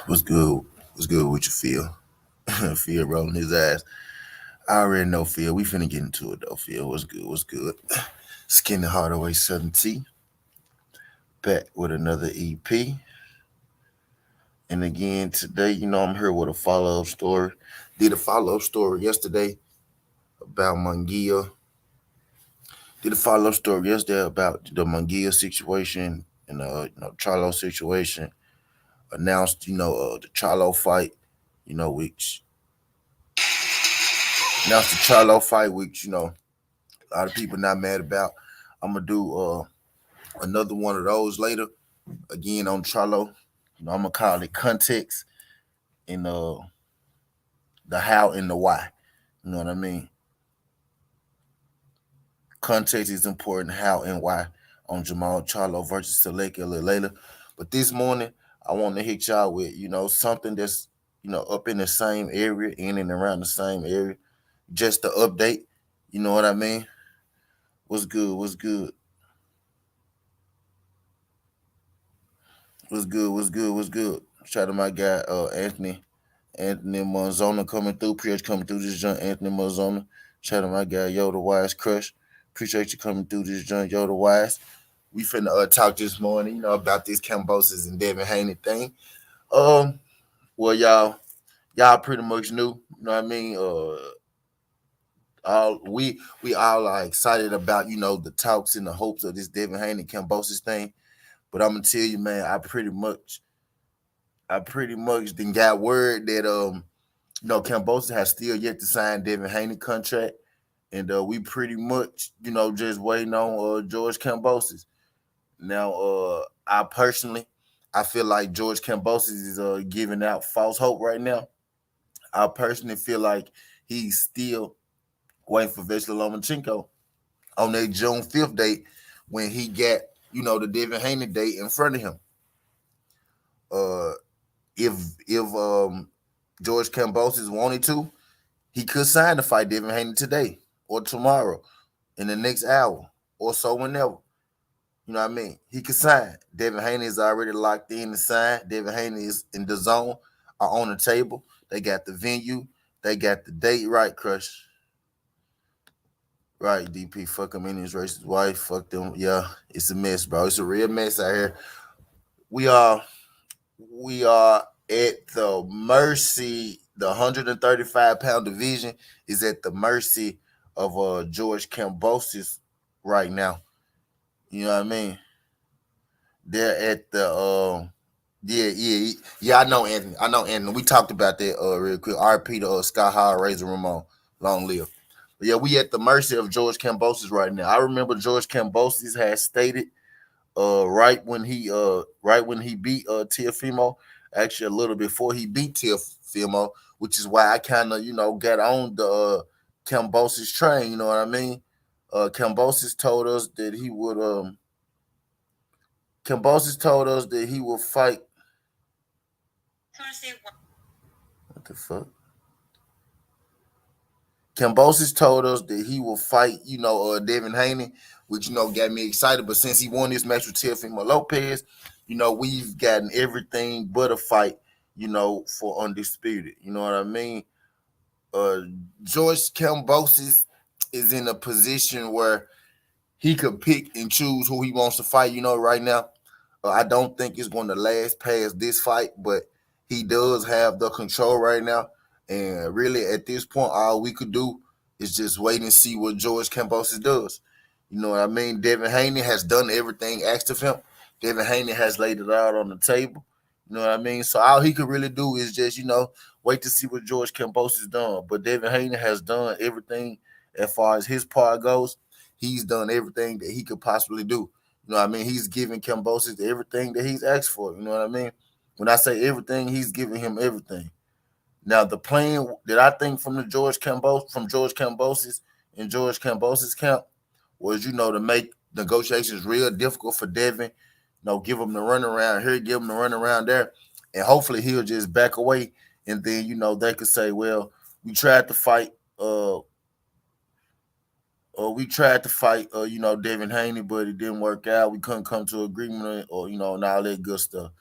What's good? What's good with you, Phil? Phil rolling his ass. I already know, Phil. We finna get into it, though, Phil. What's good? What's good? Skinny Hardaway 70 back with another EP. And again, today, I'm here with a follow up story. Did a follow up story yesterday about Mungia. Did a follow up story yesterday about the Mungia situation and Charlo situation. Announced, the Charlo fight, which announced the Charlo fight, which a lot of people not mad about. I'm gonna do another one of those later. Again on Charlo. I'm gonna call it context and the how and the why. You know what I mean? Context is important, how and why on Jamal Charlo versus Select a little later. But this morning I want to hit y'all with, something that's, up in the same area, in and around the same area. Just the update. You know what I mean? What's good? What's good? What's good? What's good? What's good? Shout out to my guy Anthony Monzona coming through. Appreciate you coming through this joint, Anthony Monzona. Shout out to my guy Yoda Wise Crush. Appreciate you coming through this joint, Yoda Wise. We finna talk this morning, about this Kambosos and Devin Haney thing. Um, well, y'all pretty much knew, you know what I mean. All we all are excited about, the talks and the hopes of this Devin Haney Kambosos thing. But I'm gonna tell you, man, I pretty much then got word that Kambosos has still yet to sign Devin Haney contract, and we pretty much just waiting on George Kambosos. Now, I feel like George Kambosos is giving out false hope right now. I personally feel like he's still waiting for Vesely Lomachenko on that June 5th date when he got the Devin Haney date in front of him. Uh, if if George Kambosos wanted to, he could sign to fight Devin Haney today or tomorrow, in the next hour or so, whenever. You know what I mean? He could sign. Devin Haney is already locked in to sign. Devin Haney is in the zone, are on the table. They got the venue. They got the date right, Crush. Right, DP. Fuck him in his racist wife. Fuck them. Yeah, it's a mess, bro. It's a real mess out here. We are we are at the mercy. The 135-pound division is at the mercy of George Kambosos right now. You know what I mean? They're at the yeah. I know Anthony. I know Anthony. We talked about that real quick. RP to Sky High, Razor Ramon, long live. But yeah, we at the mercy of George Kambosos right now. I remember George Kambosos had stated right when he beat Teofimo, actually a little before he beat Teofimo, which is why I kind of got on the Kambosos train. You know what I mean? Kambosos told us that he would Kambosos told us that he will fight. What the fuck? Kambosos told us that he will fight, Devin Haney, which got me excited. But since he won this match with Teofimo Lopez, we've gotten everything but a fight, for undisputed. You know what I mean? Uh, George Kambosos is in a position where he could pick and choose who he wants to fight. Right now, I don't think it's going to last past this fight, but he does have the control right now. And really, at this point, all we could do is just wait and see what George Kambosos does. You know what I mean? Devin Haney has done everything asked of him. Devin Haney has laid it out on the table. You know what I mean? So all he could really do is just, wait to see what George Kambosos done. But Devin Haney has done everything as far as his part goes. He's done everything that he could possibly do. You know what I mean? He's giving Kambosos everything that he's asked for. You know what I mean? When I say everything, he's giving him everything. Now, the plan that I think from George Kambosos and George Kambosos camp was, to make negotiations real difficult for Devin. Give him the run around here, give him the run around there, and hopefully he'll just back away. And then, they could say, well, we tried to fight Devin Haney, but it didn't work out. We couldn't come to agreement, or and all that good stuff.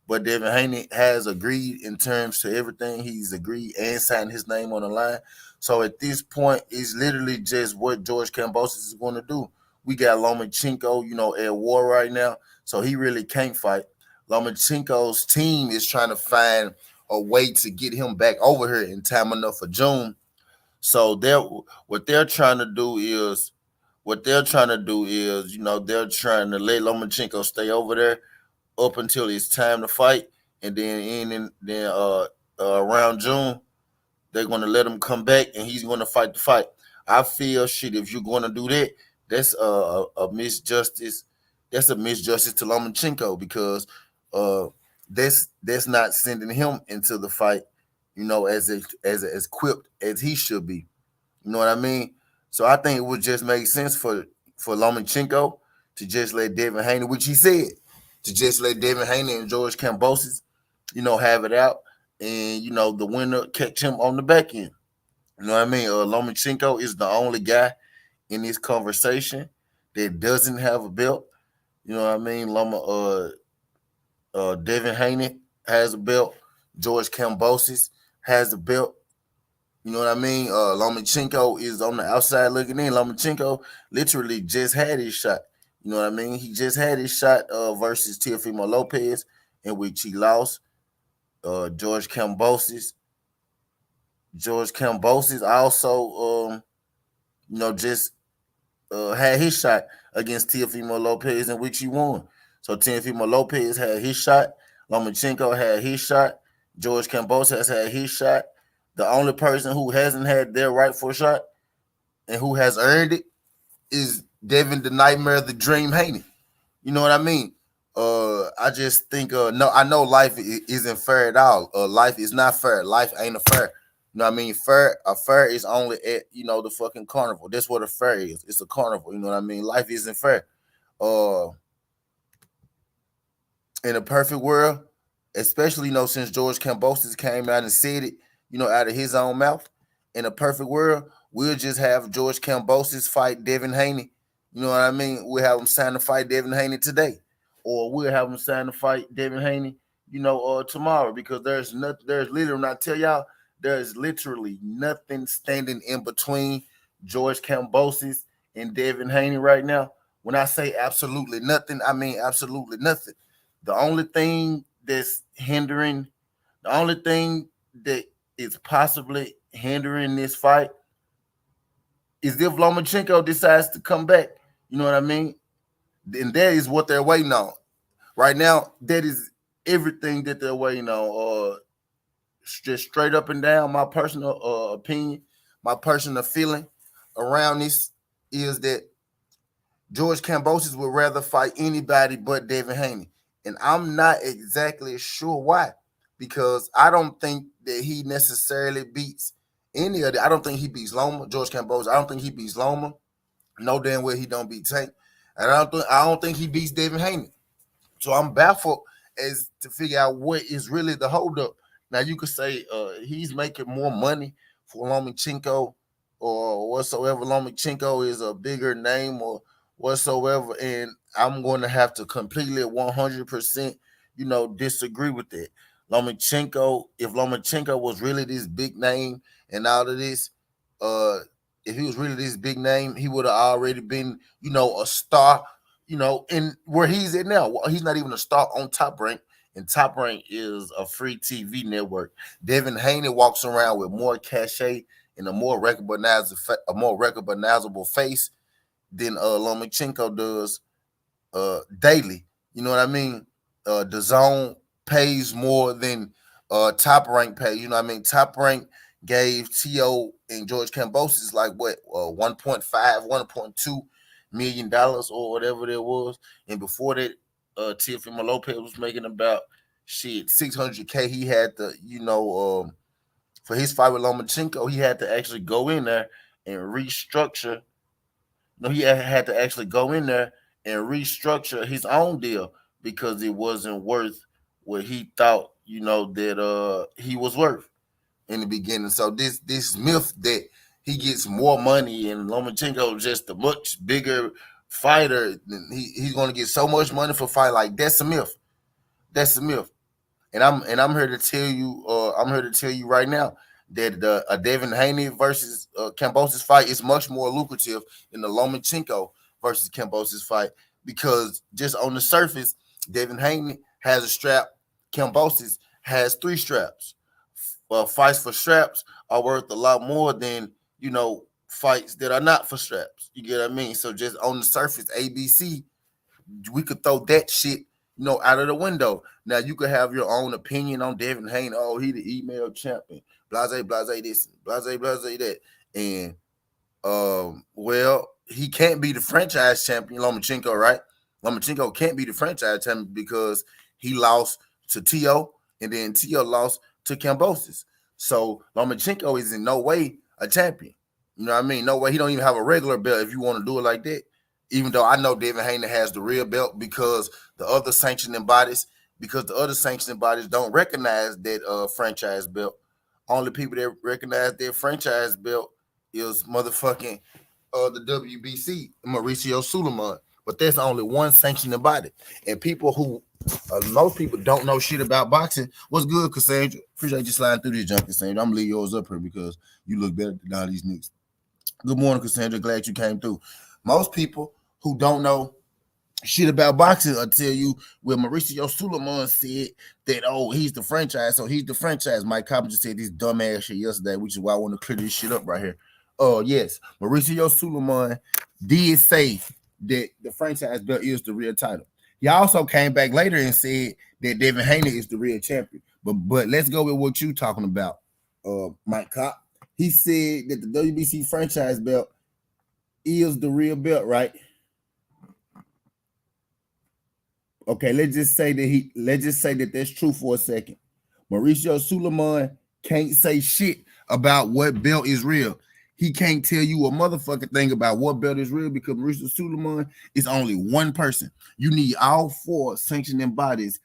but Devin Haney has agreed in terms to everything. He's agreed and signed his name on the line. So at this point, it's literally just what George Kambosos is going to do. We got Lomachenko, at war right now, so he really can't fight. Lomachenko's team is trying to find a way to get him back over here in time enough for June. So what they're trying to do is they're trying to let Lomachenko stay over there up until it's time to fight, and then around June they're going to let him come back, and he's going to fight the fight. I feel shit if you're going to do that, that's a misjustice. That's a misjustice to Lomachenko because uh, that's not sending him into the fight, as equipped as he should be. You know what I mean? So I think it would just make sense for Lomachenko to just let Devin Haney, which he said, to just let Devin Haney and George Kambosos, have it out, and the winner catch him on the back end. You know what I mean? Lomachenko is the only guy in this conversation that doesn't have a belt. You know what I mean? Devin Haney has a belt. George Kambosos has a belt. You know what I mean? Lomachenko is on the outside looking in. Lomachenko literally just had his shot. You know what I mean? He just had his shot versus Teofimo Lopez, in which he lost. George Kambosos also, just had his shot against Teofimo Lopez, in which he won. So Teofimo Lopez had his shot. Lomachenko had his shot. George Kambosos has had his shot. The only person who hasn't had their rightful shot and who has earned it is Devin the Nightmare, the Dream Haney. You know what I mean? I just think no, I know life isn't fair at all. Life is not fair. Life ain't a fair. You know what I mean? A fair is only at the fucking carnival. That's what a fair is. It's a carnival. You know what I mean? Life isn't fair. Uh, in a perfect world, especially since George Kambosos came out and said it, out of his own mouth. In a perfect world, we'll just have George Kambosos fight Devin Haney. You know what I mean? We'll have him sign to fight Devin Haney today, or we'll have him sign to fight Devin Haney, tomorrow, because there's nothing. There's literally, when I tell y'all, there's literally nothing standing in between George Kambosos and Devin Haney right now. When I say absolutely nothing, I mean absolutely nothing. The only thing that is possibly hindering this fight is if Lomachenko decides to come back. You know what I mean? And that is what they're waiting on. Right now, that is everything that they're waiting on. Just straight up and down, my personal opinion, my personal feeling around this is that George Kambosos would rather fight anybody but Devin Haney. And I'm not exactly sure why, because I don't think that he necessarily beats any of the. I don't think he beats Loma, George Kambosos. I don't think he beats Loma. No damn well he don't beat Tank. And I don't think he beats Devin Haney. So I'm baffled as to figure out what is really the holdup. Now you could say he's making more money for Lomachenko or whatsoever. Lomachenko is a bigger name or whatsoever, and I'm going to have to completely 100%, disagree with that. If Lomachenko was really this big name and all of this, if he was really this big name, he would have already been, a star, in where he's at now. Well, he's not even a star on Top Rank, and Top Rank is a free TV network. Devin Haney walks around with more cachet and a more recognizable face than Lomachenko does daily. You know what I mean? The Zone pays more than Top Rank pays. You know what I mean? Top Rank gave T.O. and George Kambosos like what, 1.5, $1.2 million or whatever it was. And before that, Teofimo Lopez was making about 600K. He had to, for his fight with Lomachenko, he had to actually go in there and restructure. No, he had to actually go in there and restructure his own deal because it wasn't worth what he thought, that he was worth in the beginning. So this myth that he gets more money and Lomachenko is just a much bigger fighter, he's going to get so much money for a fight, like that's a myth. That's a myth. And I'm here to tell you, right now that the Devin Haney versus Kambosos fight is much more lucrative than the Lomachenko versus Kambosos fight, because just on the surface, Devin Haney has a strap, Kambosos has three straps. Fights for straps are worth a lot more than fights that are not for straps. You get what I mean? So just on the surface, ABC, we could throw that shit, out of the window. Now you could have your own opinion on Devin Haney. Oh, he the email champion. Blase, blase this, blase, blase that. And well, he can't be the franchise champion, Lomachenko, right? Lomachenko can't be the franchise champion because he lost to Tio, and then Tio lost to Kambosos. So Lomachenko is in no way a champion. You know what I mean? No way. He don't even have a regular belt if you want to do it like that. Even though I know Devin Haney has the real belt because the other sanctioning bodies, don't recognize that franchise belt. Only people that recognize their franchise belt is motherfucking the WBC, Mauricio Suleiman. But there's only one sanctioning body. And people who, most people don't know shit about boxing. What's good, Cassandra? Appreciate you sliding through this junk, Cassandra. I'm going to leave yours up here because you look better than all these niggas. Good morning, Cassandra. Glad you came through. Most people who don't know shit about boxing will tell you, well, Mauricio Suleiman said that, oh, he's the franchise, so he's the franchise. Mike Copper just said this dumbass shit yesterday, which is why I want to clear this shit up right here. Yes, Mauricio Suleiman did say that the franchise belt is the real title. He also came back later and said that Devin Haney is the real champion. But let's go with what you talking about, Mike Cop. He said that the WBC franchise belt is the real belt, right? Okay, let's just say that that's true for a second. Mauricio Suleiman can't say shit about what belt is real. He can't tell you a motherfucking thing about what belt is real because Mauricio Suleiman is only one person. You need all four sanctioning bodies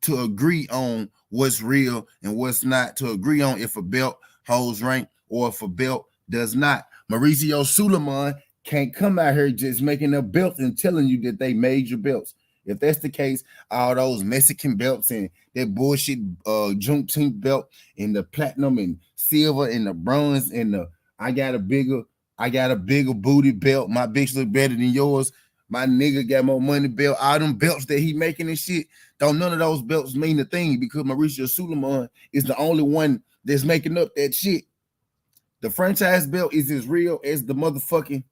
to agree on what's real and what's not, to agree on if a belt holds rank or if a belt does not. Mauricio Suleiman can't come out here just making up belts and telling you that they major belts. If that's the case, all those Mexican belts and that bullshit Juneteenth belt and the platinum and silver and the bronze and the I got a bigger booty belt. My bitch look better than yours. My nigga got more money belt. All them belts that he making and shit, don't none of those belts mean a thing because Mauricio Suleiman is the only one that's making up that shit. The franchise belt is as real as the motherfucking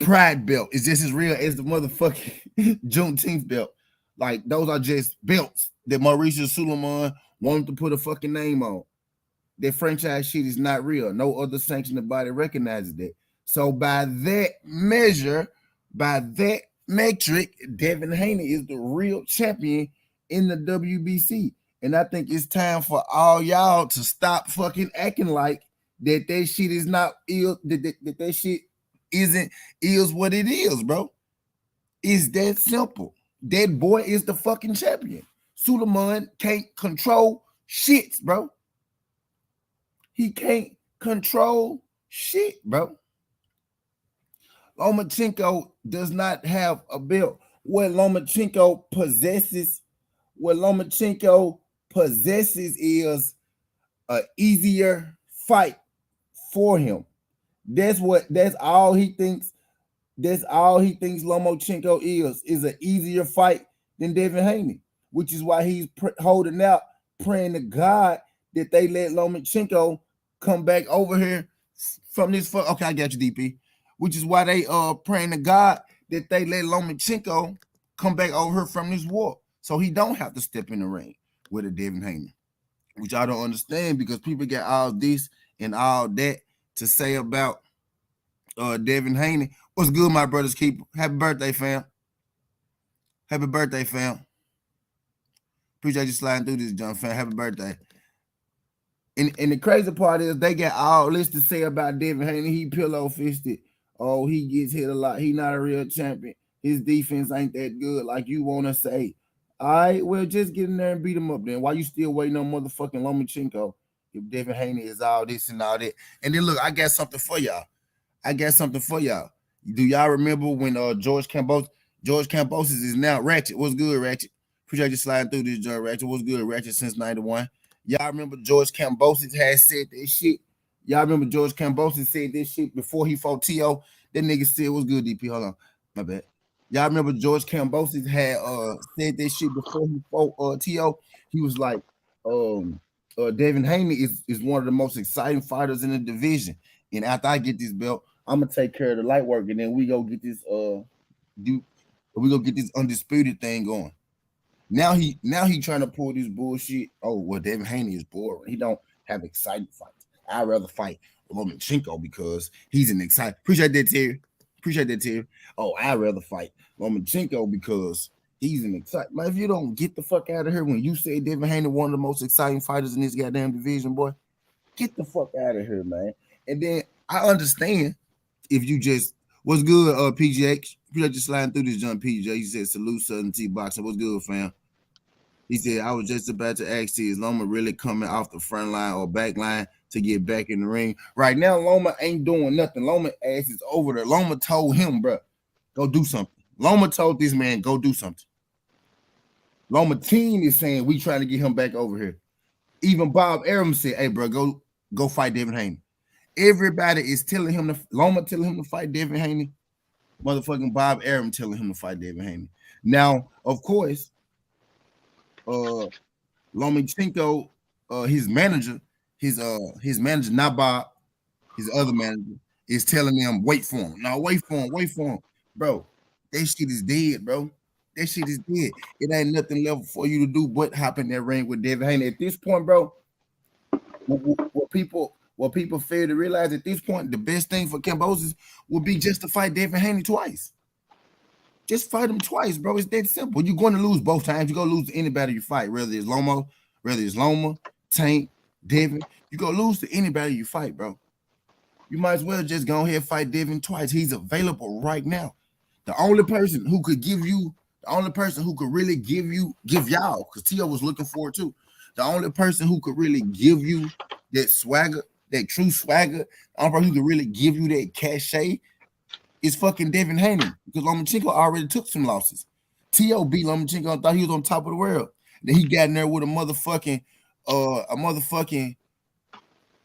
Pride belt. It's just as real as the motherfucking Juneteenth belt. Like, those are just belts that Mauricio Suleiman wanted to put a fucking name on. That franchise shit is not real. No other sanctioning body recognizes that. So by that measure, by that metric, Devin Haney is the real champion in the WBC. And I think it's time for all y'all to stop fucking acting like that shit is not ill, that shit isn't is what it is, bro. It's that simple. That boy is the fucking champion. Suleiman can't control shit, bro. He can't control shit, bro. Lomachenko does not have a belt. What Lomachenko possesses is an easier fight for him. That's all he thinks. That's all he thinks Lomachenko is an easier fight than Devin Haney, which is why he's holding out, praying to God that they let Lomachenko come back over here from this. Okay, I got you, DP. Which is why they praying to God that they let Lomachenko come back over here from this war, so he don't have to step in the ring with a Devin Haney, which I don't understand because people get all this and all that to say about Devin Haney. What's good, my brother's keeper? Happy birthday, fam. Happy birthday, fam. Appreciate you sliding through this, John, fam. Happy birthday. And the crazy part is they got all this to say about Devin Haney. He pillow fisted. Oh, he gets hit a lot. He not a real champion. His defense ain't that good, like you want to say. All right, well, just get in there and beat him up then. Why you still waiting on motherfucking Lomachenko if Devin Haney is all this and all that? And then look, I got something for y'all. Do y'all remember when George Kambosos is now Ratchet? What's good, Ratchet? Appreciate you sliding through this joint, Ratchet. What's good, Ratchet since 91? Y'all remember George Kambosos had said this shit? Y'all remember George Kambosos said this shit before he fought T.O.? That nigga said, what's good, DP? Hold on. My bad. Y'all remember George Kambosos had said this shit before he fought T.O.? He was like, Devin Haney is one of the most exciting fighters in the division. And after I get this belt, I'm gonna take care of the light work, and then we go get this undisputed thing going. Now he trying to pull this bullshit. Oh well, Devin Haney is boring. He don't have exciting fights. I'd rather fight Lomachenko because he's an exciting. Appreciate that, Terry. Appreciate that, Terry. Oh, I'd rather fight Lomachenko because he's an exciting. Man, if you don't get the fuck out of here when you say Devin Haney one of the most exciting fighters in this goddamn division, boy, get the fuck out of here, man. And then I understand if you just what's good, PGH. You just sliding through this jump, PJ. He said salute Southern T Boxing. What's good, fam? He said, I was just about to ask you, is Loma really coming off the front line or back line to get back in the ring? Right now, Loma ain't doing nothing. Loma ass is over there. Loma told him, bro, go do something. Loma told this man, go do something. Loma team is saying, we trying to get him back over here. Even Bob Arum said, hey, bro, go fight Devin Haney. Everybody is telling him, Loma telling him to fight Devin Haney. Motherfucking Bob Arum telling him to fight Devin Haney. Now, of course, Lomachenko, his manager, not Bob, his other manager, is telling him, wait for him. No, wait for him. Bro, that shit is dead, bro. That shit is dead. It ain't nothing left for you to do but hop in that ring with Devin Haney. At this point, bro, what people fail to realize at this point, the best thing for Kambosos would be just to fight Devin Haney twice. Just fight him twice, bro. It's that simple. You're going to lose both times. You're going to lose to anybody you fight, whether it's Loma, Tank, Devin. You're going to lose to anybody you fight, bro. You might as well just go ahead and fight Devin twice. He's available right now. The only person who could really give y'all, because T.O. was looking for it too. The only person who could really give you that swagger, that true swagger, the only person who could really give you that cachet is fucking Devin Haney, because Lomachenko already took some losses. T.O. beat Lomachenko and thought he was on top of the world. Then he got in there with a motherfucking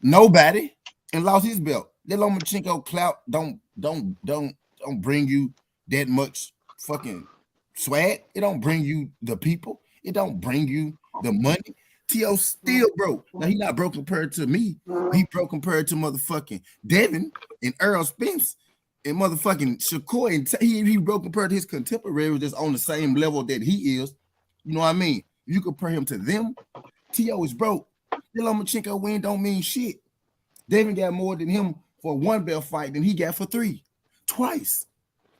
nobody and lost his belt. That Lomachenko clout don't bring you that much fucking swag. It don't bring you the people. It don't bring you the money. T.O. still broke. Now he not broke compared to me. He broke compared to motherfucking Devin and Earl Spence. And motherfucking Shakur, and he broke compared to his contemporaries that's on the same level that he is. You know what I mean? You compare him to them, T.O. is broke. The Lomachenko win don't mean shit. Devin got more than him for one belt fight than he got for three. Twice.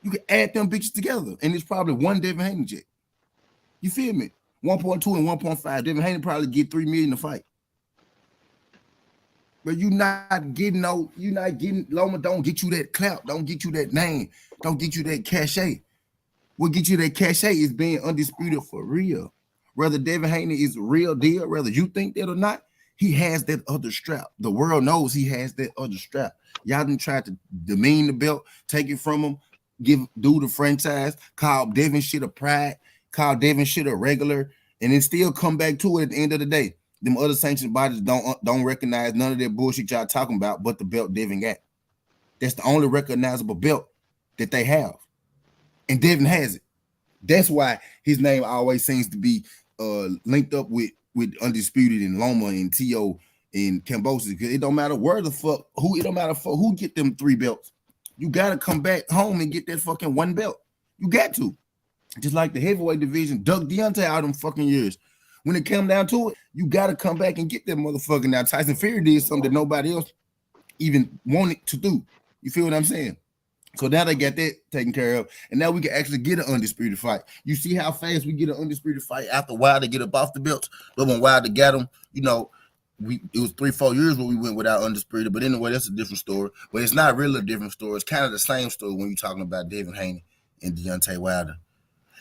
You can add them bitches together, and it's probably one Devin Haney jet. You feel me? 1.2 and 1.5. Devin Haney probably get $3 million to fight. But Loma don't get you that clout, don't get you that name, don't get you that cachet. What get you that cachet is being undisputed for real. Whether Devin Haney is a real deal, whether you think that or not, he has that other strap. The world knows he has that other strap. Y'all done tried to demean the belt, take it from him, do the franchise, call Devin shit a pride, call Devin shit a regular, and then still come back to it at the end of the day. Them other sanctioned bodies don't recognize none of that bullshit y'all talking about, but the belt Devin got. That's the only recognizable belt that they have, and Devin has it. That's why his name always seems to be linked up with Undisputed and Loma and T.O. and Kambosos. Because it don't matter where the fuck who. It don't matter who get them 3 belts. You gotta come back home and get that fucking 1 belt. You got to. Just like the heavyweight division dug Deontay out them fucking years. When it came down to it, you got to come back and get that motherfucker. Now, Tyson Fury did something that nobody else even wanted to do. You feel what I'm saying? So now they got that taken care of, and now we can actually get an undisputed fight. You see how fast we get an undisputed fight after Wilder get up off the belts? But when Wilder got him, you know, it was 3-4 years when we went without undisputed. But anyway, that's a different story. But it's not really a different story. It's kind of the same story when you're talking about Devin Haney and Deontay Wilder.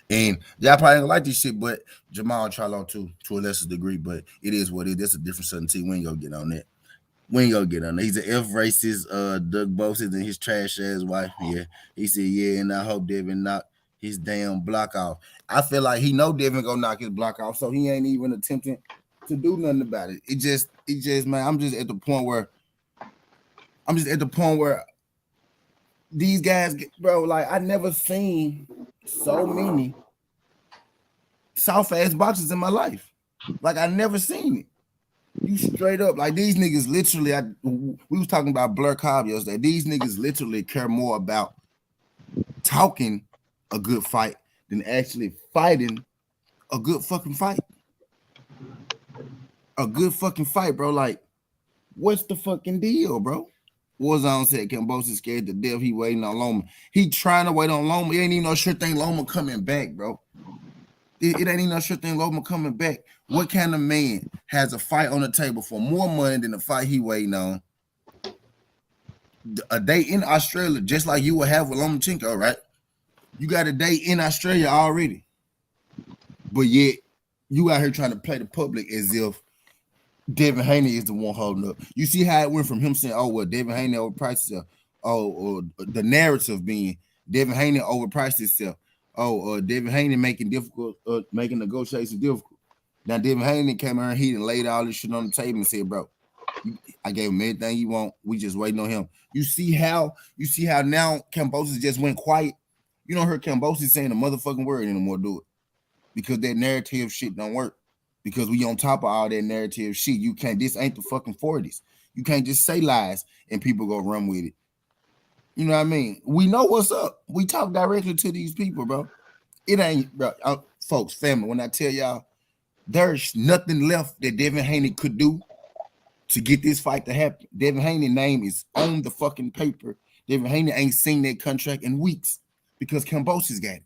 And y'all probably don't like this shit, but Jamal Charlo too, to a lesser degree. But it is what it is. That's a different certainty. We ain't gonna get on that. He's an F racist, Doug Boses and his trash ass wife. Yeah, he said, yeah, and I hope Devin knock his damn block off. I feel like he know Devin gonna knock his block off, so he ain't even attempting to do nothing about it. It just, man, I'm just at the point where these guys, bro, like I never seen so many soft ass boxes in my life. Like I never seen it. You straight up, like these niggas literally. We was talking about Blur Cobb yesterday. These niggas literally care more about talking a good fight than actually fighting a good fucking fight. A good fucking fight, bro. Like, what's the fucking deal, bro? Warzone said Kambosos scared to death. He waiting on Loma. He trying to wait on Loma. It ain't even no sure thing Loma coming back, bro. It ain't even no sure thing Loma coming back. What kind of man has a fight on the table for more money than the fight he waiting on? A day in Australia, just like you would have with Lomachenko, right? You got a day in Australia already. But yet, you out here trying to play the public as if Devin Haney is the one holding up. You see how it went from him saying, oh, well, Devin Haney overpriced himself. Oh, or the narrative being Devin Haney overpriced himself. Oh, Devin Haney making negotiations difficult. Now, Devin Haney came out here and laid all this shit on the table and said, bro, I gave him everything he want. We just waiting on him. You see how now Kambosos just went quiet? You don't hear Kambosos saying a motherfucking word anymore, do it. Because that narrative shit don't work. Because we on top of all that narrative shit. You can't, this ain't the fucking 40s. You can't just say lies and people go run with it. You know what I mean? We know what's up. We talk directly to these people, bro. It ain't, bro. Folks, family, when I tell y'all, there's nothing left that Devin Haney could do to get this fight to happen. Devin Haney's name is on the fucking paper. Devin Haney ain't seen that contract in weeks because Kambosos got it.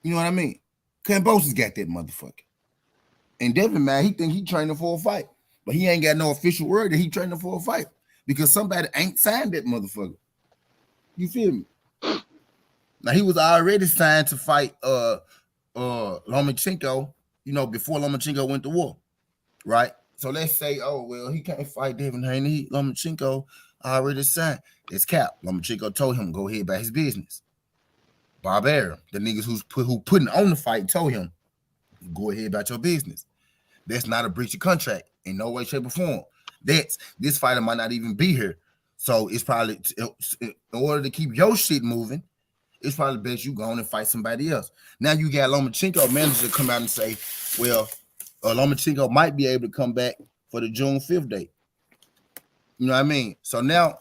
You know what I mean? Kambosos got that motherfucker. And Devin, man, he think he training for a fight. But he ain't got no official word that he training for a fight because somebody ain't signed that motherfucker. You feel me? Now, he was already signed to fight Lomachenko, you know, before Lomachenko went to war, right? So let's say, oh, well, he can't fight Devin Haney. Lomachenko already signed. It's cap. Lomachenko told him, go ahead about his business. Barbarian, the niggas who putting on the fight told him, go ahead about your business. That's not a breach of contract in no way, shape, or form. This fighter might not even be here. So it's probably, in order to keep your shit moving, it's probably best you go on and fight somebody else. Now you got Lomachenko manager come out and say, well, Lomachenko might be able to come back for the June 5th date. You know what I mean? So now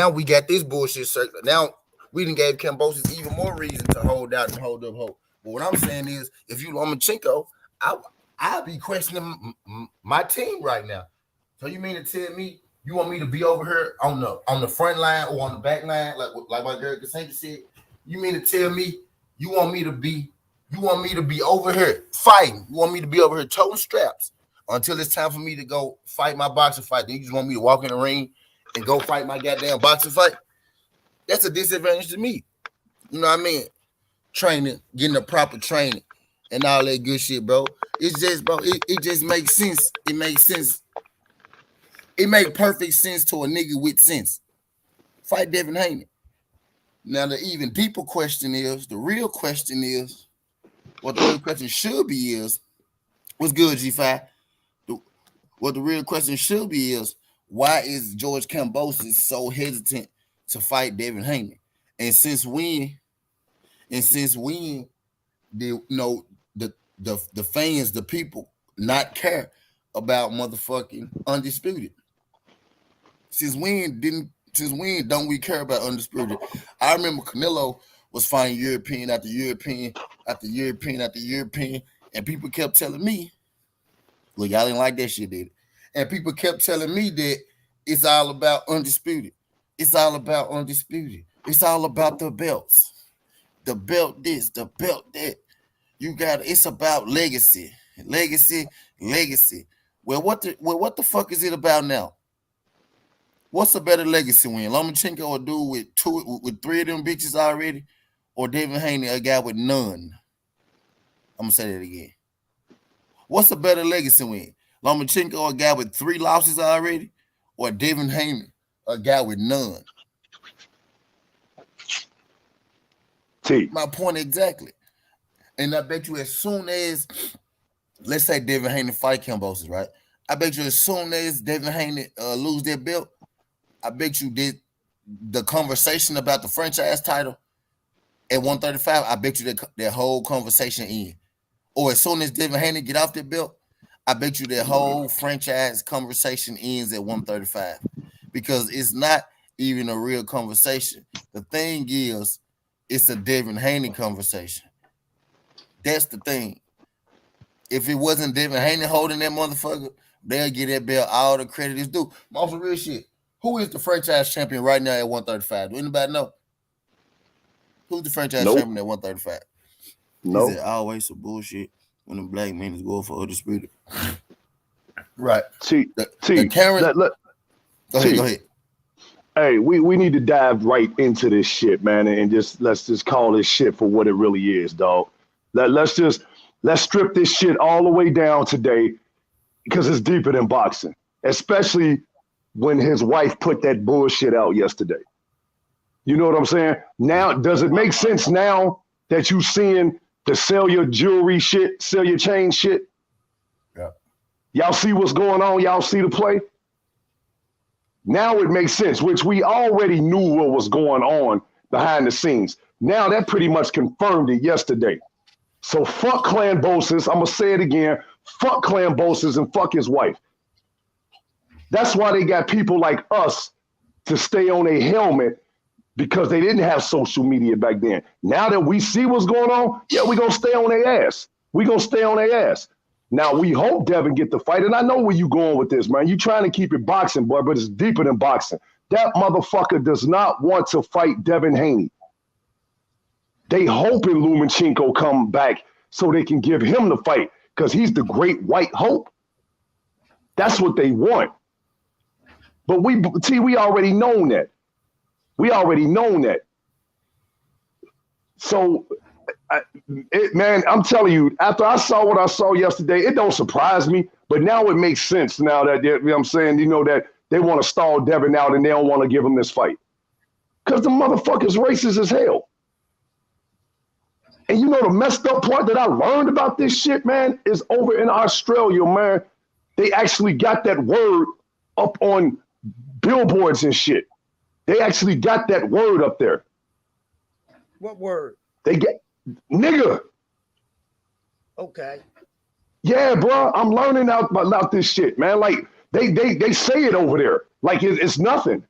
we got this bullshit circle. Now we done gave Kambosos even more reason to hold out and hold up hope. But what I'm saying is, if you Lomachenko, I'll be questioning my team right now. So you mean to tell me you want me to be over here on the front line or on the back line, like my girl Cassandra said? You mean to tell me you want me to be over here fighting? You want me to be over here toting straps until it's time for me to go fight my boxing fight? Then you just want me to walk in the ring and go fight my goddamn boxing fight? That's a disadvantage to me. You know what I mean? Training, getting the proper training and all that good shit, bro. It's just, bro, it just makes sense. It makes sense. It makes perfect sense to a nigga with sense. Fight Devin Haney. Now, the even deeper question is, the real question is, what the real question should be is, what's good, G5? What the real question should be is, why is George Kambosos so hesitant to fight Devin Haney? And since when the fans, the people, not care about motherfucking Undisputed? Since when don't we care about Undisputed? I remember Canelo was fighting European after European after European after European, and people kept telling me, look, y'all didn't like that shit, did it? And people kept telling me that it's all about Undisputed. It's all about Undisputed. It's all about the belts. The belt this, the belt that. It's about legacy. Legacy. Well, what the fuck is it about now? What's a better legacy win? Lomachenko, a dude with 3 of them bitches already, or Devin Haney, a guy with none? I'm gonna say that again. What's a better legacy win? Lomachenko, a guy with 3 losses already, or Devin Haney, a guy with none? My point exactly. And I bet you as soon as, let's say Devin Haney fight Kambosos, right? I bet you as soon as Devin Haney lose their belt, I bet you did the conversation about the franchise title at 135. I bet you that whole conversation in. Or as soon as Devin Haney get off the belt, I bet you that whole franchise conversation ends at 135 because it's not even a real conversation. The thing is, it's a Devin Haney conversation. That's the thing. If it wasn't Devin Haney holding that motherfucker, they'll get that belt all the credit is due. Most real shit. Who is the franchise champion right now at 135? Do anybody know? Who's the franchise champion at 135? No. Is it always some bullshit when the black men is going for undisputed? Right. Go ahead. Hey, we need to dive right into this shit, man, and let's just call this shit for what it really is, dog. Let's strip this shit all the way down today because it's deeper than boxing, especially when his wife put that bullshit out yesterday. You know what I'm saying? Now, does it make sense now that you seeing the sell your jewelry shit, sell your chain shit? Yeah. Y'all see what's going on? Y'all see the play? Now it makes sense, which we already knew what was going on behind the scenes. Now that pretty much confirmed it yesterday. So fuck Kambosos. I'm going to say it again. Fuck Kambosos and fuck his wife. That's why they got people like us to stay on a helmet because they didn't have social media back then. Now that we see what's going on, yeah, we're going to stay on their ass. We're going to stay on their ass. Now, we hope Devin get the fight, and I know where you going with this, man. You trying to keep it boxing, boy, but it's deeper than boxing. That motherfucker does not want to fight Devin Haney. They hoping Lomachenko come back so they can give him the fight because he's the great white hope. That's what they want. But we already known that. We already known that. So, man, I'm telling you, after I saw what I saw yesterday, it don't surprise me. But now it makes sense now that, you know what I'm saying, that they want to stall Devin out and they don't want to give him this fight. Because the motherfucker's racist as hell. And you know the messed up part that I learned about this shit, man, is over in Australia, man. They actually got that word up on billboards and shit. They actually got that word up there. What word? They get nigga. Okay. Yeah, bro. I'm learning about this shit, man. Like they say it over there. Like it's nothing.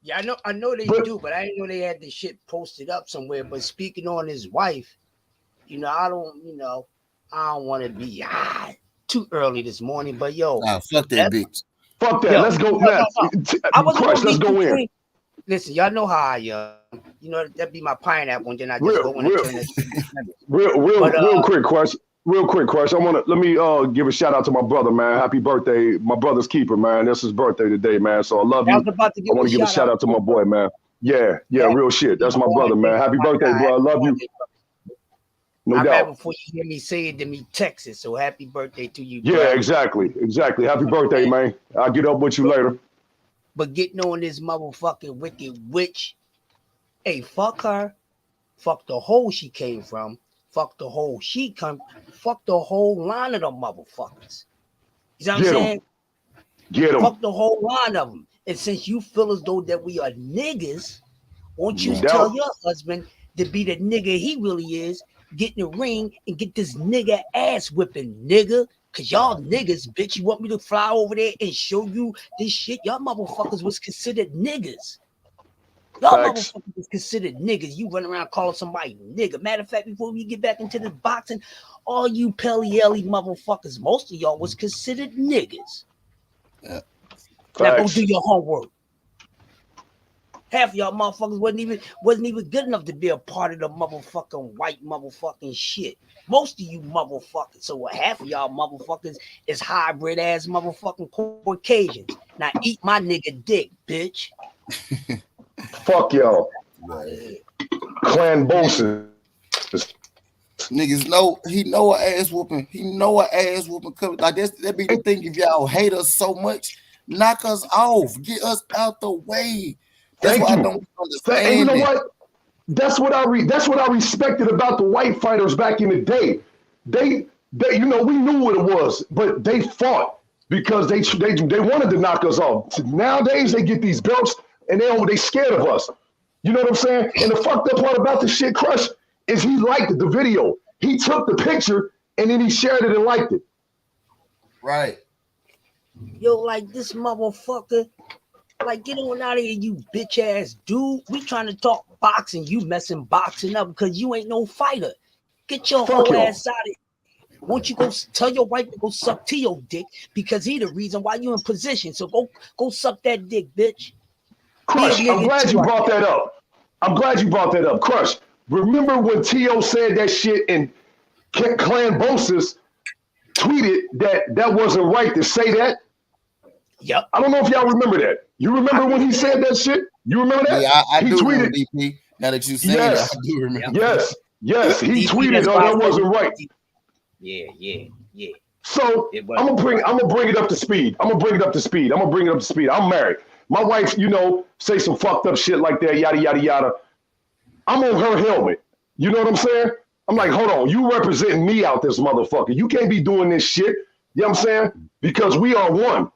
Yeah, I know they do, but I didn't know they had this shit posted up somewhere. But speaking on his wife, I don't want to be too early this morning. But yo, fuck that bitch. Fuck that. Let's go. Let's go in. Listen, y'all know how I that'd be my pineapple, and then I just go in and turn this. Real quick question. Let me give a shout out to my brother, man. Happy birthday, my brother's keeper, man. This is his birthday today, man. So I love you. I want to give a shout out to my boy, man. Yeah, real shit. That's my brother, man. Happy birthday, bro. I love you. No doubt. Before you hear me say it, then me text it. So happy birthday to you. Yeah, bro. Exactly. Happy birthday, man. I'll get up with you later. But getting on this motherfucking wicked witch, hey, fuck her. Fuck the hole she came from. Fuck the whole fuck the whole line of them motherfuckers. You know what I'm saying? Get them. Fuck the whole line of them. And since you feel as though that we are niggas, won't you tell your husband to be the nigga he really is, get in the ring and get this nigga ass whipping, nigga? Cause y'all niggas, bitch, you want me to fly over there and show you this shit? Y'all motherfuckers was considered niggas. Y'all motherfuckers is considered niggas. You run around calling somebody nigga. Matter of fact, before we get back into this boxing, all you Pelly-Elly motherfuckers, most of y'all was considered niggas. Yeah. Now go do your homework. Half of y'all motherfuckers wasn't even good enough to be a part of the motherfucking white motherfucking shit. Most of you motherfuckers, so half of y'all motherfuckers is hybrid ass motherfucking Caucasians. Now eat my nigga dick, bitch. Fuck y'all. Kambosos. Niggas know he know an ass whooping. He know an ass whooping coming. Like that be the thing. If y'all hate us so much, knock us off. Get us out the way. That's why I don't understand. You know what? That's what I respected about the white fighters back in the day. They you know, we knew what it was, but they fought because they wanted to knock us off. Nowadays they get these belts and they scared of us. You know what I'm saying? And the fucked up part about the shit, Crush, is he liked the video. He took the picture and then he shared it and liked it. Right. Yo, like this motherfucker, like get on out of here, you bitch ass dude. We trying to talk boxing, you messing boxing up because you ain't no fighter. Get your whole ass out of here. Won't you go tell your wife to go suck Tio dick because he the reason why you in position. So go suck that dick, bitch. Crush, I'm glad you brought that up. I'm glad you brought that up. Crush, remember when Tio said that shit and Kambosos tweeted that wasn't right to say that? Yep. I don't know if y'all remember that. You remember when he said that shit? You remember that? Yeah, I he do tweeted, remember DP. Now that you saying yes, that, I do remember. Yes. He tweeted, "Oh, that wasn't right." Yeah. So I'm gonna bring it up to speed. I'm married. My wife, you know, say some fucked up shit like that, yada yada yada. I'm on her helmet. You know what I'm saying? I'm like, hold on, you representing me out this motherfucker. You can't be doing this shit. You know what I'm saying? Because we are one.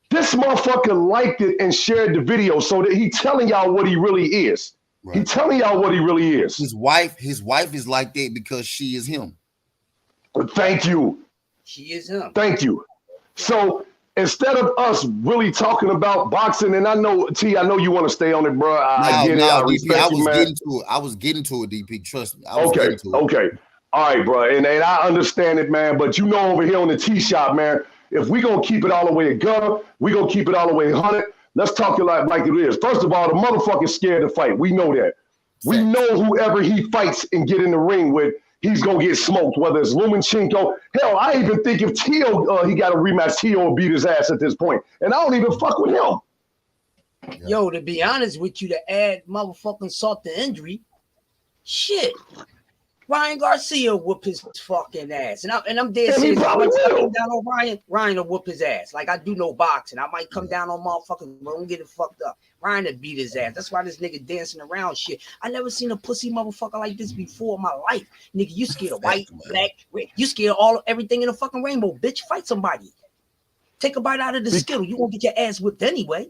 This motherfucker liked it and shared the video so that he telling y'all what he really is. Right. He telling y'all what he really is. His wife is like that because she is him. Thank you. She is him. Thank you. So instead of us really talking about boxing, and I know T, I know you want to stay on it, bro. I get it. I respect you, man. I was getting to it, DP. Trust me. Okay. All right, bro. And I understand it, man. But you know, over here on the T shop, man, if we gonna keep it all the way a gun, we gonna keep it all the way 100. Let's talk it like it is. First of all, the motherfucker's scared to fight. We know that. We know whoever he fights and get in the ring with, he's gonna get smoked. Whether it's Lomachenko, hell, I even think if Tio he got a rematch, Tio will beat his ass at this point. And I don't even fuck with him. Yo, to be honest with you, to add motherfucking salt to injury, shit. Ryan Garcia whoop his fucking ass, and I'm dead serious. I might come down on Ryan will whoop his ass. Like I do no boxing. I might come down on motherfuckers, but don't get it fucked up. Ryan to beat his ass. That's why this nigga dancing around shit. I never seen a pussy motherfucker like this before in my life. Nigga, you scared of white, black, red. You scared of everything in the fucking rainbow. Bitch, fight somebody. Take a bite out of the skittle. You won't get your ass whipped anyway.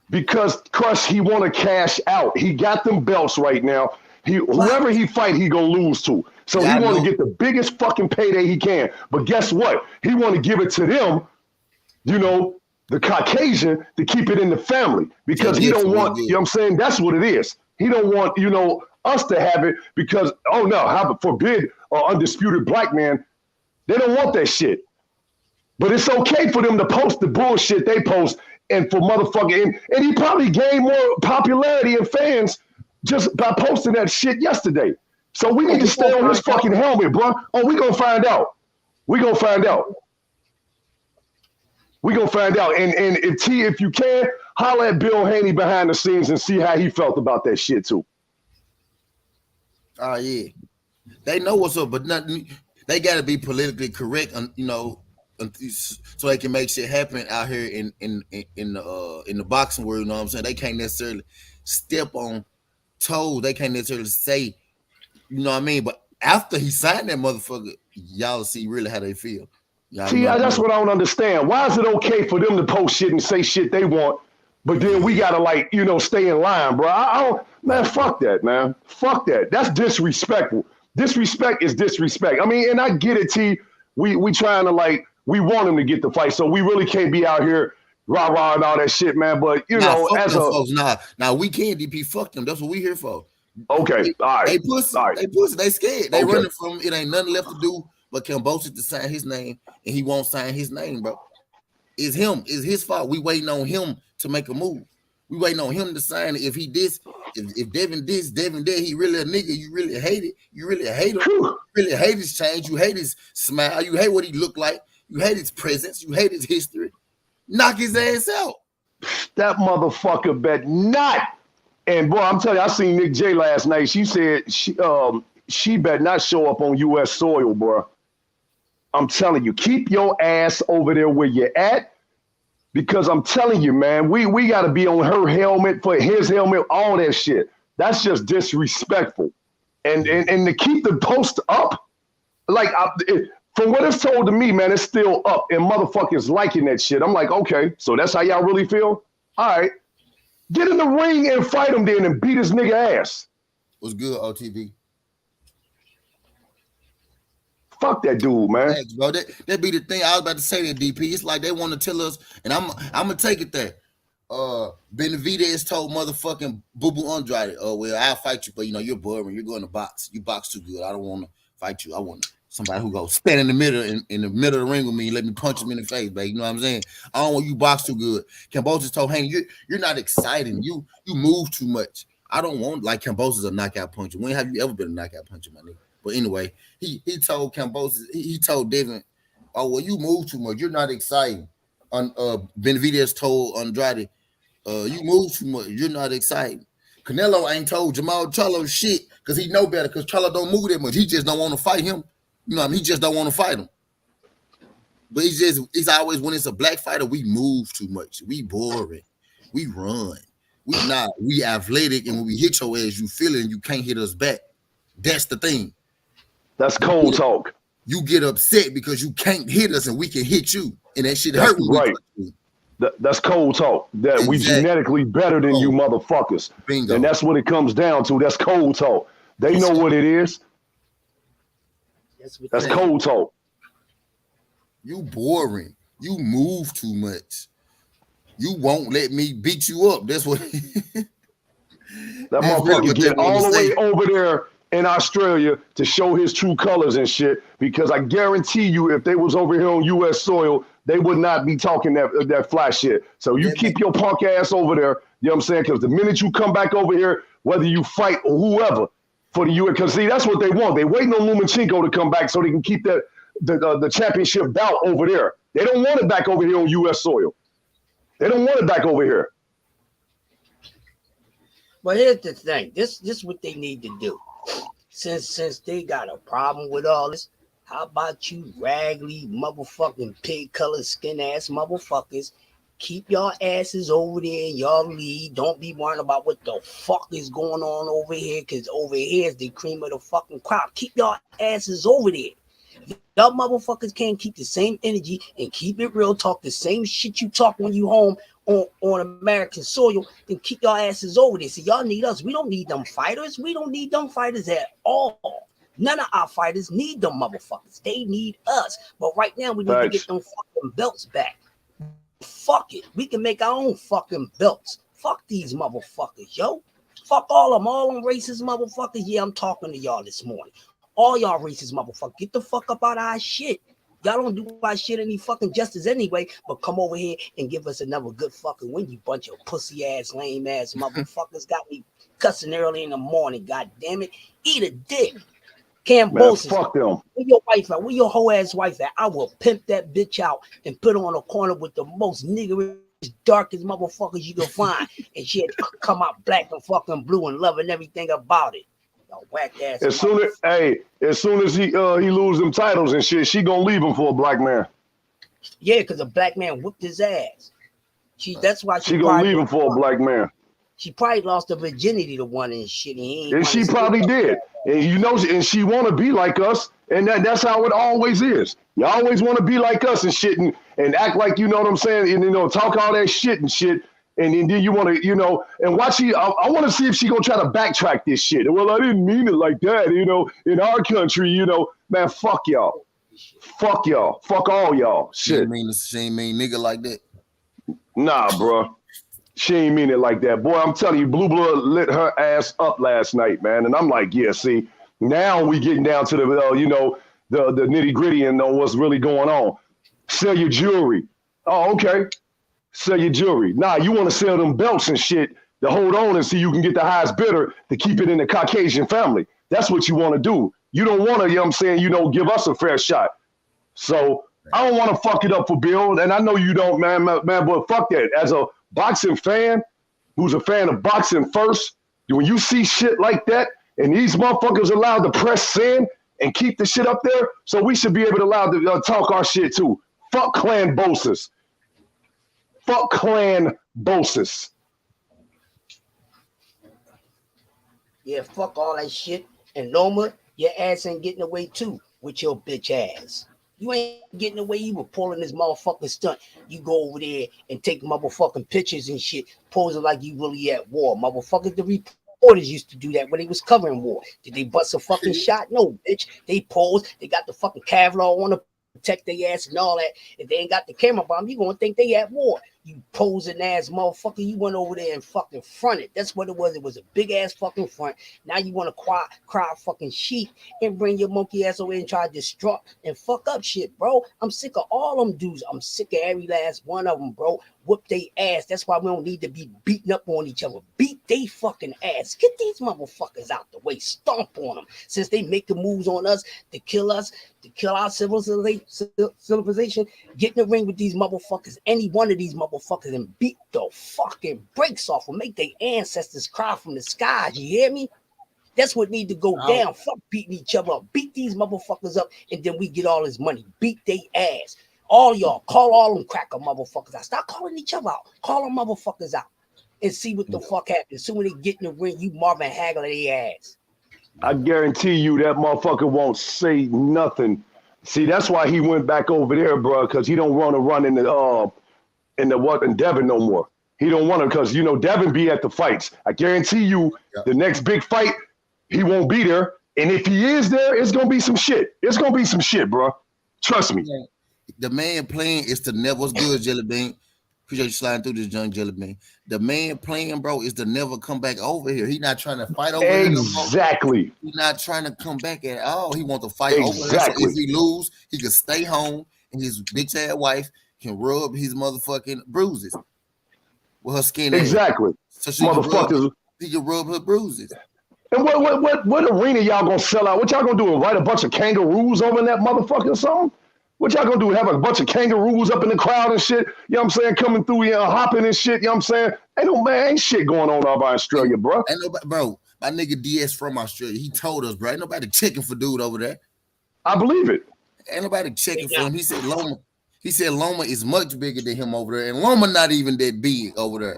Because Crush, he want to cash out. He got them belts right now. Whoever he fight, he gonna lose to. So he want to get the biggest fucking payday he can. But guess what? He want to give it to them, you know, the Caucasian, to keep it in the family. Because he don't want, you know what I'm saying? That's what it is. He don't want, you know, us to have it because, oh no, heaven forbid, undisputed black man, they don't want that shit. But it's okay for them to post the bullshit they post and for motherfucking, and he probably gained more popularity and fans just by posting that shit yesterday. So we need to stay on this fucking helmet, bro. Oh, we gonna find out. We gonna find out. And if you can, holler at Bill Haney behind the scenes and see how he felt about that shit too. Oh yeah, they know what's up, but nothing. They got to be politically correct, you know, so they can make shit happen out here in the boxing world. You know what I'm saying? They can't necessarily step on toes. They can't necessarily say, you know what I mean? But after he signed that motherfucker, y'all see really how they feel. See, that's what I don't understand. Why is it okay for them to post shit and say shit they want, but then we gotta, like, you know, stay in line, bro? I don't, man. Fuck that, man. Fuck that. That's disrespectful. Disrespect is disrespect. I mean, and I get it, T. We trying to, like, we want him to get the fight, so we really can't be out here rah-rah and all that shit, man. But you know, as a folks, now we can't DP. Fuck them. That's what we here for. Okay, all right. They pussy. All right. They pussy. They scared. They running from it. Ain't nothing left to do but Kambosos to sign his name, and he won't sign his name, bro. It's him. It's his fault. We waiting on him to make a move. We waiting on him to sign it. If he this, if Devin this, Devin that, he really a nigga. You really hate it. You really hate him. You really hate his change. You hate his smile. You hate what he looked like. You hate his presence. You hate his history. Knock his ass out. That motherfucker bet not. And boy, I'm telling you, I seen Nick J last night. She said she bet not show up on U.S. soil, bro. I'm telling you, keep your ass over there where you're at. Because I'm telling you, man, we got to be on her helmet, for his helmet, all that shit. That's just disrespectful. And to keep the post up, like from what it's told to me, man, it's still up, and motherfuckers liking that shit. I'm like, okay, so that's how y'all really feel? All right, get in the ring and fight him then and beat his nigga ass. What's good, OTV? Fuck that dude, man. Thanks, bro. That be the thing. I was about to say that, DP. It's like they want to tell us, and I'm gonna take it there. Benavidez told motherfucking Boo Boo Andrade, "Oh well, I'll fight you, but you're boring. You're going to box. You box too good. I don't want to fight you. I want somebody who goes stand in the middle in the middle of the ring with me and let me punch him in the face, baby. You know what I'm saying? I don't want you box too good." Kambosos told Haney, "You're not exciting. You move too much. I don't want like Kambosos a knockout puncher. When have you ever been a knockout puncher, my nigga?" But anyway, he told Kambosos, he told Devin, "Oh well, you move too much. You're not exciting." Benavidez told Andrade, "You move too much. You're not exciting." Canelo ain't told Jamal Charlo shit because he know better because Charlo don't move that much. He just don't want to fight him. You know what I mean? He just don't want to fight him. But it's always when it's a black fighter, we move too much. We boring. We run. We athletic, and when we hit your ass, you feel it and you can't hit us back. That's the thing. That's cold talk. You get upset because you can't hit us and we can hit you. And that shit hurt. Right. That's cold talk. That we genetically better than you motherfuckers. Bingo. And that's what it comes down to. That's cold talk. They know what it is. That's cold talk. You boring. You move too much. You won't let me beat you up. That's what that motherfucker get all the way over there in Australia to show his true colors and shit, because I guarantee you if they was over here on U.S. soil, they would not be talking that fly shit. So you keep your punk ass over there, you know what I'm saying? Because the minute you come back over here, whether you fight or whoever for the U.S., because see, that's what they want. They waiting on Lomachenko to come back so they can keep the championship bout over there. They don't want it back over here on U.S. soil. They don't want it back over here. But here's the thing. This is what they need to do. Since they got a problem with all this, how about you raggedy motherfucking pig colored skin ass motherfuckers keep y'all asses over there in y'all lead. Don't be worrying about what the fuck is going on over here, because over here is the cream of the fucking crop. Keep y'all asses over there. Y'all motherfuckers can't keep the same energy and keep it real, talk the same shit you talk when you home on American soil, then keep y'all asses over there. See, y'all need us. We don't need them fighters. We don't need them fighters at all. None of our fighters need them motherfuckers. They need us. But right now, we need to get them fucking belts back. Fuck it. We can make our own fucking belts. Fuck these motherfuckers, yo. Fuck all them racist motherfuckers. Yeah, I'm talking to y'all this morning. All y'all racist motherfuckers, get the fuck up out of our shit. Y'all don't do our shit any fucking justice anyway, but come over here and give us another good fucking win, you bunch of pussy ass, lame ass motherfuckers. Got me cussing early in the morning, god damn it. Eat a dick. Kambosos, fuck them. Where your wife at? Where your whole ass wife at? I will pimp that bitch out and put her on a corner with the most niggerish, darkest motherfuckers you can find. And she'd come out black and fucking blue and loving everything about it. Whack ass. As soon as he lose them titles and shit, she gonna leave him for a black man. Yeah, because a black man whooped his ass. That's why she gonna leave him for a black man. She probably lost her virginity to one and shit. And she probably did. And you know, and she wanna be like us, and that's how it always is. You always want to be like us and shit, and act like you know what I'm saying, and talk all that shit and shit. And then you want to, and watch I want to see if she going to try to backtrack this shit. Well, I didn't mean it like that, in our country, man, fuck y'all. Fuck y'all. Fuck all y'all. Shit. She ain't mean nigga like that. Nah, bro. She ain't mean it like that. Boy, I'm telling you, Blue Blood lit her ass up last night, man. And I'm like, yeah, see, now we getting down to the nitty gritty and know what's really going on. Sell your jewelry. Oh, okay. Sell your jewelry. Nah, you want to sell them belts and shit to hold on and see you can get the highest bidder to keep it in the Caucasian family. That's what you want to do. You don't want to, you know what I'm saying, give us a fair shot. So I don't want to fuck it up for Bill, and I know you don't, man, but fuck that. As a boxing fan who's a fan of boxing first, when you see shit like that and these motherfuckers allowed to press sand and keep the shit up there, so we should be able to allow to talk our shit too. Fuck Kambosos. Fuck Kambosos. Yeah, fuck all that shit. And Loma, your ass ain't getting away too with your bitch ass. You ain't getting away. You were pulling this motherfucking stunt. You go over there and take motherfucking pictures and shit, posing like you really at war. Motherfuckers, the reporters used to do that when they was covering war. Did they bust a fucking shot? No, bitch. They posed. They got the fucking Kevlar on to protect their ass and all that. If they ain't got the camera bomb, you gonna think they at war. You posing ass motherfucker. You went over there and fucking fronted. That's what it was. It was a big ass fucking front. Now you want to cry fucking sheep and bring your monkey ass over and try to disrupt and fuck up shit, bro. I'm sick of all them dudes. I'm sick of every last one of them, bro. Whoop they ass. That's why we don't need to be beating up on each other. Beat they fucking ass. Get these motherfuckers out the way. Stomp on them. Since they make the moves on us, to kill our civilization, get in the ring with these motherfuckers, any one of these motherfuckers, and beat the fucking brakes off them. Make their ancestors cry from the skies. You hear me? That's what need to go down. Fuck beating each other up. Beat these motherfuckers up, and then we get all this money. Beat they ass. All y'all, call all them cracker motherfuckers out. Stop calling each other out. Call them motherfuckers out and see what the fuck happens. Soon as they get in the ring, you Marvin Hagler their ass. I guarantee you that motherfucker won't say nothing. See, that's why he went back over there, bro, because he don't want to run in Devin no more. He don't want to, because Devin be at the fights. I guarantee you, the next big fight, he won't be there. And if he is there, it's gonna be some shit. It's gonna be some shit, bro. Trust me. The man playing is to never. What's good, Jelly Bean? Appreciate you sliding through this, young Jelly Bean. The man playing, bro, is to never come back over here. He not trying to fight over here. Exactly. He's not trying to come back at all. He wants to fight over here. So if he lose, he can stay home and his bitch ass wife can rub his motherfucking bruises with her skin. Exactly. So she motherfuckers, he can rub her bruises. And what arena y'all gonna sell out? What y'all gonna do? Invite a bunch of kangaroos over in that motherfucking song? What y'all gonna do? Have a bunch of kangaroos up in the crowd and shit? You know what I'm saying? Coming through here, hopping and shit. You know what I'm saying? Ain't shit going on out by Australia, bro. Ain't nobody, bro. My nigga DS from Australia. He told us, bro. Ain't nobody checking for dude over there. I believe it. Ain't nobody checking for him. He said Loma is much bigger than him over there, and Loma not even that big over there.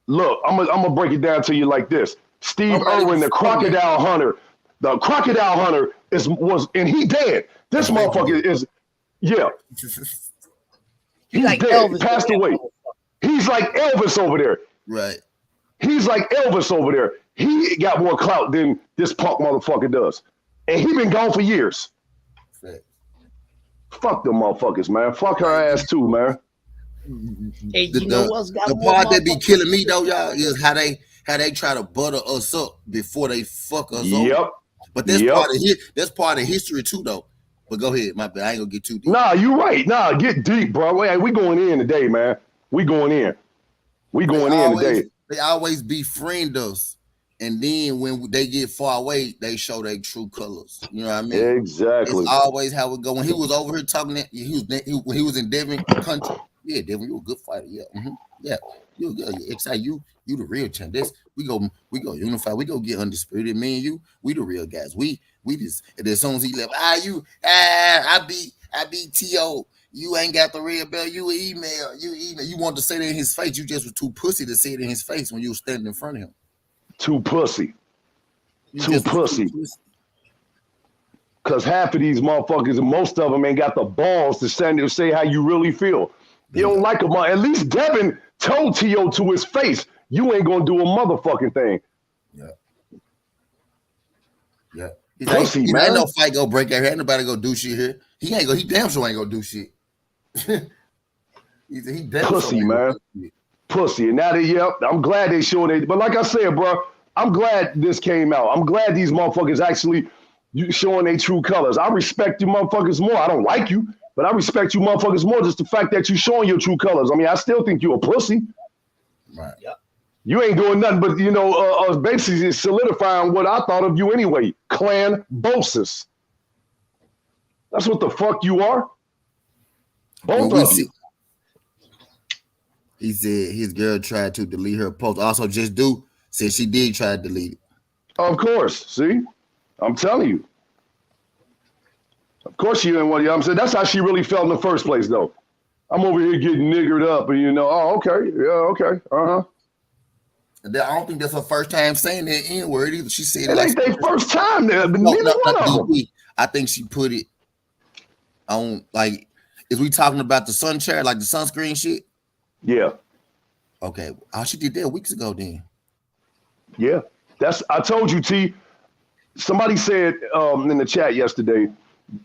Look, I'm gonna break it down to you like this. Steve Irwin, the crocodile hunter. The crocodile hunter was and he dead. This motherfucker is He's like dead. Elvis. He passed away. He's like Elvis over there. Right. He's like Elvis over there. He got more clout than this punk motherfucker does. And he been gone for years. Right. Fuck them motherfuckers, man. Fuck her ass too, man. Hey, the part that be killing me though, y'all, is how they try to butter us up before they fuck us over. But that's part of history too, though. But go ahead, my bad. I ain't gonna get too deep. Nah, you right. Nah, get deep, bro. We going in today, man. We going in. Today. They always befriend us, and then when they get far away, they show their true colors. You know what I mean? Exactly. It's always how it go. When he was over here talking, when he was in Devin country. Yeah, Devin, you a good fighter. Yeah, yeah. You excited. You the real champ. We go unify. We go get undisputed. Me and you, we the real guys. We just. And as soon as he left, I beat T.O. You ain't got the real belt. You email. You want to say that in his face. You just was too pussy to say it in his face when you was standing in front of him. Too pussy. Too pussy. Because half of these motherfuckers, and most of them ain't got the balls to stand there and say how you really feel. You don't like him. At least Devin told T.O. to his face, you ain't gonna do a motherfucking thing. Yeah. Pussy, man. Ain't no fight go break out here. Ain't nobody go do shit here. He damn sure ain't gonna do shit. he damn pussy, sure man. Pussy. And now I'm glad they showed it. But like I said, bro, I'm glad this came out. I'm glad these motherfuckers actually showing their true colors. I respect you motherfuckers more. I don't like you, but I respect you motherfuckers more just the fact that you showing your true colors. I mean, I still think you a pussy. Right. Yep. You ain't doing nothing but, basically solidifying what I thought of you anyway. Kambosos. That's what the fuck you are. Both of you. He said his girl tried to delete her post. Also, Just Do said she did try to delete it. Of course. See? I'm telling you. Of course she didn't want you. I'm saying that's how she really felt in the first place, though. I'm over here getting niggered up, and oh, okay, yeah, okay, I don't think that's her first time saying that N word either. She said it It like ain't their first time there, but no, neither no, one of them. DB. I think she put it on like. Is we talking about the sun chair, like the sunscreen shit? Yeah. Okay. Oh, she did that weeks ago then. Yeah. I told you, T. Somebody said in the chat yesterday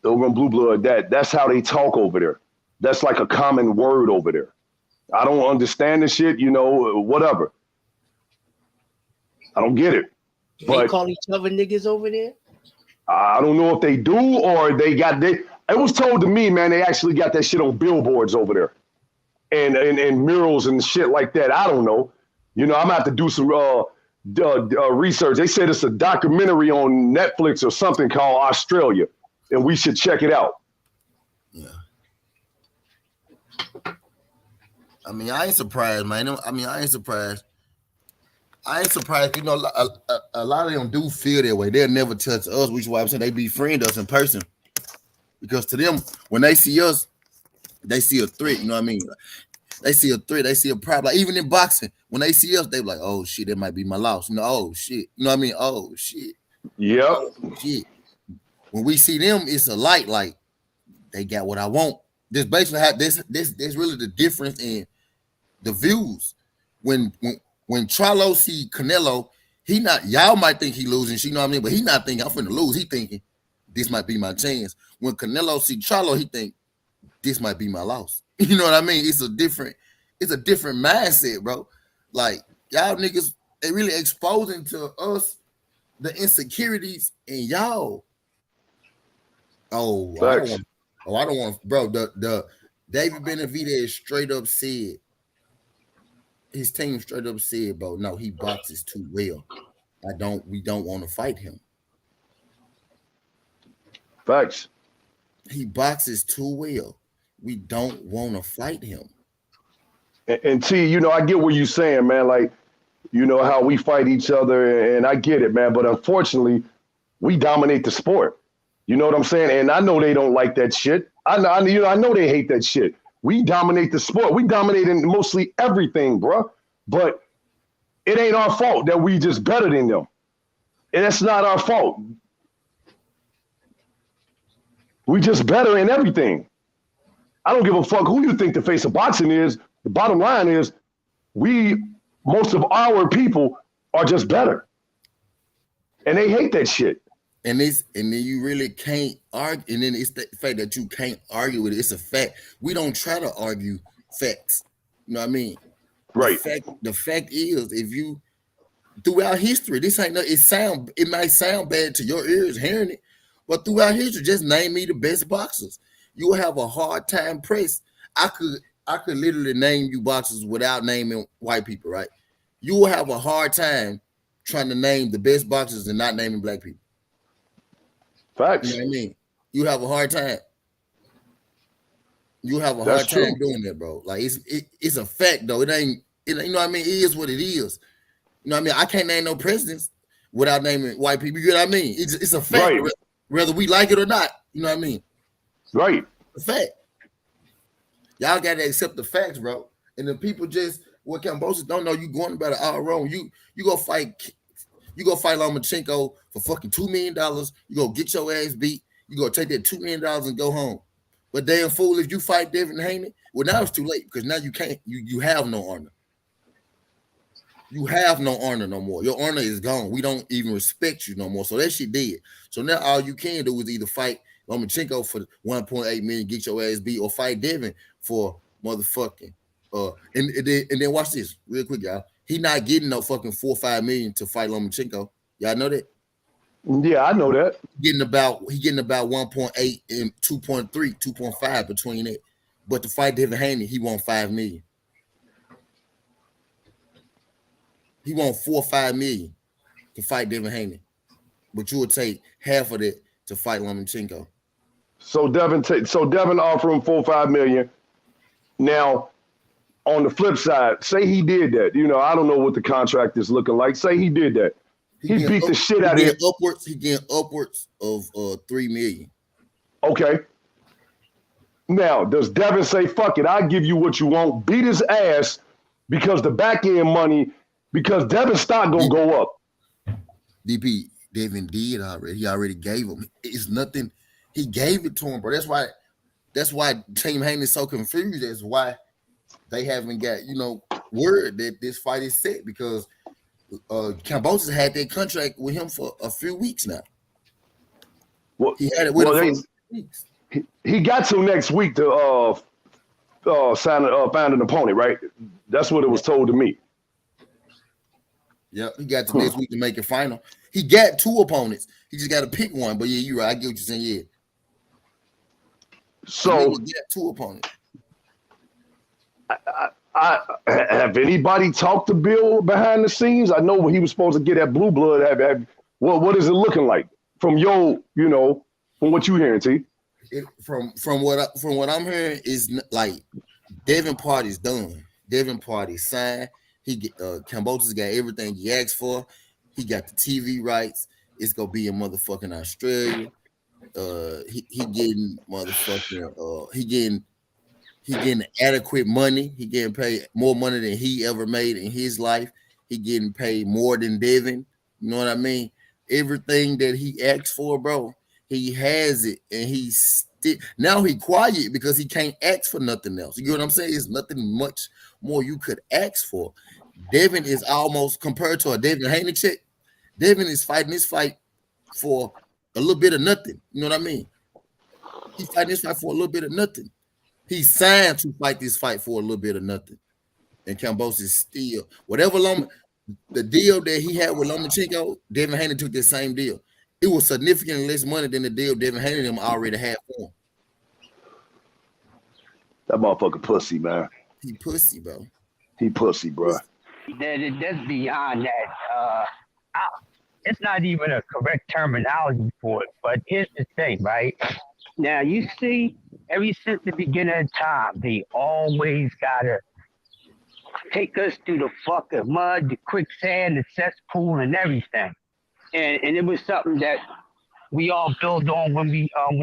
over in Blue Blood that's how they talk over there. That's like a common word over there. I don't understand the shit, whatever. I don't get it. They call each other niggas over there? I don't know if they do or it was told to me, man, they actually got that shit on billboards over there. And murals and shit like that. I don't know. I'm gonna have to do some research. They said it's a documentary on Netflix or something called Australia, and we should check it out. Yeah. I mean, I ain't surprised, man. I ain't surprised. I ain't surprised. A lot of them do feel that way. They'll never touch us, which is why I'm saying they befriend us in person. Because to them, when they see us, they see a threat. You know what I mean? They see a threat. They see a problem. Like, even in boxing, when they see us, they be like, "Oh shit, that might be my loss." Oh shit. You know what I mean? Oh shit. Yep. Oh, shit. When we see them, it's a light. Like they got what I want. This basically how this really the difference in the views. When Charlo see Canelo, y'all might think he losing. You know what I mean? But he not thinking I'm finna lose. He thinking this might be my chance. When Canelo see Charlo, he think this might be my loss. You know what I mean? It's a different mindset, bro. Like y'all niggas, they really exposing to us the insecurities in y'all. Oh, I don't want, bro. The David Benavidez straight up said, his team straight up said, bro, no, he boxes too well. We don't want to fight him. Facts. He boxes too well. We don't want to fight him. And T, I get what you're saying, man. Like, how we fight each other, and I get it, man. But unfortunately, we dominate the sport. You know what I'm saying? And I know they don't like that shit. I know they hate that shit. We dominate the sport. We dominate in mostly everything, bro. But it ain't our fault that we just better than them. And that's not our fault. We just better in everything. I don't give a fuck who you think the face of boxing is. The bottom line is most of our people are just better. And they hate that shit. And then you really can't argue. And then it's the fact that you can't argue with it. It's a fact. We don't try to argue facts. You know what I mean? Right. The fact is, if you throughout history, it might sound bad to your ears hearing it, but throughout history, just name me the best boxers. You will have a hard time pressed. I could literally name you boxers without naming white people, right? You will have a hard time trying to name the best boxers and not naming black people. Facts. You know what I mean? You have a hard time. You have a That's hard time true. doing that, bro. Like it's a fact though. It ain't you know what I mean? It is what it is. You know what I mean? I can't name no presidents without naming white people. You know what I mean? It's a fact, Right. Whether we like it or not. You know what I mean? Right. A fact. Y'all gotta accept the facts, bro. And the people just what Kambosos don't know, you going about it all wrong. You go fight Lomachenko for fucking $2 million. You go get your ass beat. You go take that $2 million and go home. But damn fool, if you fight Devin Haney, well, now it's too late because now you can't. You have no honor. You have no honor no more. Your honor is gone. We don't even respect you no more. So that shit dead. So now all you can do is either fight Lomachenko for 1.8 million, get your ass beat, or fight Devin for motherfucking. And then watch this real quick, y'all. He not getting no fucking 4 or 5 million to fight Lomachenko. Y'all know that? Yeah, I know that. He getting about 1.8 and 2.3, 2.5 between it. But to fight Devin Haney, he want 5 million. He want 4 or 5 million to fight Devin Haney. But you would take half of that to fight Lomachenko. So Devin offer him 4 or 5 million. Now, on the flip side, say he did that. I don't know what the contract is looking like. Say he did that. He beat the shit out of him. He getting upwards of 3 million. Okay. Now, does Devin say, fuck it, I'll give you what you want, beat his ass because the back end money because Devin's stock gonna go up. DP, Devin did already. He already gave him. It's nothing. He gave it to him, bro. That's why Team Haney is so confused. That's why they haven't got, word that this fight is set, because Kambosos had that contract with him for a few weeks now. Well, he had it with him for a few weeks. He got till next week to find an opponent, right? That's what it was told to me. Yeah, he got to next week to make it final. He got 2 opponents. He just got to pick one. But yeah, you're right. I get what you're saying. Yeah. So he got 2 opponents. I have anybody talked to Bill behind the scenes? I know he was supposed to get that blue blood. What is it looking like from from what you hearing, T? From what I'm hearing is like Devin party's done. Devin party signed. Kambosos got everything he asked for. He got the TV rights. It's gonna be in motherfucking Australia. He getting motherfucking he getting adequate money. He getting paid more money than he ever made in his life. He getting paid more than Devin. You know what I mean? Everything that he asked for, bro, he has it, and now he quiet because he can't ask for nothing else. You know what I'm saying? It's nothing much more you could ask for. Devin is almost, compared to a Devin Haney check, Devin is fighting this fight for a little bit of nothing. You know what I mean? He's fighting this fight for a little bit of nothing. He signed to fight this fight for a little bit of nothing. And Kambosos still, whatever the deal that he had with Lomachenko, Devin Haney took the same deal. It was significantly less money than the deal Devin Haney them already had for him. That motherfucker pussy, man. He pussy, bro. He pussy, bro. That's beyond that. It's not even a correct terminology for it, but here's the thing, right? Now, you see, ever since the beginning of time, they always gotta take us through the fucking mud, the quicksand, the cesspool, and everything. And it was something that we all built on when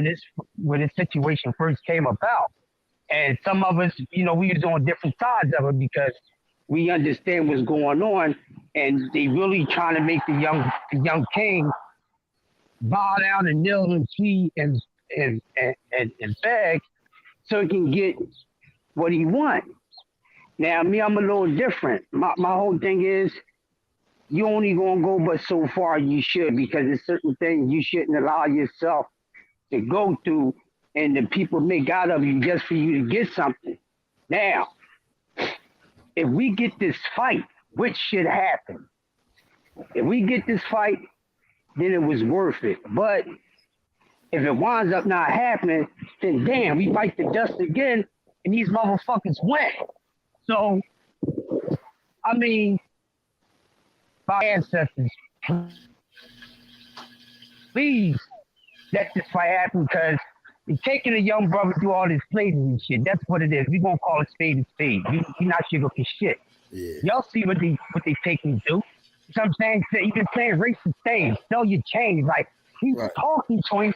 this situation first came about. And some of us, we was on different sides of it because we understand what's going on, and they really trying to make the young king bow down and kneel and plead and beg so he can get what he wants. Now, me, I'm a little different. My whole thing is, you only gonna go but so far you should, because there's certain things you shouldn't allow yourself to go through, and the people make out of you just for you to get something. Now, if we get this fight, which should happen, if we get this fight, then it was worth it. But if it winds up not happening, then damn, we bite the dust again, and these motherfuckers win. So, I mean, my ancestors, please let this fight happen, because you're taking a young brother through all this slavery and shit. That's what it is. We're going to call it spade and spade. You're not sugarcoating shit. Yeah. Y'all see what they take me to. You know what I'm saying? You've been saying racist things. Sell your chains. Like, he's talking to him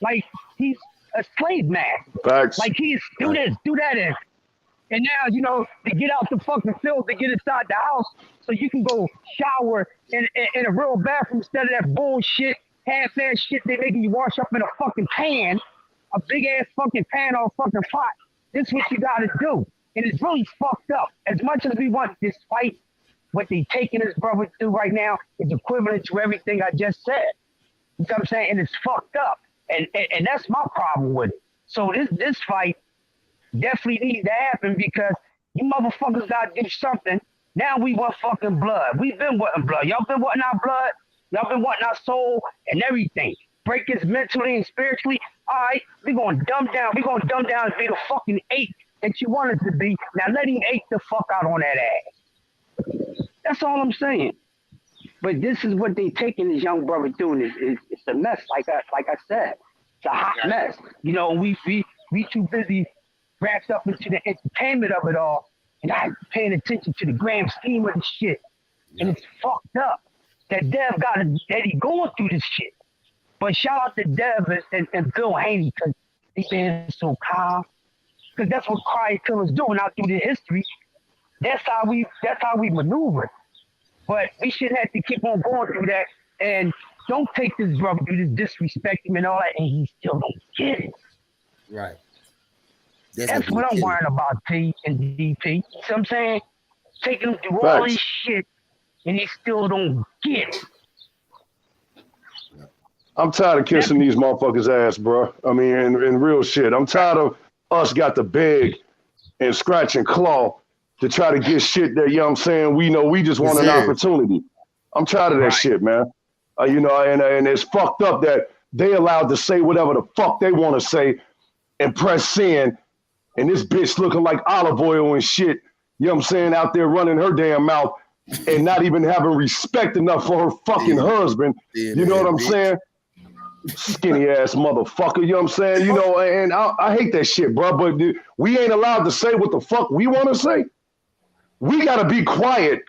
like he's a slave master. Facts. Like, he's do this, do that. And now, they get out the fucking field, they get inside the house so you can go shower in a real bathroom instead of that bullshit, half-ass shit they making you wash up in a fucking pan, a big-ass fucking pan or a fucking pot. This is what you got to do. And it's really fucked up. As much as we want this fight, what they taking this brother through right now is equivalent to everything I just said. You know what I'm saying? And it's fucked up. And that's my problem with it. So this fight definitely needs to happen, because you motherfuckers got to do something. Now we want fucking blood. We've been wanting blood. Y'all been wanting our blood. Y'all been wanting our soul and everything. Break us mentally and spiritually. All right, we're going to dumb down. We're going to dumb down and be the fucking ape that you want us to be. Now let him ape the fuck out on that ass. That's all I'm saying. But this is what they taking this young brother doing. It's a mess, like I said. It's a hot mess. We too busy wrapped up into the entertainment of it all, and not paying attention to the grand scheme of the shit. And it's fucked up that Dev that he going through this shit. But shout out to Dev and Bill Haney, because they been so calm. Because that's what quiet killers do. Now through the history, that's how we maneuver. But we shouldn't have to keep on going through that. And don't take this brother, you just disrespect him and all that, and he still don't get it. Right. That's what I'm worrying about, T and DP. You know what I'm saying? Taking him through all this shit, and he still don't get it. I'm tired of kissing these motherfuckers' ass, bro. I mean, in real shit. I'm tired of us got to beg and scratch and claw to try to get shit that, you know what I'm saying, we know we just want an opportunity. I'm tired of that shit, man. You know, and it's fucked up that they allowed to say whatever the fuck they want to say and press send, and this bitch looking like olive oil and shit, you know what I'm saying, out there running her damn mouth and not even having respect enough for her fucking husband. You know what I'm saying? Skinny ass motherfucker, you know what I'm saying? You know, and I hate that shit, bro, but we ain't allowed to say what the fuck we want to say. We got to be quiet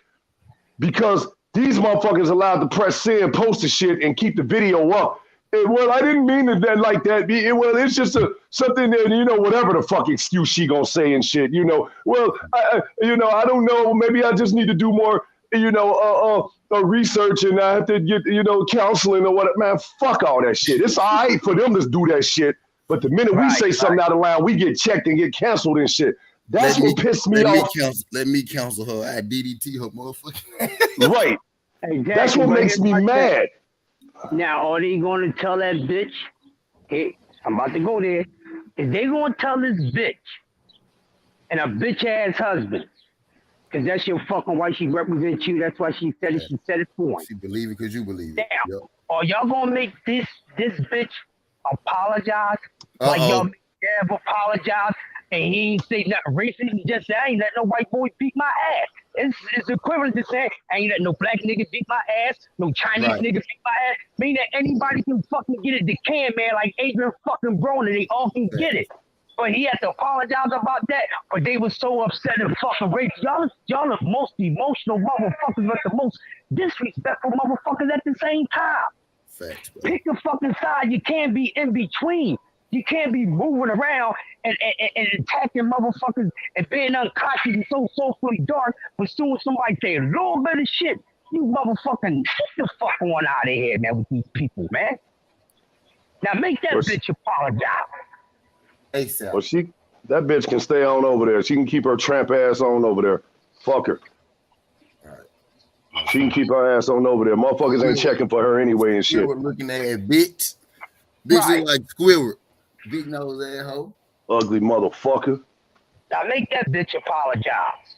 because these motherfuckers allowed to press send, post the shit, and keep the video up. And, well, I didn't mean it that like that. Well, it's just something that, you know, whatever the fuck excuse she gonna say and shit, you know. Well, I don't know. Maybe I just need to do more, you know, research, and I have to get, you know, counseling or whatever. Man, fuck all that shit. It's all right for them to do that shit. But the minute we say something out of line, we get checked and get canceled and shit. That's what pissed me off. Let me counsel her. I DDT her motherfucker. Right. Exactly. That's what makes me mad. Now, are they going to tell that bitch? Hey, I'm about to go there. Is they going to tell this bitch and a bitch ass husband? Because that's your fucking wife. She represents you. That's why she said it. She said it for him. She believe it because you believe it. Damn. Yep. Are y'all going to make this bitch apologize? Like y'all make Dev apologize? And he ain't say nothing racist. He just said, I ain't let no white boy beat my ass. It's equivalent to saying, I ain't let no black nigga beat my ass, no Chinese nigga beat my ass. Meaning that anybody can fucking get it. They can, man, like Adrian fucking Broner. They all can get it. But he had to apologize about that. But they were so upset and fucking raped. Y'all are most emotional motherfuckers, but the most disrespectful motherfuckers at the same time. Facts, bro. Pick a fucking side. You can't be in between. You can't be moving around and attacking motherfuckers and being unconscious and so soulfully dark, but soon as somebody say a little bit of shit, you motherfucking get the fuck on out of here, man, with these people, man. Now make that bitch apologize. ASAP. Well, that bitch can stay on over there. She can keep her tramp ass on over there. Fuck her. All right. She can keep her ass on over there. Motherfuckers ain't checking for her anyway and shit. We're looking at a bitch. Bitch look like Squidward. Big nose asshole. Ugly motherfucker. Now make that bitch apologize.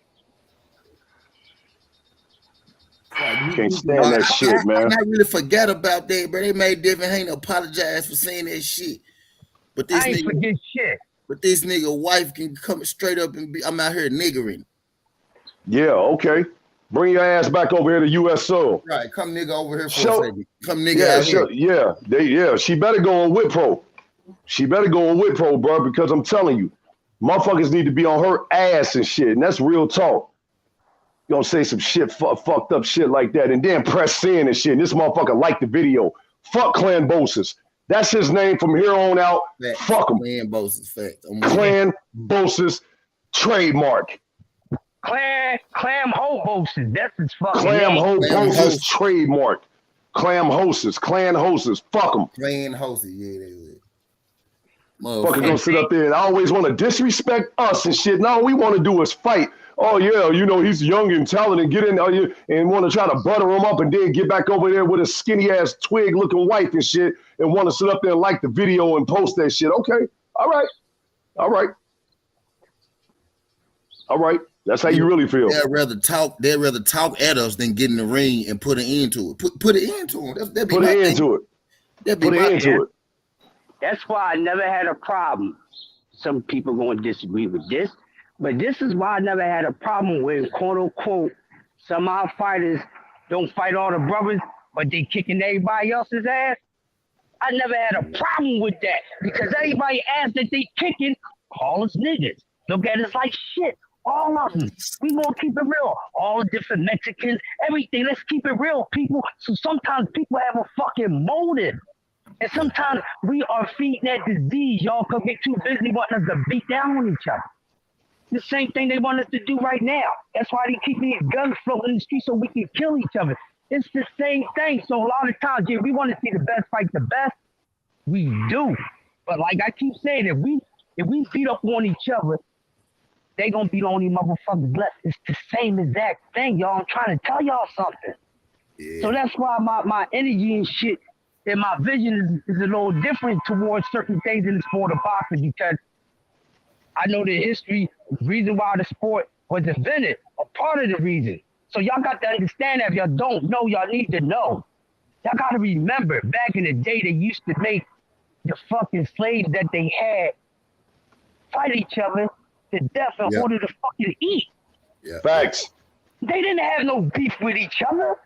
Can't stand that shit, man. I really forgot about that, bro. They made Devin Haney apologize for saying that shit. But this I ain't forget shit. But this nigga wife can come straight up and be, I'm out here niggering. Yeah, okay. Bring your ass back over here to US soil. Right, come nigga over here for a second. Come nigga out here. Yeah, she better go on Whitpro. She better go on Whitpro, bro, because I'm telling you, motherfuckers need to be on her ass and shit, and that's real talk. You gonna say some shit, fucked up shit like that, and then press send and shit, and this motherfucker liked the video. Fuck Kambosos. That's his name from here on out. Fact. Fuck him. Kambosos, fact. Kambosos trademark. Clamhosis. That's his fucking Clamhosis trademark. Clan hostess. Fuck them. Clan hostess, yeah, they would. Fucking gonna sit up there and always want to disrespect us and shit. No, we want to do is fight. Oh yeah, you know, he's young and talented, get in there and want to try to butter him up and then get back over there with a skinny ass twig looking wife and shit and want to sit up there and like the video and post that shit. Okay, all right. That's how you really feel. They'd rather talk at us than get in the ring and put an end to it. Put an end to it. Put an end to it. That's why I never had a problem. Some people going to disagree with this, but this is why I never had a problem with, quote unquote, some of our fighters don't fight all the brothers, but they kicking everybody else's ass. I never had a problem with that because everybody ass that they kicking, call us niggas. Look at us like shit. All of them. We gonna keep it real. All the different Mexicans, everything. Let's keep it real, people. So sometimes people have a fucking motive. And sometimes we are feeding that disease. Y'all could get too busy wanting us to beat down on each other. the same thing they want us to do right now. That's why they keep these guns floating in the street so we can kill each other. It's the same thing. So a lot of times, yeah, we want to see the best fight the best. We do. But like I keep saying, if we beat up on each other, they gonna be the only motherfuckers left. It's the same exact thing, y'all. I'm trying to tell y'all something. Yeah. So that's why my energy and shit and my vision is a little different towards certain things in the sport of boxing, because I know the history, reason why the sport was invented, a part of the reason. So y'all got to understand that. If y'all don't know, y'all need to know. Y'all got to remember, back in the day, they used to make the fucking slaves that they had fight each other to death in order to fucking eat. Yeah. Facts. They didn't have no beef with each other.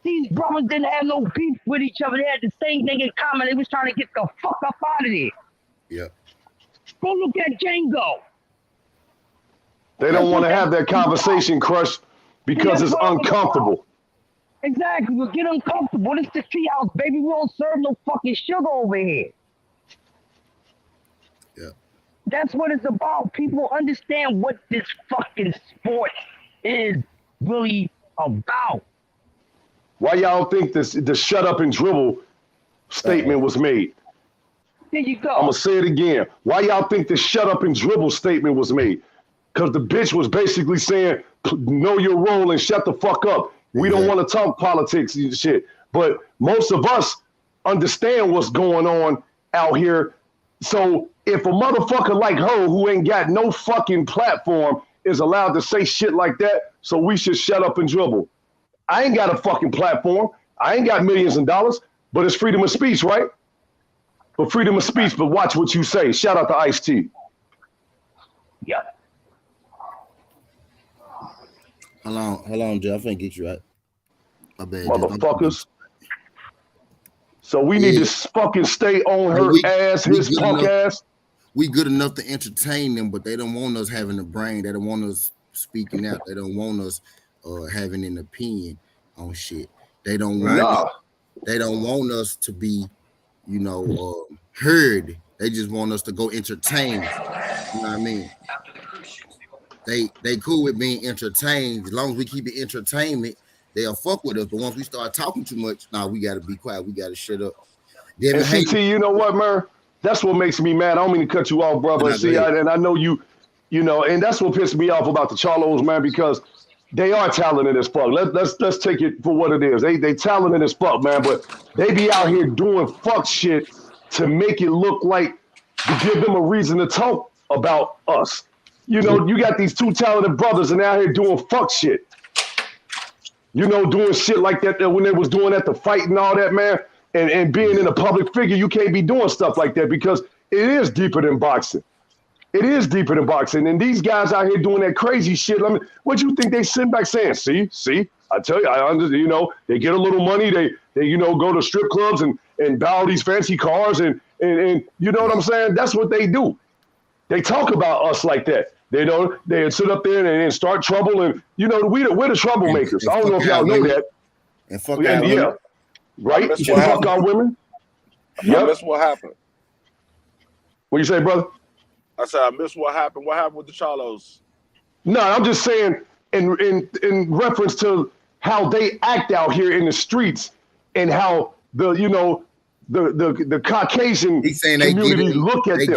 These brothers didn't have no beef with each other. They had the same thing in common. They was trying to get the fuck up out of there. Yeah. Go look at Django. They don't want to have that conversation, Crush, because it's uncomfortable. Exactly. We'll get uncomfortable. It's the tea house, baby. We don't serve no fucking sugar over here. Yeah. That's what it's about. People understand what this fucking sport is really about. Why y'all think the shut up and dribble statement was made? There you go. I'm going to say it again. Why y'all think the shut up and dribble statement was made? Because the bitch was basically saying, know your role and shut the fuck up. We don't want to talk politics and shit. But most of us understand what's going on out here. So if a motherfucker like her who ain't got no fucking platform is allowed to say shit like that, so we should shut up and dribble. I ain't got a fucking platform. I ain't got millions of dollars, but it's freedom of speech, right? But freedom of speech, but watch what you say. Shout out to Ice-T. Yeah. Hold on, Jeff. I think get you right. My bad. Motherfuckers. So we need to fucking stay on her ass, his punk ass. We good enough to entertain them, but they don't want us having a brain. They don't want us speaking out. They don't want us having an opinion on shit. They don't want they don't want us to be, heard. They just want us to go entertain. You know what I mean? They cool with being entertained. As long as we keep it entertainment, they'll fuck with us. But once we start talking too much, we gotta be quiet. We gotta shut up. Devin, and CT, you know what, man? That's what makes me mad. I don't mean to cut you off, brother. See, and I know you know, and that's what pissed me off about the Charlos, man, because they are talented as fuck. Let's take it for what it is. They talented as fuck, man, but they be out here doing fuck shit to make it look like, to give them a reason to talk about us. You know, you got these two talented brothers and out here doing fuck shit. Doing shit like that when they was doing at the fight and all that, man. And being in a public figure, you can't be doing stuff like that because it is deeper than boxing. It is deeper than boxing. And these guys out here doing that crazy shit. What you think they sitting back saying? See, I tell you, they get a little money. They go to strip clubs and buy all these fancy cars and you know what I'm saying? That's what they do. They talk about us like that. They sit up there and start trouble, and we're the troublemakers. I don't know if y'all know that. And fuck out women. Right? And fuck our women. I miss what happened. What you say, brother? I said I missed what happened. What happened with the Charlos? No, I'm just saying in reference to how they act out here in the streets and how the Caucasian community look at them.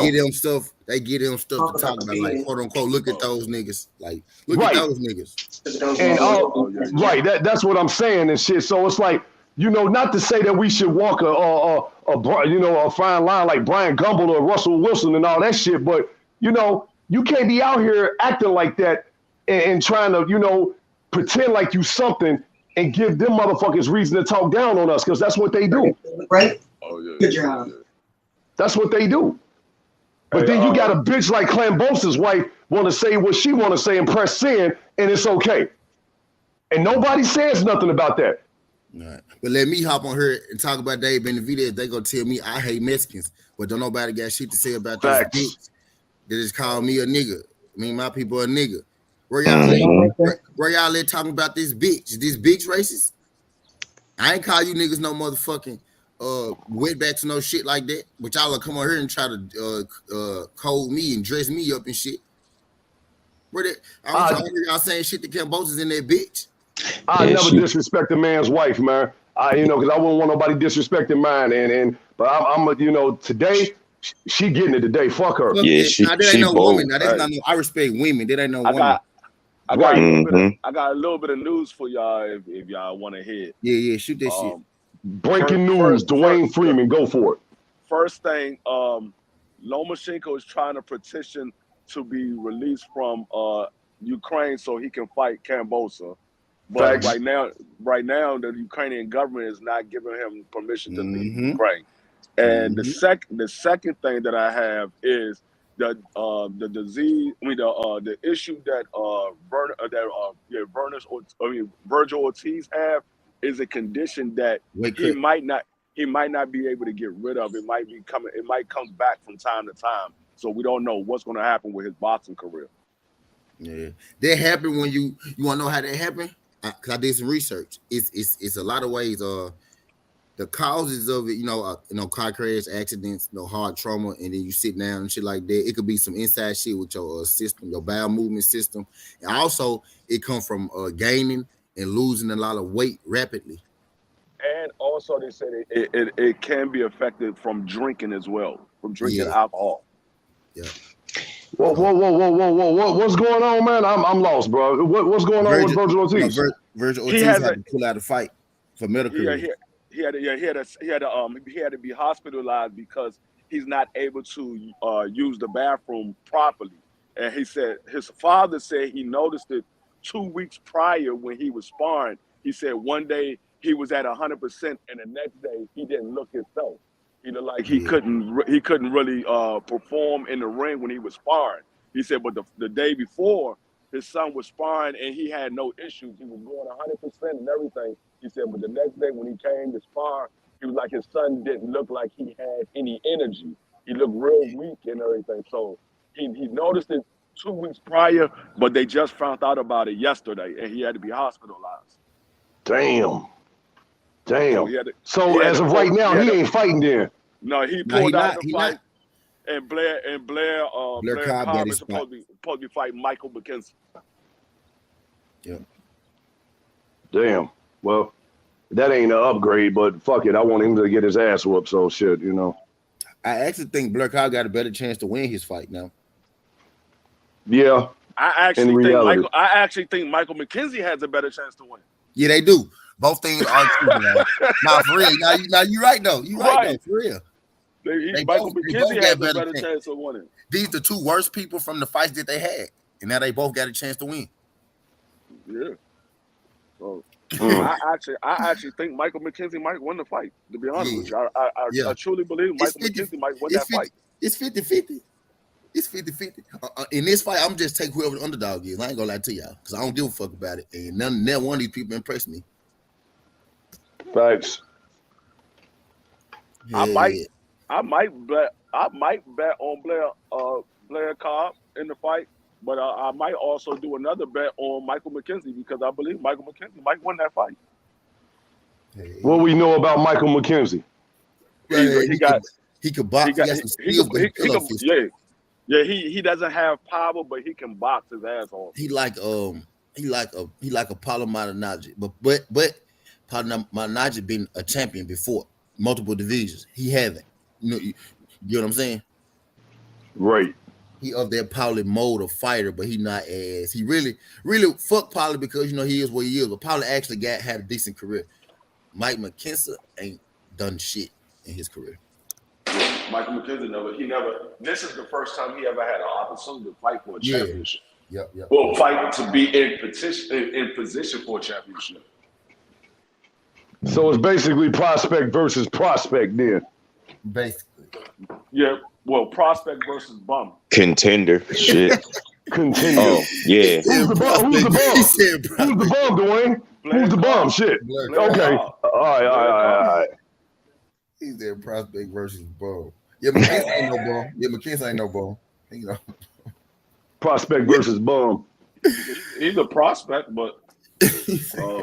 They get them stuff to talk about, like, quote unquote, look at those niggas. Like, look at those niggas. And right, that's what I'm saying and shit. So it's like, not to say that we should walk a fine line like Brian Gumble or Russell Wilson and all that shit, but you can't be out here acting like that and trying to pretend like you something and give them motherfuckers reason to talk down on us, because that's what they do. Right? Oh yeah. Good job. That's what they do. But then you got a bitch like Kambosos' wife want to say what she want to say and press send, and it's okay. And nobody says nothing about that. All right. But let me hop on her and talk about Dave Benavidez. They gonna tell me I hate Mexicans, but don't nobody got shit to say about this bitch. They just call me a nigga. I mean, my people a nigga. Where y'all at talking about this bitch? This bitch racist? I ain't call you niggas no motherfucking wetbacks or no shit like that. But y'all will come on here and try to code me and dress me up and shit. I was y'all saying shit to Kambosos in that bitch. I never disrespect a man's wife, man. Because I wouldn't want nobody disrespecting mine. But I'm today she getting it today. Fuck her. Yeah, that ain't no woman. Now that's not no. I respect women. That ain't no woman. I got a little bit of news for y'all if y'all want to hear. Yeah, shoot that shit. Breaking news: Dwayne Freeman, go for it. First thing, Lomachenko is trying to petition to be released from Ukraine so he can fight Kambosos. But right now, the Ukrainian government is not giving him permission to leave Ukraine. And the second thing that I have is the disease. The issue that Virgil Ortiz have is a condition that he might not be able to get rid of. It might come back from time to time. So we don't know what's going to happen with his boxing career. Yeah, that happened when you want to know how that happened? Because I did some research. It's a lot of ways. The causes of it, car crash, accidents, hard trauma, and then you sit down and shit like that. It could be some inside shit with your system, your bowel movement system, and also it comes from gaining and losing a lot of weight rapidly. And also, they said it can be affected from drinking as well, from drinking alcohol. Yeah. Whoa! What's going on, man? I'm lost, bro. What's going on with Virgil Ortiz? Virgil Ortiz had to pull out a fight for medical reasons. He had to be hospitalized because he's not able to use the bathroom properly. And he said his father said he noticed it 2 weeks prior when he was sparring. He said one day he was at 100%, and the next day he didn't look himself. He couldn't really perform in the ring when he was sparring. He said, but the day before, his son was sparring and he had no issues. He was going 100% and everything. He said, but the next day when he came to spar, he was like his son didn't look like he had any energy. He looked real weak and everything. So he noticed it 2 weeks prior, but they just found out about it yesterday, and he had to be hospitalized. Damn. So as of right now, he ain't fighting there. No, he pulled out the fight. And Blair Cobb is supposed to be fighting Michael McKenzie. Yeah. Damn. Well, that ain't an upgrade, but fuck it. I want him to get his ass whooped, so shit, I actually think Blair Cobb got a better chance to win his fight now. Yeah. I actually think Michael McKenzie has a better chance to win. Yeah, they do. Both things are true, man. Nah, for real. Now you right though. You right though, for real. Michael McKenzie has a better chance of winning. These the two worst people from the fights that they had, and now they both got a chance to win. Yeah. So I actually think Michael McKenzie might win the fight. To be honest with you, I truly believe Michael McKenzie might win that fight. It's 50-50. It's 50-50. In this fight, I'm just take whoever the underdog is. I ain't gonna lie to y'all because I don't give a fuck about it, and never one of these people impressed me. Thanks. Yeah. I might bet on Blair Cobb in the fight, but I might also do another bet on Michael McKenzie because I believe Michael McKenzie might win that fight. What we know about Michael McKenzie? He could box. He got some skills, but he doesn't have power, but he can box his ass off. He like a Paulo Maldonado, but Paulo Maldonado been a champion before, multiple divisions. He haven't. You know what I'm saying? Right. He of that Paulo mode of fighter, but he not as he really fuck Paulo because he is what he is. But Paulo actually had a decent career. Mike McKenzie ain't done shit in his career. Michael McKenzie never. This is the first time he ever had an opportunity to fight for a championship. Yep. Well, fight to be in position for a championship. So it's basically prospect versus prospect then. Basically. Yeah. Well, prospect versus bum. Contender. Shit. Contender. Oh, yeah. Who's the bum? Who's the bum, Dwayne? Who's the bum? Shit. Okay. All right. He's there, prospect versus bum. Yeah, McKenzie ain't no bum. McKenzie ain't no bum. Prospect versus bum. He's a prospect, but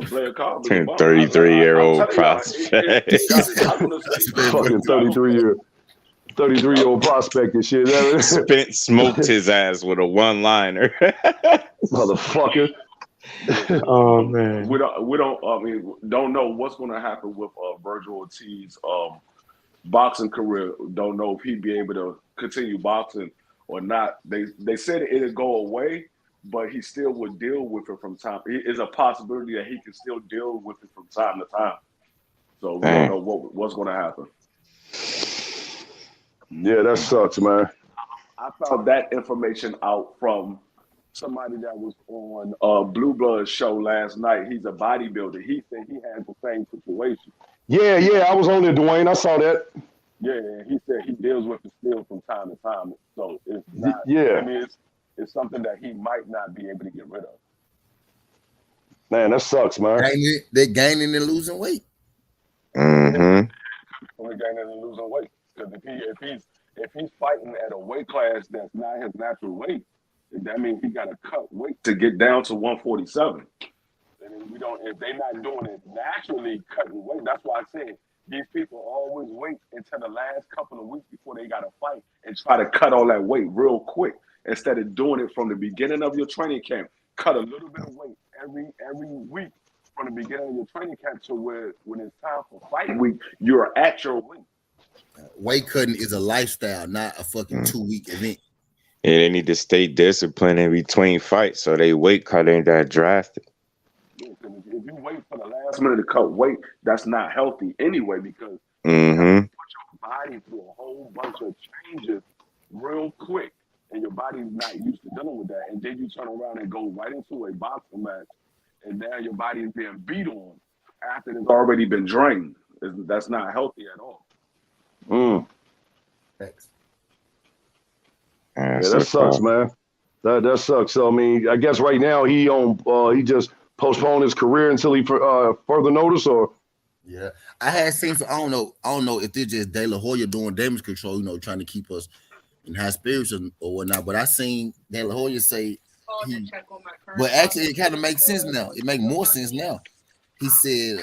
Blair Cobb is a bum. 33-year-old prospect. Fucking 33-year. 33-year-old prospect and shit. Spence smoked his ass with a one-liner. Motherfucker. Oh man. We don't know what's going to happen with Virgil Ortiz's boxing career. Don't know if he'd be able to continue boxing or not. They said it'll go away, but he still would deal with it from time. It is a possibility that he can still deal with it from time to time. So we don't know what's going to happen. Yeah, that sucks, man. I found that information out from somebody that was on Blue Blood's show last night. He's a bodybuilder. He said he had the same situation. Yeah, I was on there, Dwayne. I saw that. Yeah, he said he deals with it still from time to time. So it's not. Yeah. I mean, it's something that he might not be able to get rid of. Man, that sucks, man. They're gaining and losing weight. Mm-hmm. Only gaining and losing weight. Because if he's fighting at a weight class that's not his natural weight, that means he got to cut weight to get down to 147. And if they're not doing it naturally, cutting weight. That's why I said these people always wait until the last couple of weeks before they got to fight and try to cut all that weight real quick instead of doing it from the beginning of your training camp. Cut a little bit of weight every week from the beginning of your training camp to where when it's time for fight week, you're at your weight. Weight cutting is a lifestyle, not a fucking 2-week event. Yeah, they need to stay disciplined in between fights so they weight cut ain't that drastic. Yeah, if you wait for the last minute to cut weight, that's not healthy anyway because Mm-hmm. you put your body through a whole bunch of changes real quick, and your body's not used to dealing with that. And then you turn around and go right into a boxing match, and now your body is being beat on after it's already been drained. That's not healthy at all. Thanks. Yeah, that sucks, man. That sucks. So I mean, I guess right now he just postponed his career until he further notice, or yeah. I had seen I don't know if it's just De La Hoya doing damage control, trying to keep us in high spirits or whatnot. But I seen De La Hoya say but actually it kind of makes sense now. It makes more sense now. He said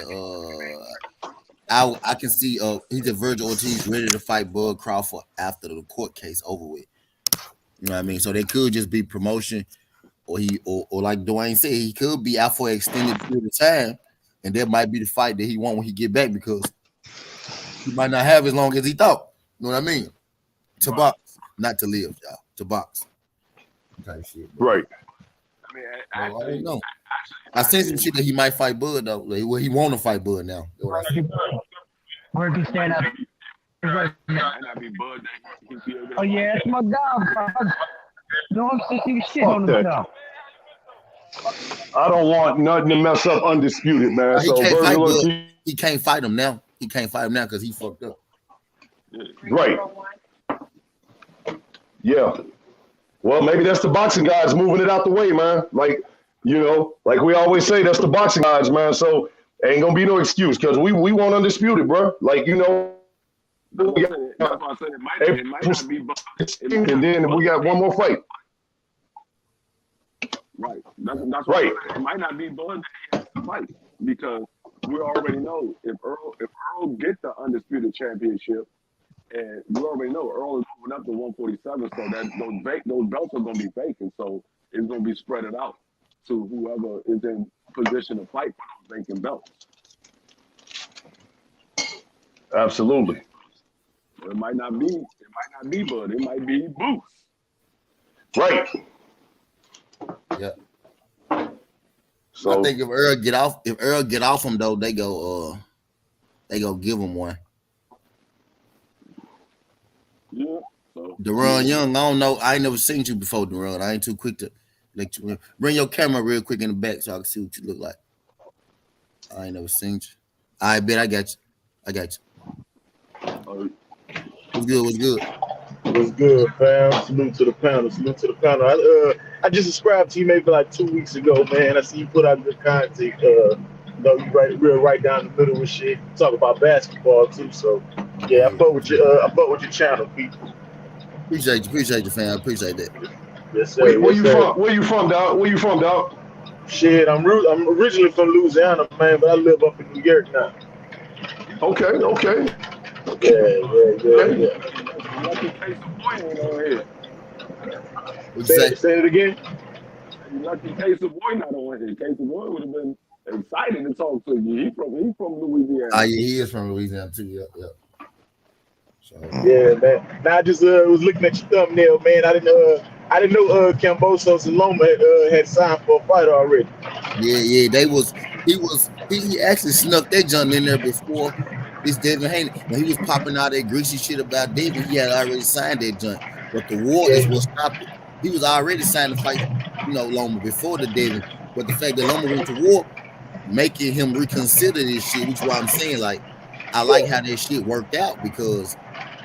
I can see he's a Virgil Ortiz ready to fight Bud Crawford after the court case over with. You know what I mean? So they could just be promotion, or like Dwayne said, he could be out for an extended period of time, and that might be the fight that he want when he get back because he might not have as long as he thought. You know what I mean? To box, not to live, y'all. To box. Type shit, right. I mean, I don't know. I seen some shit that he might fight Bud though. Well, he want to fight Bud now. Where can stand up? Oh yeah, it's my dog. No, I'm sitting shit on the dog. I don't want nothing to mess up Undisputed, man. He can't fight him now. He can't fight him now because he fucked up. Right. Yeah. Well, maybe that's the boxing guys moving it out the way, man. Like we always say, that's the boxing guys, man. So ain't gonna be no excuse because we want Undisputed, bro. Like, and then we got one more fight. Right. That's right. It might not be Bud that he has to fight because we already know if Earl get the Undisputed Championship, and we already know Earl is moving up to 147, so that those belts are going to be vacant, so it's going to be spread out to whoever is in position to fight for those vacant belts. Absolutely. It might not be Bud. It might be Booth. Right. Yeah. So I think if Earl get off him though, they go give him one. Yeah. So Deron Young, I don't know. I ain't never seen you before, Deron. I ain't too quick to let you bring your camera real quick in the back so I can see what you look like. I ain't never seen you. I bet I got you. What's good? What's good, fam? Salute to the panel. I just subscribed to you maybe like 2 weeks ago, man. I see you put out good content. You right down the middle with shit. Talk about basketball too. So yeah, I fuck with your channel, people. Appreciate you, fam. I appreciate that. Yes, sir. Where you from, dog? Shit, I'm originally from Louisiana, man, but I live up in New York now. Okay. Yeah. Lucky Case of Boy ain't on here. What'd you say? Say it again. Lucky Case of Boy not on here. Case of Boy would have been excited to talk to you. He from Louisiana. Oh, yeah, he is from Louisiana too. Yep. So, Yeah, man. Now I just was looking at your thumbnail, man. I didn't know Kambosos and Loma had signed for a fight already. yeah, he actually snuck that junk in there before this Devin Haney. When he was popping out that greasy shit about Devin, he had already signed that junk. But the war is what stopped it. He was already signed to fight, Loma before the Devin. But the fact that Loma went to war, making him reconsider this shit, which is why I'm saying, like, I like how that shit worked out because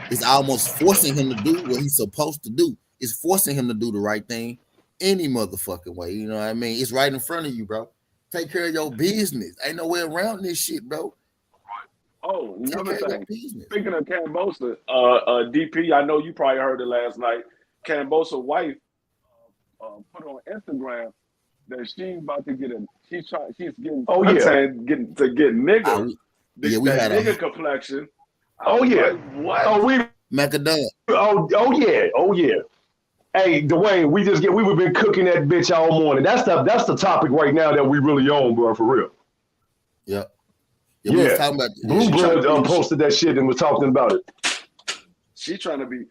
it's almost forcing him to do what he's supposed to do. It's forcing him to do the right thing any motherfucking way. You know what I mean? It's right in front of you, bro. Take care of your business. Ain't no way around this shit, bro. Oh, another thing. Speaking of Kambosos, DP, I know you probably heard it last night. Kambosos' wife put on Instagram that she's about to get she's getting get nigga. We had nigga complexion. What? Oh, we Macadam. Oh yeah. Hey, Dwayne, we've been cooking that bitch all morning. That's the topic right now that we really own, bro, for real. Yep. Yeah. We was talking about Blue Blood posted that shit and was talking about it. She trying to be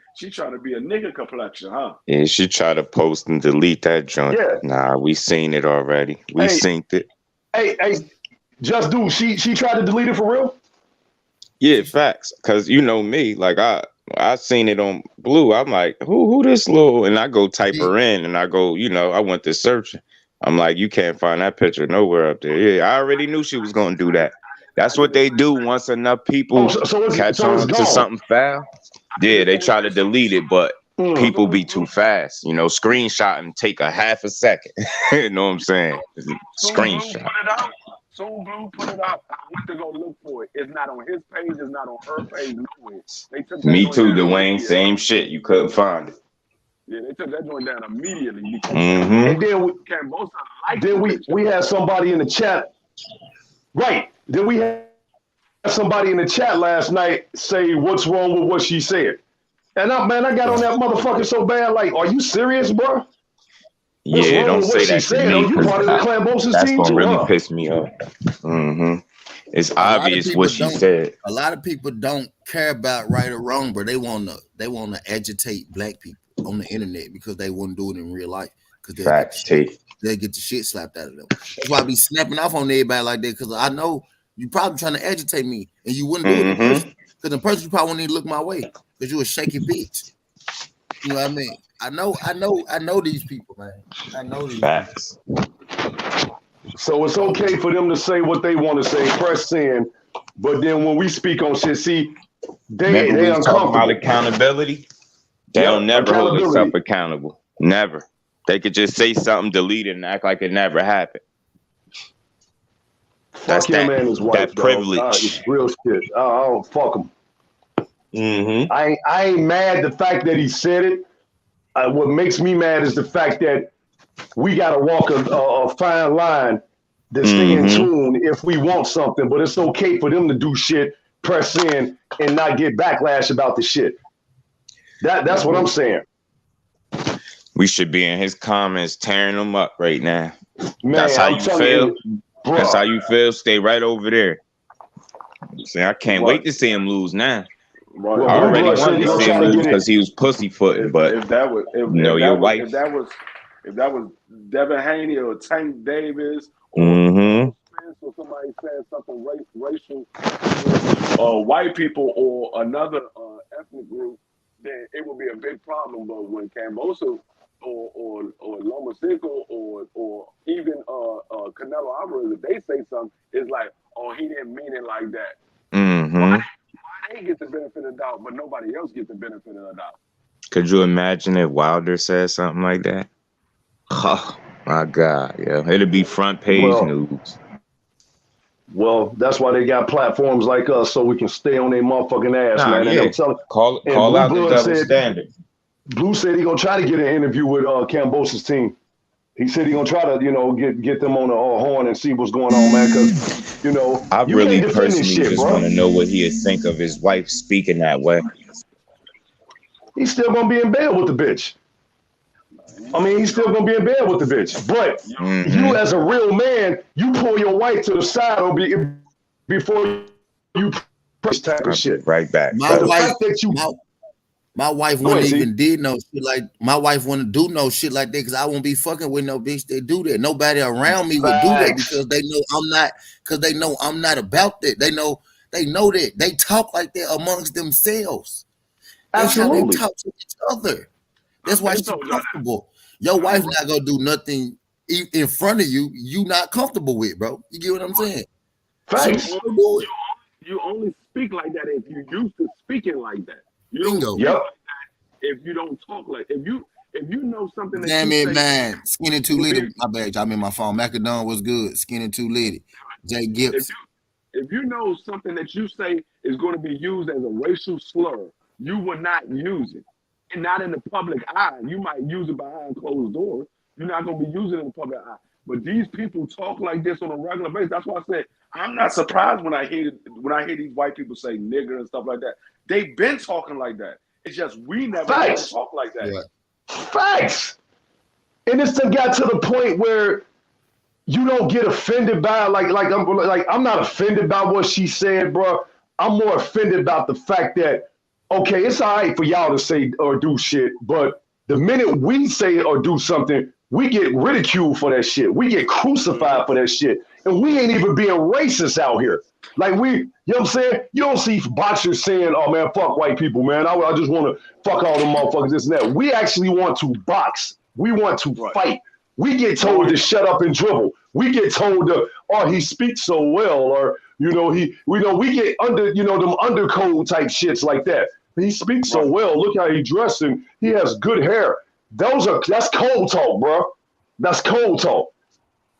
a nigga complexion, huh? Yeah, she tried to post and delete that joint. Yeah. Nah, we seen it already. We synced it. Hey, just dude, she tried to delete it for real? Yeah, facts. Cause you know me, like I seen it on Blue. I'm like, who this little? And I go type her in, and I go, I went to searching. I'm like, you can't find that picture nowhere up there. Yeah, I already knew she was gonna do that. That's what they do once enough people catch on to something foul. Yeah, they try to delete it, but people be too fast. Screenshot and take a half a second. You know what I'm saying? Screenshot. Soon Blue put it out. I went to go look for it. It's not on his page. It's not on her page. Nowhere. They took Me too, Dwayne. Same shit. You couldn't find it. Yeah, they took that joint down immediately. And then we had somebody in the chat. Right. Then we had somebody in the chat last night say, "What's wrong with what she said?" And I got on that motherfucker so bad. Like, are you serious, bro? Yeah, don't say that to me. You part of the Kambosos that's team gonna too, really piss me off. It's obvious what she said. A lot of people don't care about right or wrong, but they wanna agitate black people on the internet because they wouldn't do it in real life. Because they get the shit slapped out of them. That's why I be snapping off on everybody like that, because I know you probably trying to agitate me and you wouldn't do it in person. Because in person you probably wouldn't even look my way because you a shaky bitch. You know what I mean? I know these people, man. I know these facts. So it's okay for them to say what they want to say, press in, but then when we speak on shit, see, they talk about accountability. They'll never hold themselves accountable. Never. They could just say something, delete it, and act like it never happened. That's that privilege. It's real shit. I don't fuck him. I ain't mad the fact that he said it. What makes me mad is the fact that we got to walk a fine line to stay in tune if we want something, but it's okay for them to do shit, press in, and not get backlash about the shit. That's what I'm saying. We should be in his comments tearing them up right now. Man, that's how you feel. That's how you feel. Stay right over there. See, I can't wait to see him lose now. Right. I already wanted to see him lose because he was pussyfooting. But if that was Devin Haney or Tank Davis or somebody saying something racial white people or another ethnic group, then it would be a big problem. But when Kambosos or Loma or even Canelo Alvarez, if they say something, it's like, oh, he didn't mean it like that. Why they get the benefit of the doubt, but nobody else gets the benefit of the doubt? Could you imagine if Wilder said something like that? Oh my God, yeah, it'd be front page news. Well, that's why they got platforms like us, so we can stay on their motherfucking ass, man. Yeah. And I'm telling, call out the double standard. Blue said he gonna try to get an interview with Kambosos' team. He said he gonna try to, get them on the horn and see what's going on, man. Because I really personally just want to know what he'd think of his wife speaking that way. he's still gonna be in bed with the bitch. I mean, he's still gonna be in bed with the bitch. But you, as a real man, you pull your wife to the side or before you push type of shit. Right back. My the wife, fact that you, my wife wouldn't even did no shit like my wife wouldn't do no shit like that because I won't be fucking with no bitch that do that. Nobody around me would do that because they know I'm not. Because they know I'm not about that. They know that they talk like that amongst themselves. That's how they talk to each other. That's why she's comfortable. Your wife not gonna do nothing in front of you. You not comfortable with, bro. You get what I'm saying? You only speak like that if you used to speaking like that. You don't Bingo. speak like that if you don't talk like if you know something that damn you it, say, man. Skinny too litty. My bad. I'm in my phone. Macadon was good. Skinny too litty. Jay Gibbs. If you know something that you say is going to be used as a racial slur, you will not use it. And not in the public eye. You might use it behind closed doors. You're not going to be using it in the public eye. But these people talk like this on a regular basis. That's why I said I'm not surprised when I hear these white people say nigger and stuff like that. They've been talking like that. It's just we never talk like that. Yeah. Facts. And this thing got to the point where you don't get offended by I'm not offended by what she said, bro. I'm more offended about the fact that okay, it's all right for y'all to say or do shit, but the minute we say or do something, we get ridiculed for that shit. We get crucified for that shit. And we ain't even being racist out here. Like you know what I'm saying? You don't see boxers saying, oh man, fuck white people, man. I just want to fuck all them motherfuckers, this and that. We actually want to box. We want to fight. We get told to shut up and dribble. We get told to, oh, he speaks so well, or we get under, them undercode type shits like that. He speaks so well. Look how he dressed and he has good hair. That's cold talk, bro. That's cold talk.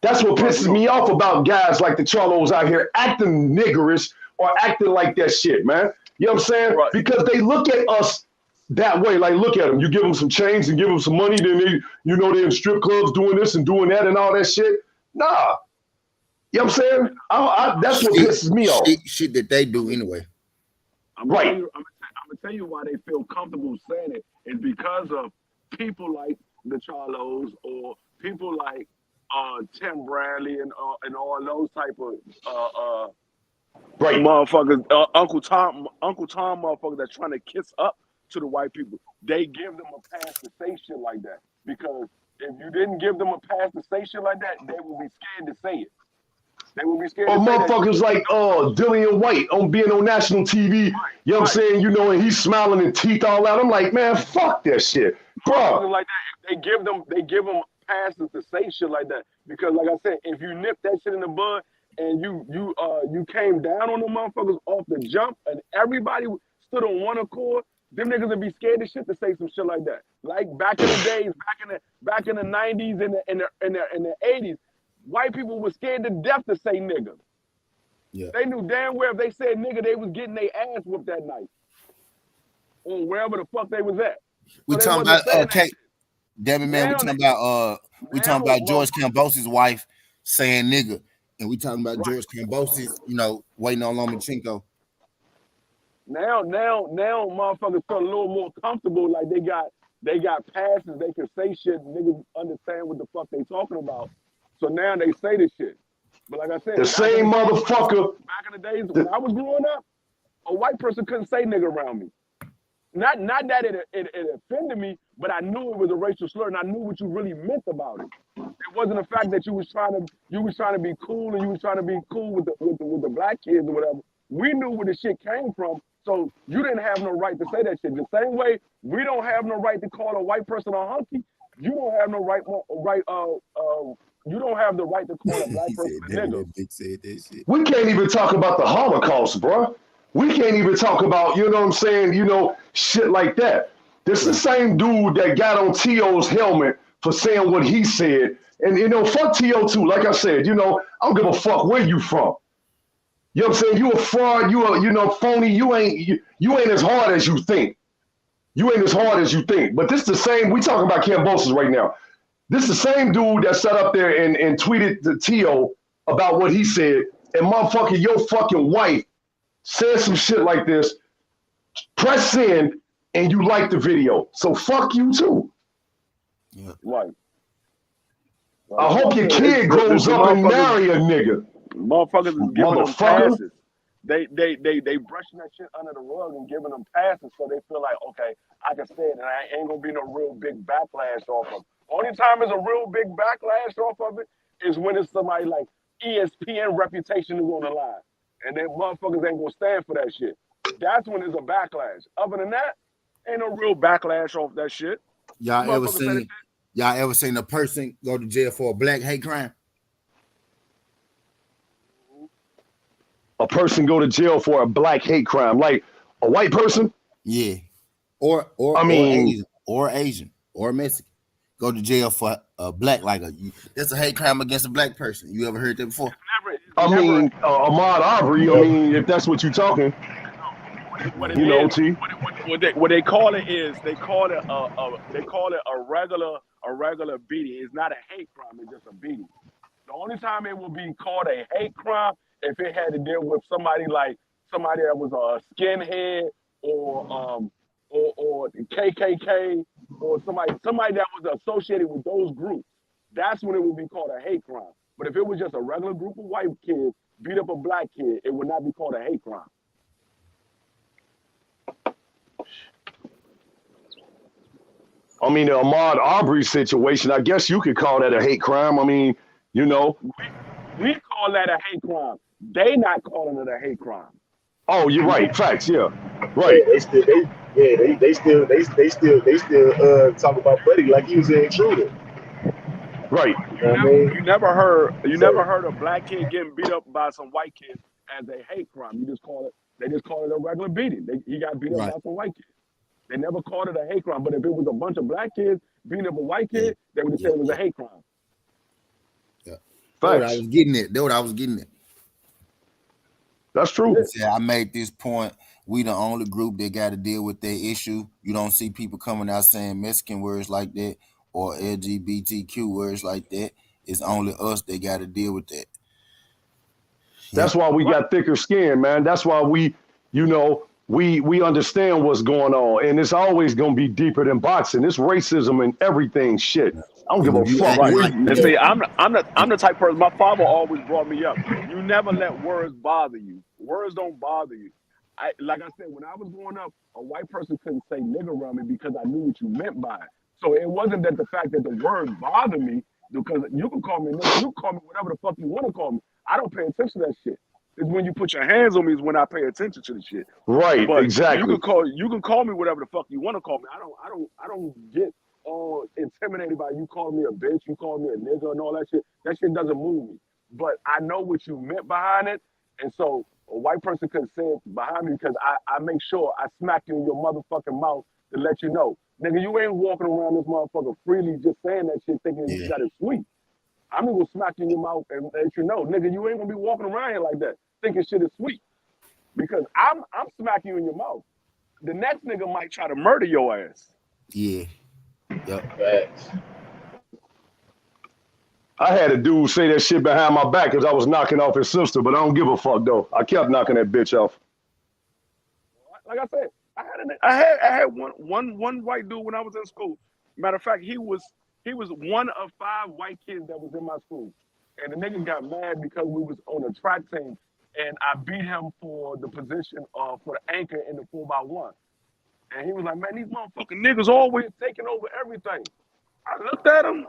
That's what pisses me off about guys like the Charlos out here acting niggerish or acting like that shit, man. You know what I'm saying? Right. Because they look at us that way. Like, look at them. You give them some change and give them some money, then they're in strip clubs doing this and doing that and all that shit. Nah. You know what I'm saying? That's what pisses me off. Shit that they do anyway. I'm gonna tell you why they feel comfortable saying it is because of people like the Charlos or people like Tim Bradley and all those type of motherfuckers, Uncle Tom motherfuckers that's trying to kiss up to the white people. They give them a pass to say shit like that because if you didn't give them a pass to say shit like that, they would be scared to say it. They would be scared. Or motherfuckers like Dillian White being on national TV, you know what I'm saying? And he's smiling and teeth all out. I'm like, man, fuck that shit, bro. Like that, they give them passes to say shit like that because, like I said, if you nip that shit in the bud and you came down on the motherfuckers off the jump and everybody stood on one accord, them niggas would be scared as shit to say some shit like that. Like back in the days, back in the 90s and the 80s. White people were scared to death to say nigga. Yeah. They knew damn well if they said nigga, they was getting their ass whooped that night. Or wherever the fuck they was at. We talking about Devin, man, we talking about George Kambosos' wife saying nigga. And we talking about George Kambosos, waiting on Lomachenko. Now motherfuckers feel a little more comfortable, like they got passes, they can say shit, niggas understand what the fuck they talking about. So now they say this shit. But like I said, the same motherfucker. Back in the days when I was growing up, a white person couldn't say nigga around me. Not that it offended me, but I knew it was a racial slur and I knew what you really meant about it. It wasn't the fact that you was trying to be cool and you was trying to be cool with the black kids or whatever. We knew where the shit came from, so you didn't have no right to say that shit. The same way we don't have no right to call a white person a hunky. You don't have no right. You don't have the right to call a black person a nigga. We can't even talk about the Holocaust, bro. We can't even talk about, you know what I'm saying, shit like that. This is the same dude that got on T.O.'s helmet for saying what he said. And, fuck T.O. too. Like I said, I don't give a fuck where you from. You know what I'm saying? You a fraud, phony. You ain't as hard as you think. You ain't as hard as you think. But this the same, we talking about Kambosos right now. This the same dude that sat up there and tweeted to T.O. about what he said, and your fucking wife said some shit like this, press send, and you like the video. So fuck you too. Yeah. Right. I hope your kid grows up and marry a nigga. Motherfuckers is giving them Motherfucker. passes. They brushing that shit under the rug and giving them passes so they feel like, okay, I can say it and I ain't gonna be no real big backlash off of it. Only time there's a real big backlash off of it is when it's somebody like ESPN reputation is on the line. And then motherfuckers ain't gonna stand for that shit. That's when there's a backlash. Other than that, ain't no real backlash off that shit. Y'all ever seen a person go to jail for a black hate crime? A person go to jail for a black hate crime, like a white person? Yeah. Or Asian or Mexican. Go to jail for a black, that's a hate crime against a black person. You ever heard that before? Ahmaud Arbery, I mean, if that's what you're talking. What T. What they call it is a regular beating. It's not a hate crime, it's just a beating. The only time it will be called a hate crime if it had to deal with somebody that was a skinhead or KKK or somebody that was associated with those groups. That's when it would be called a hate crime. But if it was just a regular group of white kids beat up a black kid, it would not be called a hate crime. I mean, the Ahmaud Arbery situation, I guess you could call that a hate crime. I mean, you know. We call that a hate crime. They not calling it a hate crime. Oh, you're right. Facts, yeah. Right. Yeah, they still talk about Buddy like he was an intruder. Right. You never heard a black kid getting beat up by some white kids as a hate crime. They just call it a regular beating. He got beat up by some white kids. They never called it a hate crime. But if it was a bunch of black kids beating up a white kid, they would have said it was a hate crime. Yeah. That's what I was getting at. That's true. I made this point. We the only group that got to deal with that issue. You don't see people coming out saying Mexican words like that or LGBTQ words like that. It's only us that got to deal with that. That's why we got thicker skin, man. That's why we understand what's going on, and it's always gonna be deeper than boxing. It's racism and everything. Shit, I don't give a fuck. And see, I'm the type of person. My father always brought me up. You never let words bother you. Words don't bother you. Like I said, when I was growing up, a white person couldn't say nigga around me because I knew what you meant by it. So it wasn't that the fact that the word bothered me, because you can call me nigga, you can call me whatever the fuck you want to call me. I don't pay attention to that shit. It's when you put your hands on me is when I pay attention to the shit. Right, but exactly. You can call me whatever the fuck you want to call me. I don't get all intimidated by you calling me a bitch, you call me a nigga and all that shit. That shit doesn't move me. But I know what you meant behind it, and so a white person couldn't say it behind me because I make sure I smack you in your motherfucking mouth to let you know, nigga, you ain't walking around this motherfucker freely just saying that shit thinking you got it sweet. I'm gonna smack you in your mouth and let you know, nigga, you ain't gonna be walking around here like that, thinking shit is sweet. Because I'm smacking you in your mouth. The next nigga might try to murder your ass. Yeah. Yep. Facts. I had a dude say that shit behind my back because I was knocking off his sister, but I don't give a fuck though. I kept knocking that bitch off. Like I said, I had one white dude when I was in school. Matter of fact, he was one of 5 white kids that was in my school. And the nigga got mad because we was on a track team and I beat him for the position for the anchor in the 4x1. And he was like, man, these motherfucking niggas always taking over everything. I looked at him.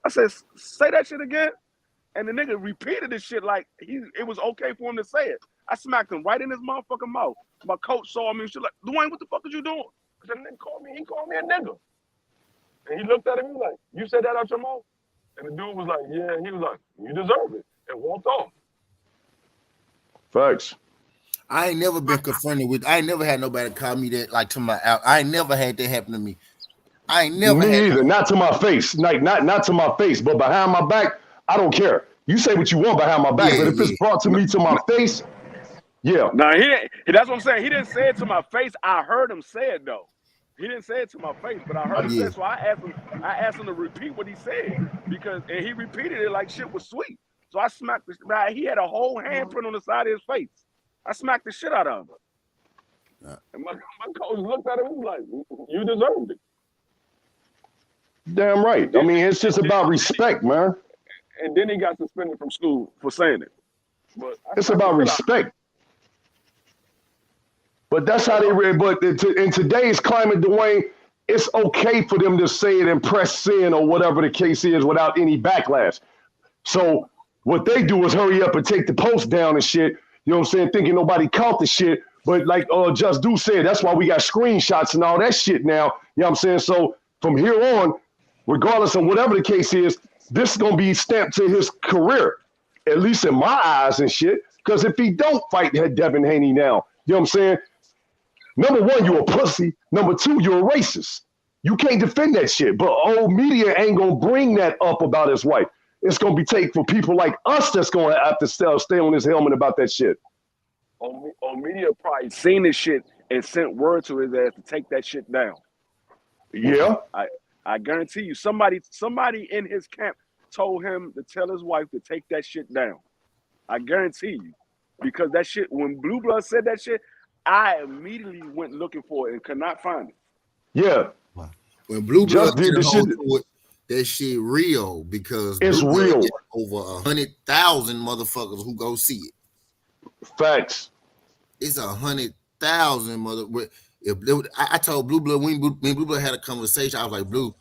I said, say that shit again. And the nigga repeated this shit like it was okay for him to say it. I smacked him right in his motherfucking mouth. My coach saw me and shit like, Dwayne, what the fuck is you doing? I said, nigga he called me a nigga. And he looked at him, he was like, you said that out your mouth? And the dude was like, yeah. And he was like, you deserve it. And walked off. Facts. I ain't never been confronted with. I ain't never had nobody call me that like to my out. I ain't never had that happen to me. I ain't never. Me either. Not to my face. Like not to my face, but behind my back, I don't care. You say what you want behind my back, but if it's brought to me to my face, yeah. No, he didn't. That's what I'm saying. He didn't say it to my face. I heard him say it though. He didn't say it to my face, but I heard him say it. So I asked him to repeat what he said and he repeated it like shit was sweet. So I smacked he had a whole handprint on the side of his face. I smacked the shit out of him. And my coach looked at him and was like, "You deserved it." Damn right. I mean, it's just about respect, man. And then he got suspended from school for saying it. But It's about respect. But that's how they read. But in today's climate, Dwayne, it's okay for them to say it and press sin or whatever the case is without any backlash. So what they do is hurry up and take the post down and shit. You know what I'm saying? Thinking nobody caught the shit. But like Just Do said, that's why we got screenshots and all that shit now. You know what I'm saying? So from here on, regardless of whatever the case is, this is going to be stamped to his career, at least in my eyes and shit. Because if he don't fight Devin Haney now, you know what I'm saying? Number one, you're a pussy. Number two, you're a racist. You can't defend that shit. But old media ain't going to bring that up about his wife. It's going to be taken for people like us that's going to have to stay on his helmet about that shit. Old media probably seen this shit and sent word to his ass to take that shit down. Yeah. I guarantee you, somebody in his camp told him to tell his wife to take that shit down. I guarantee you. Because that shit, when Blue Blood said that shit, I immediately went looking for it and could not find it. Yeah. When Blue Blood did the shit, that shit real because it's Blue real. Blood over 100,000 motherfuckers who go see it. Facts. It's 100,000 mother. I told Blue Blood when Blue Blood had a conversation, I was like, Blue,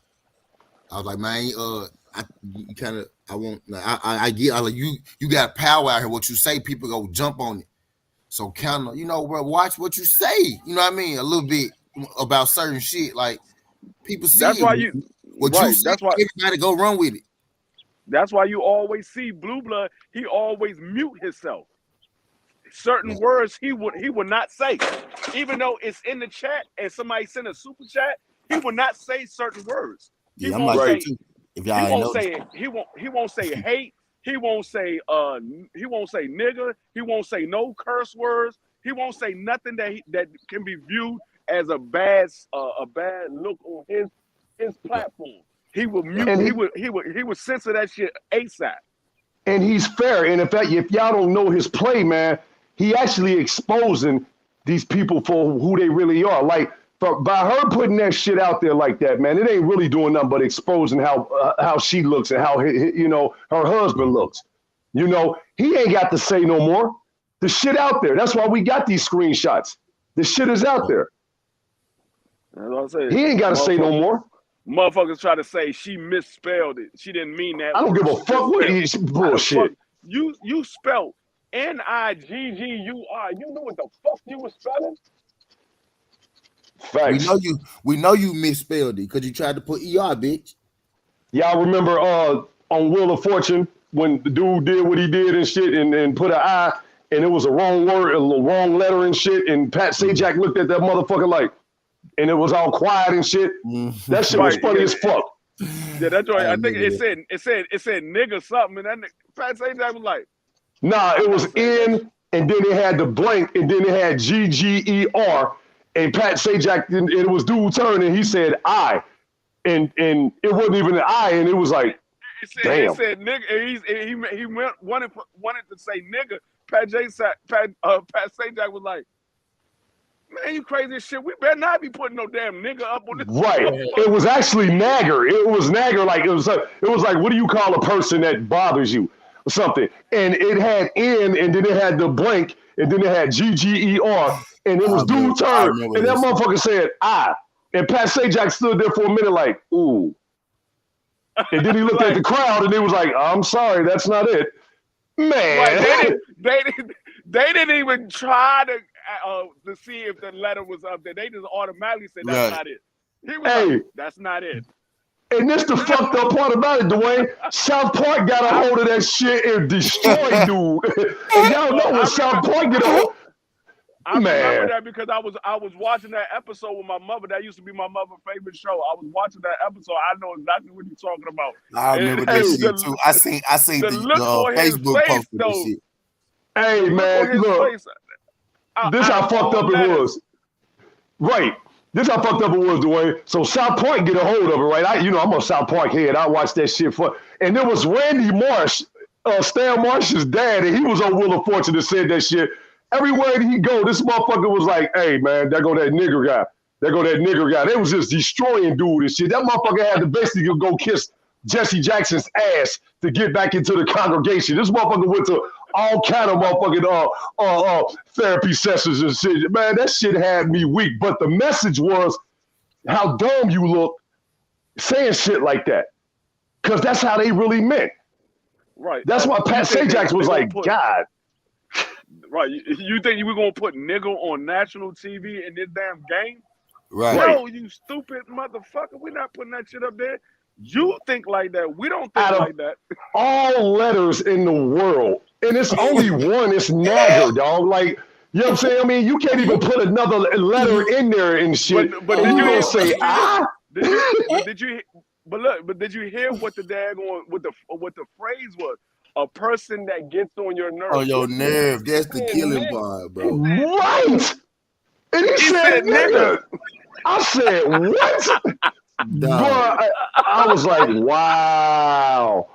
man, I get, I like you got power out here. What you say, people go jump on it. So kind of, bro, watch what you say. You know what I mean? A little bit about certain shit. Like people see. That's why you say, that's why everybody go run with it. That's why you always see Blue Blood. He always mute himself. Certain words he would not say, even though it's in the chat and somebody sent a super chat. He will not say certain words. He won't say. If y'all he won't say. He won't say hate. He won't say nigga. He won't say no curse words. He won't say nothing that can be viewed as a bad look on his platform. He will mute. He would censor that shit ASAP. And he's fair. And in fact, if y'all don't know his play, man, he actually exposing these people for who they really are. Like by her putting that shit out there like that, man, it ain't really doing nothing but exposing how she looks and how her husband looks. He ain't got to say no more. The shit out there. That's why we got these screenshots. The shit is out there. That's what I'm saying. He ain't got to say no more. Motherfuckers try to say she misspelled it. She didn't mean that. I don't give a fuck what it is. Bullshit. You spelled Nigggur. You knew what the fuck you was spelling? Facts. We know you misspelled it because you tried to put ER, bitch. Y'all remember on Wheel of Fortune when the dude did what he did and shit and put an I and it was a wrong word, a wrong letter and shit, and Pat Sajak looked at that motherfucker like, and it was all quiet and shit. Mm-hmm. That shit was funny as fuck. Yeah, that's right. I think it said nigga something, and that Pat Sajak was like, nah, it was N, and then it had the blank, and then it had GGER, and Pat Sajak, and it was dude's turn, and he said I, and it wasn't even an I, and it was like, damn. It said nigga, he wanted to say nigga. Pat Sajak was like, man, you crazy as shit. We better not be putting no damn nigga up on this. Right. It was actually nagger. It was nagger. Like it was like, what do you call a person that bothers you or something? And it had N, and then it had the blank, and then it had GGER, and it was dude's turn. And that motherfucker said I. And Pat Sajak stood there for a minute like, ooh. And then he looked at the crowd and he was like, I'm sorry, that's not it. Man. Like they didn't even try to see if the letter was up there. They just automatically said that's not it. He was like, that's not it. And this the fucked up part about it, Dwayne. South Park got a hold of that shit and destroyed dude. And y'all know when South Park get a hold. I remember that because I was watching that episode with my mother. That used to be my mother's favorite show. I was watching that episode. I know exactly what you're talking about. I remember that shit too. I seen the Facebook post of this shit. Hey man, look. This how fucked up it was. Right. This how fucked up it was, Dwayne. So South Park get a hold of it, right? I'm a South Park head. I watched that shit and there was Randy Marsh, Stan Marsh's dad, and he was on Wheel of Fortune that said that shit. Everywhere he go, this motherfucker was like, hey, man, there go that nigger guy. There go that nigger guy. They was just destroying dude and shit. That motherfucker had to basically go kiss Jesse Jackson's ass to get back into the congregation. This motherfucker went to all kind of motherfucking therapy sessions and shit. Man, that shit had me weak. But the message was how dumb you look saying shit like that. Because that's how they really meant. Right. That's why Pat Sajak was like, God. Right. You think we're going to put nigga on national TV in this damn game? Right. No, you stupid motherfucker. We're not putting that shit up there. You think like that. We don't think like that. All letters in the world. And it's only one. It's nagger, dog. Like, you know what I'm saying? I mean, you can't even put another letter in there and shit. But did you gonna say did you hear what the daggone what the phrase was? A person that gets on your nerve. On your nerve. That's the killing part, bro. Right. And he said nigga. I said, what? Bro, I was like, wow.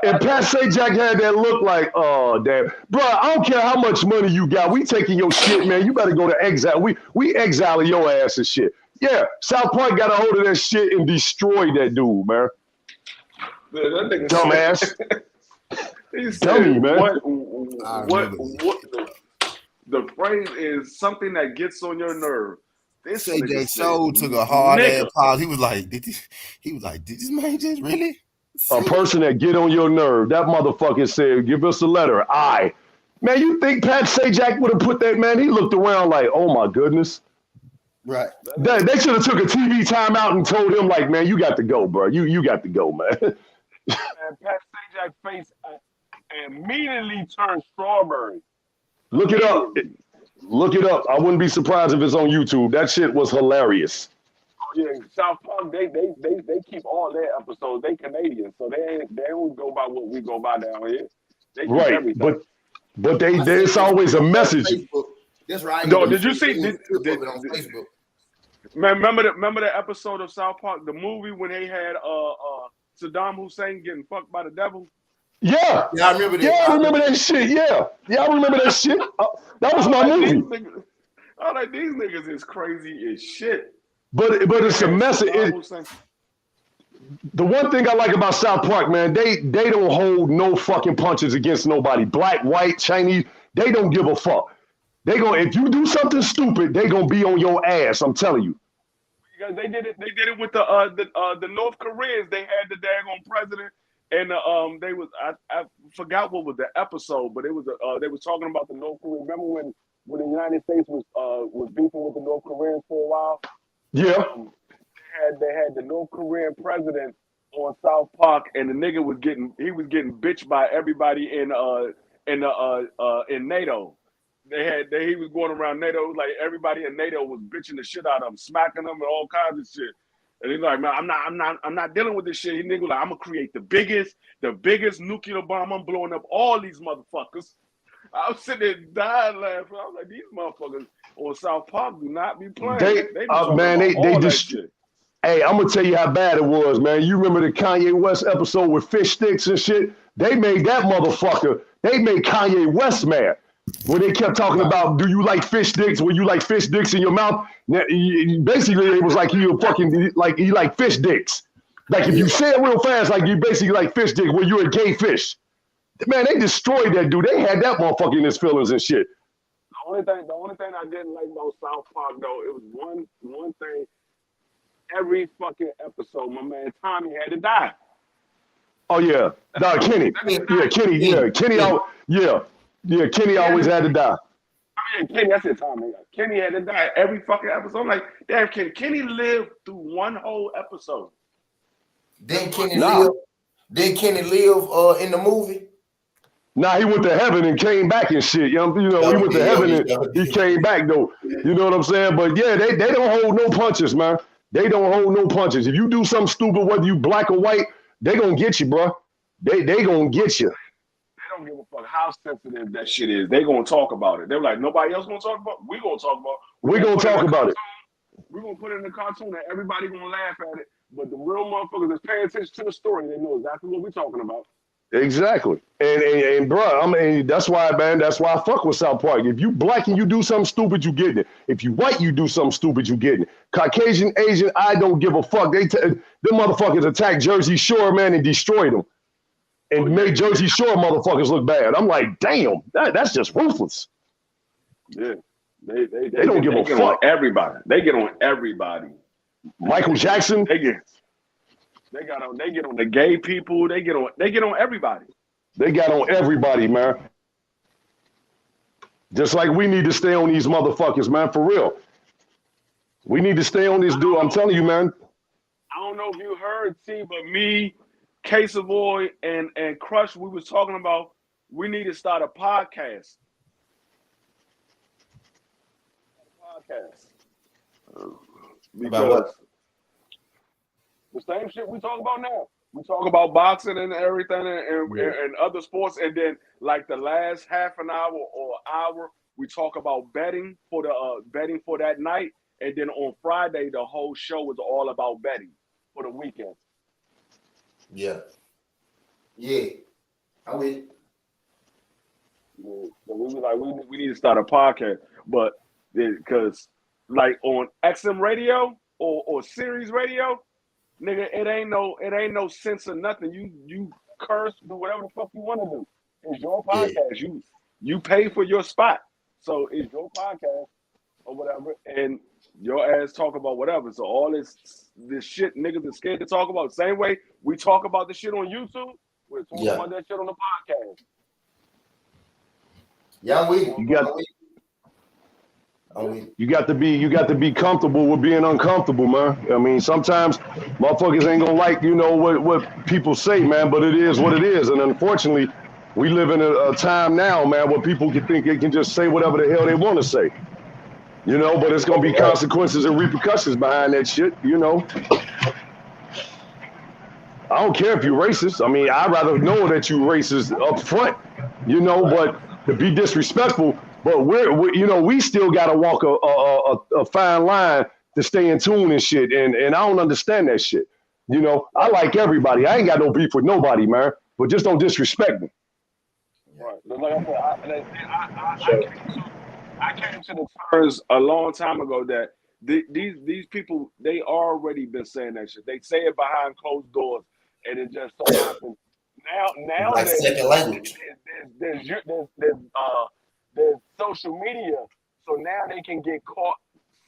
And Pat Sajak had that look like, oh, damn. Bro, I don't care how much money you got. We taking your shit, man. You better go to exile. We exiling your ass and shit. Yeah, South Park got a hold of that shit and destroyed that dude, man. That dumbass. He said, dummy, man. What the phrase is something that gets on your nerve. This J.J. Soul took a hard ass pause. He was like, did this man just really? A person that get on your nerve. That motherfucker said, give us a letter. I. Man, you think Pat Sajak would have put that, man? He looked around like, oh my goodness. Right. They should have took a TV timeout and told him, like, man, you got to go, bro. You got to go, man. And Pat Sajak's face immediately turned strawberry. Look it up. Look it up. I wouldn't be surprised if it's on YouTube. That shit was hilarious. Oh yeah, South Park. They keep all their episodes. They Canadian, so they don't go by what we go by down here. They keep right, everything. but there's always a message. That's right. No, did you see? On Facebook? Man, remember the episode of South Park, the movie when they had Saddam Hussein getting fucked by the devil? Yeah, I remember that. Yeah, I remember that shit. Yeah, I remember that shit. That was my movie. I'm like, these niggas is crazy as shit. But it's a message. The one thing I like about South Park, man, they don't hold no fucking punches against nobody. Black, white, Chinese, they don't give a fuck. If you do something stupid, they gonna be on your ass. I'm telling you. Because they did it with the North Koreans. They had the daggone president, and I forgot what was the episode, but it was they was talking about the North Koreans. Remember when the United States was beefing with the North Koreans for a while? Yeah. They had the North Korean president on South Park, and the nigga was getting bitched by everybody in NATO. He was going around NATO, like everybody in NATO was bitching the shit out of him, smacking them and all kinds of shit. And he's like, man, I'm not dealing with this shit. He nigga like, I'm gonna create the biggest nuclear bomb. I'm blowing up all these motherfuckers. I was sitting there dying laughing. I was like, these motherfuckers on South Park do not be playing. They just. Hey, I'm gonna tell you how bad it was, man. You remember the Kanye West episode with fish sticks and shit? They made that motherfucker. They made Kanye West mad when they kept talking about, do you like fish sticks? When you like fish sticks in your mouth? Basically, it was like he like fish dicks. Like if you say it real fast, like you basically like fish dicks when you're a gay fish. Man, they destroyed that dude. They had that motherfucker in his feelings and shit. The only thing I didn't like about South Park though, it was one thing. Every fucking episode, my man Tommy had to die. Oh yeah, no, Kenny. Yeah, Kenny. Yeah, Kenny. Yeah, Kenny always had to die. I mean, Kenny. I said Tommy. Kenny had to die every fucking episode. I'm like, damn, Kenny lived through one whole episode. Didn't Kenny live in the movie? Nah, he went to heaven and came back and shit. He went to heaven and he came back though. You know what I'm saying? But yeah, they don't hold no punches, man. They don't hold no punches. If you do something stupid, whether you black or white, they gonna get you, bro. They gonna get you. They don't give a fuck how sensitive that shit is. They gonna talk about it. They're like, nobody else gonna talk about it. We gonna talk about it. We gonna talk about it. We're gonna put it in the cartoon and everybody gonna laugh at it. But the real motherfuckers that's paying attention to the story, they know exactly what we're talking about. Exactly. And bro, I mean, that's why, man, that's why I fuck with South Park. If you black and you do something stupid, you getting it. If you white, you do something stupid, you getting it. Caucasian, Asian, I don't give a fuck. Them motherfuckers attacked Jersey Shore, man, and destroyed them. And made Jersey Shore motherfuckers look bad. I'm like, damn, that's just ruthless. Yeah. They don't give a fuck. fuck. Everybody. They get on everybody. Michael Jackson. They get on the gay people. They get on everybody. They got on everybody, man. Just like we need to stay on these motherfuckers, man, for real. We need to stay on this dude. I'm telling you, man. I don't know if you heard, T, but me, K Savoy, and Crush, we was talking about we need to start a podcast. About what? The same shit we talk about now. We talk about boxing and everything and other sports, and then like the last half an hour or hour, we talk about betting for that night, and then on Friday the whole show is all about betting for the weekend. Yeah. I mean, So we were like, we need to start a podcast, but because like on XM radio or Sirius radio, nigga, it ain't no sense of nothing. You curse, do whatever the fuck you want to do. It's your podcast. Yeah. You pay for your spot, so it's your podcast or whatever, and your ass talk about whatever. So all this shit niggas are scared to talk about. Same way we talk about the shit on YouTube, we're talking about that shit on the podcast. Yeah, You got to be comfortable with being uncomfortable, man. I mean, sometimes motherfuckers ain't gonna like, what people say, man, but it is what it is. And unfortunately, we live in a time now, man, where people can think they can just say whatever the hell they want to say. But it's gonna be consequences and repercussions behind that shit, I don't care if you're racist. I mean, I'd rather know that you racist up front, but to be disrespectful, but we still got to walk a fine line to stay in tune and shit. And I don't understand that shit. I like everybody. I ain't got no beef with nobody, man. But just don't disrespect me. Right. Like I said, I came to the terms a long time ago that these people, they already been saying that shit. They say it behind closed doors, and it just so happens now like second language. There's social media, so now they can get caught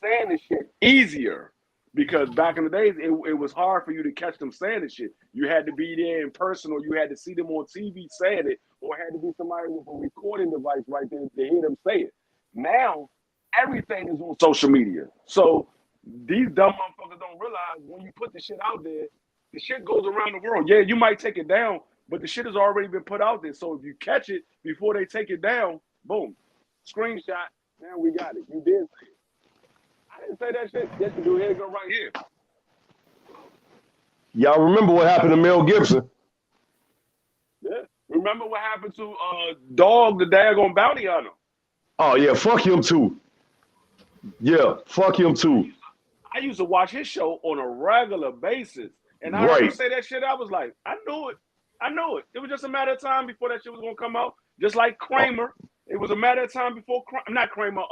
saying this shit easier. Because back in the days, it was hard for you to catch them saying this shit. You had to be there in person, or you had to see them on TV saying it, or it had to be somebody with a recording device right there to hear them say it. Now, everything is on social media. So these dumb motherfuckers don't realize when you put the shit out there, the shit goes around the world. Yeah, you might take it down, but the shit has already been put out there. So if you catch it before they take it down, boom, screenshot, now we got it. You did say it. I didn't say that shit. Yes, you do. Here you go right here. Y'all remember what happened to Mel Gibson? Yeah. Remember what happened to Dog, the daggone bounty hunter? Oh, yeah, fuck him too. Yeah, fuck him too. I used to watch his show on a regular basis. And I heard him say that shit. I was like, I knew it. It was just a matter of time before that shit was going to come out. Just like Kramer. It was a matter of time before not Kramer,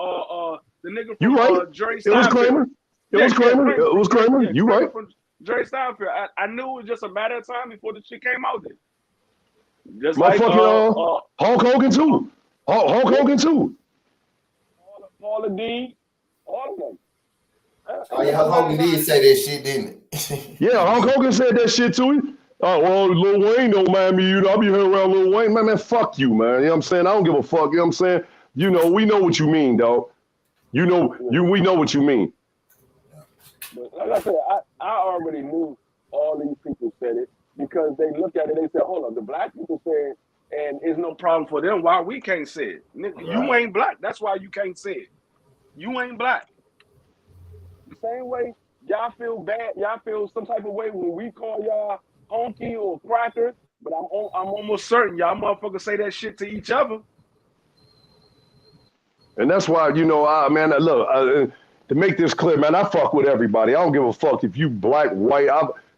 the nigga from Jerry Steinfeld. It was Kramer. It was Kramer. Yeah, you right. From Jerry Steinfeld. I knew it was just a matter of time before the shit came out there. Just My like fucking Hulk Hogan too. Hulk Hogan too. Paula D, all of them. Oh yeah, Hulk Hogan did say that shit, didn't it? Yeah, Hulk Hogan said that shit to him. Oh, well, Lil Wayne don't mind me. I'll be here around Lil Wayne. Man, fuck you, man. You know what I'm saying? I don't give a fuck. You know what I'm saying? We know what you mean, dog. We know what you mean. But like I said, I already knew all these people said it because they look at it, they said, hold on, the black people said, and it's no problem for them. Why we can't say it? Nigga, you ain't black. That's why you can't say it. You ain't black. The same way y'all feel bad, y'all feel some type of way when we call y'all honky or cracker, but I'm almost certain y'all motherfuckers say that shit to each other. And that's why, look, to make this clear, man, I fuck with everybody. I don't give a fuck if you black, white.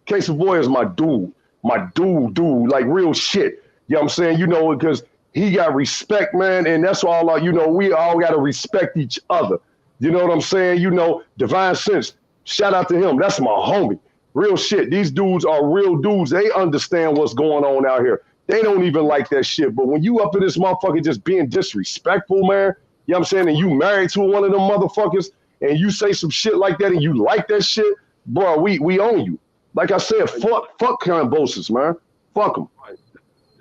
Case of Boy is my dude, like real shit. You know what I'm saying? You know, because he got respect, man, and that's all. You know, we all got to respect each other. You know what I'm saying? You know, Divine Sense. Shout out to him. That's my homie. Real shit. These dudes are real dudes. They understand what's going on out here. They don't even like that shit. But when you up to this motherfucker just being disrespectful, man, you know what I'm saying? And you married to one of them motherfuckers and you say some shit like that and you like that shit, bro, we own you. Like I said, fuck Kambosos, man. Fuck them.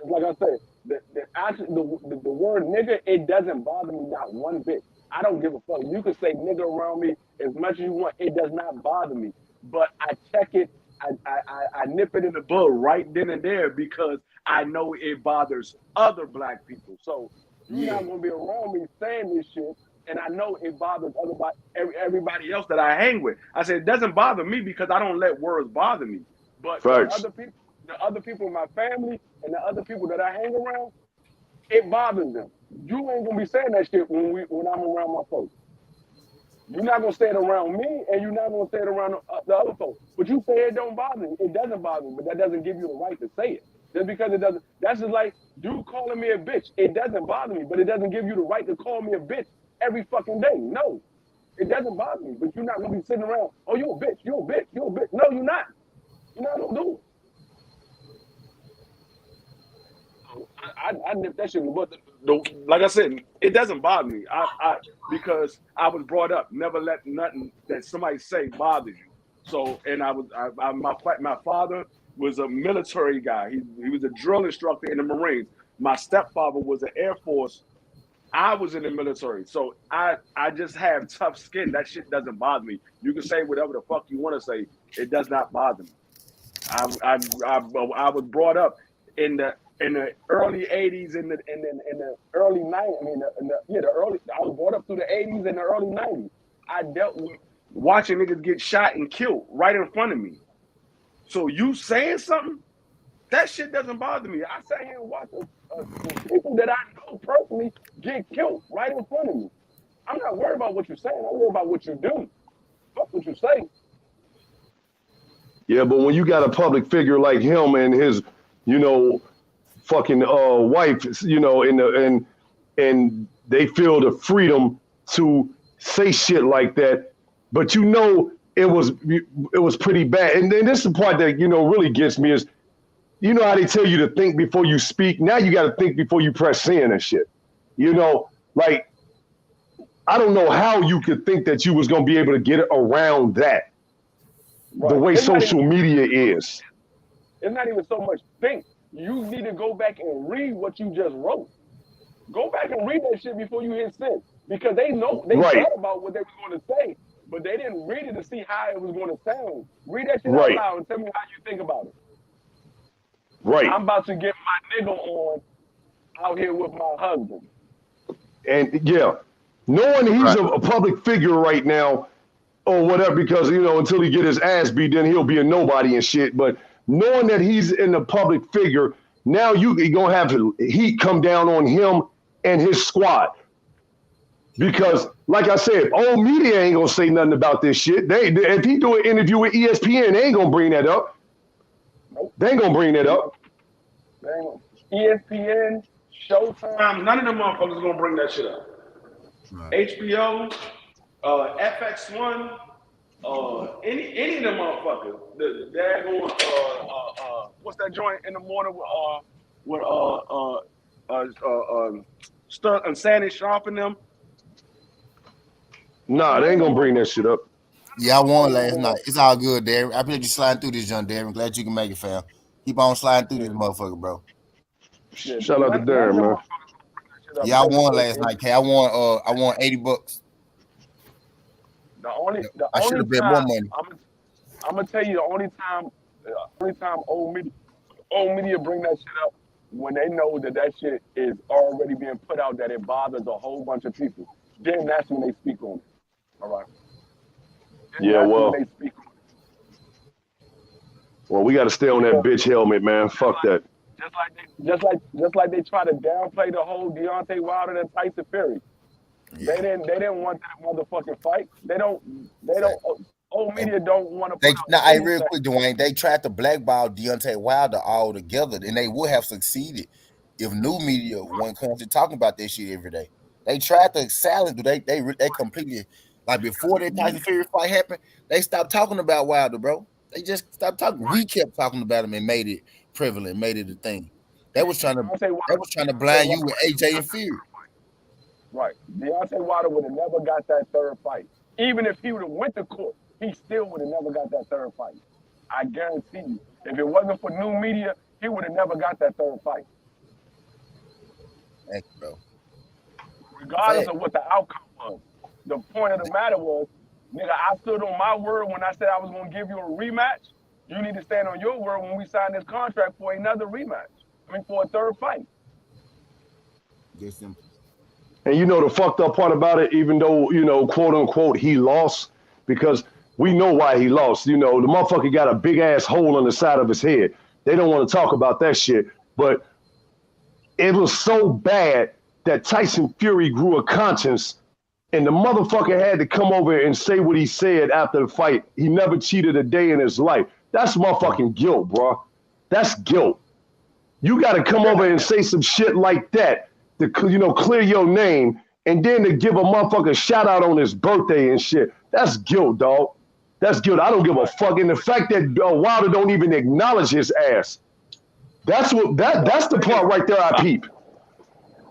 Like I said, the word nigga, it doesn't bother me not one bit. I don't give a fuck. You can say nigga around me as much as you want. It does not bother me. But I check it. I nip it in the bud right then and there because I know it bothers other black people. So you're not gonna be around me saying this shit, and I know it bothers everybody else that I hang with. I said it doesn't bother me because I don't let words bother me. But the other people in my family and the other people that I hang around, it bothers them. You ain't gonna be saying that shit when I'm around my folks. You're not gonna say it around me, and you're not gonna say it around the other folks. But you say it don't bother me. It doesn't bother me, but that doesn't give you the right to say it. Just because it doesn't. That's just like dude calling me a bitch. It doesn't bother me, but it doesn't give you the right to call me a bitch every fucking day. No, it doesn't bother me. But you're not gonna be sitting around. Oh, you a bitch. You a bitch. You a bitch. No, you're not. You're not gonna do it. I nip that shit. But like I said, it doesn't bother me. Because I was brought up, never let nothing that somebody say bother you. So, and my father was a military guy. He was a drill instructor in the Marines. My stepfather was an Air Force. I was in the military, so I just have tough skin. That shit doesn't bother me. You can say whatever the fuck you want to say. It does not bother me. I was brought up in the early '80s, in the early '90s. I mean, I was brought up through the '80s and the early '90s. I dealt with watching niggas get shot and killed right in front of me. So you saying something, that shit doesn't bother me. I sat here and watched people that I know personally get killed right in front of me. I'm not worried about what you're saying. I'm worried about what you do. Fuck what you say. Yeah, but when you got a public figure like him and his, you know, fucking wife, you know, and they feel the freedom to say shit like that, but you know it was pretty bad. And then this is the part that, you know, really gets me is, you know how they tell you to think before you speak? Now you got to think before you press send and shit. You know, like, I don't know how you could think that you was going to be able to get around that. Right. The way social media is. It's not even so much think. You need to go back and read what you just wrote. Go back and read that shit before you hit send. Because they know, they thought about what they were going to say, but they didn't read it to see how it was going to sound. Read that shit out loud and tell me how you think about it. Right. I'm about to get my nigga on out here with my husband. And yeah, knowing he's a public figure right now or whatever, because, you know, until he get his ass beat, then he'll be a nobody and shit. But knowing that he's in a public figure, now you're going to have heat come down on him and his squad. Because, like I said, old media ain't going to say nothing about this shit. If he do an interview with ESPN, they ain't going to bring that up. They ain't gonna bring that up. ESPN, Showtime, none of them motherfuckers gonna bring that shit up. Right. HBO, FX1, any of them motherfuckers. They're going. What's that joint in the morning with Sandy Sharp and them? Nah, they ain't gonna bring that shit up. Yeah, I won last night. It's all good, Devin. I appreciate you sliding through this, John Devin. Glad you can make it, fam. Keep on sliding through this motherfucker, bro. Shout out to Darren, man. Yeah, I won last night, K. I won $80. I should have bet more money. I'm gonna tell you the only time old media bring that shit up when they know that shit is already being put out, that it bothers a whole bunch of people. Then that's when they speak on it. All right. Yeah, well, we got to stay on that bitch helmet, man. Fuck that. Just like they try to downplay the whole Deontay Wilder and Tyson Fury. Yeah. They didn't want that motherfucking fight. They don't. Old media don't want to. Real quick, Dwayne. They tried to blackball Deontay Wilder altogether, and they would have succeeded if new media wasn't constantly talking about that shit every day. They tried to silence, but they completely like before that Tyson Fury fight happened, they stopped talking about Wilder, bro. They just stopped talking. We kept talking about him and made it prevalent, made it a thing. That was trying to blind you with AJ and Fury. Right. Deontay Wilder would have never got that third fight. Even if he would have went to court, he still would have never got that third fight. I guarantee you. If it wasn't for new media, he would have never got that third fight. Thank you, bro. Regardless of what the outcome was. The point of the matter was, nigga, I stood on my word when I said I was going to give you a rematch. You need to stand on your word when we sign this contract for another rematch. I mean, for a third fight. Just simple. And you know the fucked up part about it, even though, you know, quote unquote, he lost, because we know why he lost. You know, the motherfucker got a big ass hole on the side of his head. They don't want to talk about that shit. But it was so bad that Tyson Fury grew a conscience, and the motherfucker had to come over and say what he said after the fight. He never cheated a day in his life. That's motherfucking guilt, bro. That's guilt. You got to come over and say some shit like that to, you know, clear your name, and then to give a motherfucker shout out on his birthday and shit. That's guilt, dog. That's guilt. I don't give a fuck. And the fact that Wilder don't even acknowledge his ass. That's the part right there I peep.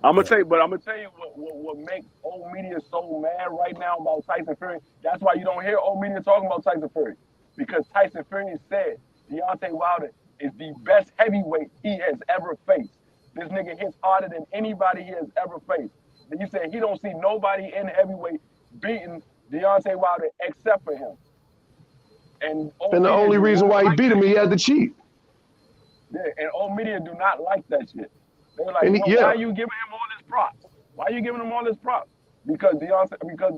I'm gonna tell you what makes old media so mad right now about Tyson Fury. That's why you don't hear old media talking about Tyson Fury, because Tyson Fury said Deontay Wilder is the best heavyweight he has ever faced. This nigga hits harder than anybody he has ever faced. And you said he don't see nobody in heavyweight beating Deontay Wilder except for him. And the only reason why he beat him, he had to cheat. Yeah, and old media do not like that shit. They're like, why are you giving him all this props? Why are you giving him all this props? Because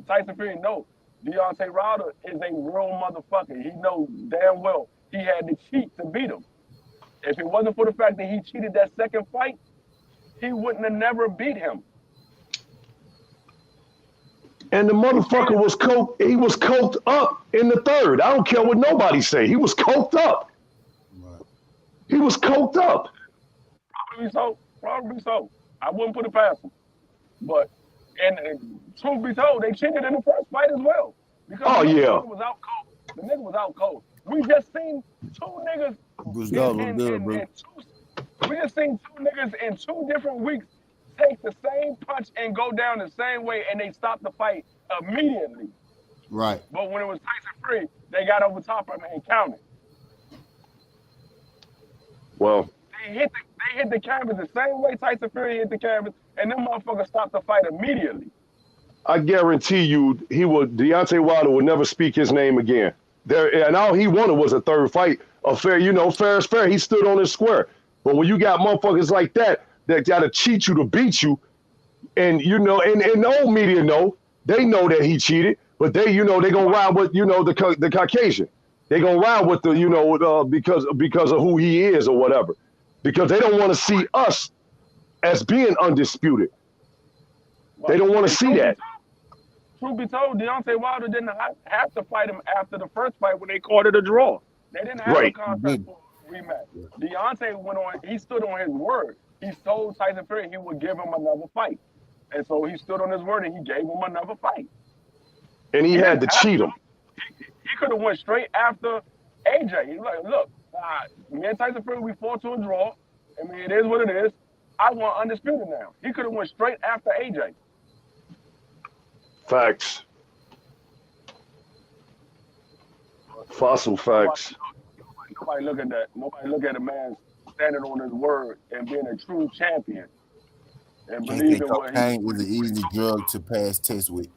Tyson Fury knows Deontay Wilder is a real motherfucker. He knows damn well he had to cheat to beat him. If it wasn't for the fact that he cheated that second fight, he wouldn't have never beat him. And the motherfucker was coked. He was coked up in the third. I don't care what nobody say. He was coked up. Right. He was coked up. Probably so. I wouldn't put it past him. But, and truth be told, they cheated in the first fight as well. Because the nigga was out cold. The nigga was out cold. We just seen two niggas we just seen two niggas in 2 different weeks take the same punch and go down the same way, and they stopped the fight immediately. Right. But when it was Tyson Fury, they got over top of him and counted. Well, they hit the canvas the same way Tyson Fury hit the canvas, and them motherfuckers stopped the fight immediately. I guarantee you, Deontay Wilder would never speak his name again. And all he wanted was a third fight. Fair is fair. He stood on his square. But when you got motherfuckers like that got to cheat you to beat you, and and the old media they know that he cheated, but they gonna ride with the Caucasian. They gonna ride with the because of who he is or whatever, because they don't want to see us as being undisputed. Well, they don't want to see that. Truth be told, Deontay Wilder didn't have to fight him after the first fight when they called it a draw. They didn't have a contract for a rematch. Deontay went on. He stood on his word. He told Tyson Fury he would give him another fight, and so he stood on his word and he gave him another fight. And he had to cheat him. He could have went straight after AJ. He's like, look, me and Tyson Fury, we fought to a draw. I mean, it is what it is. I want undisputed now. He could have went straight after AJ. Facts. Fossil facts. Nobody look at that. Nobody look at a man standing on his word and being a true champion and believing what cocaine is an easy drug to pass tests with.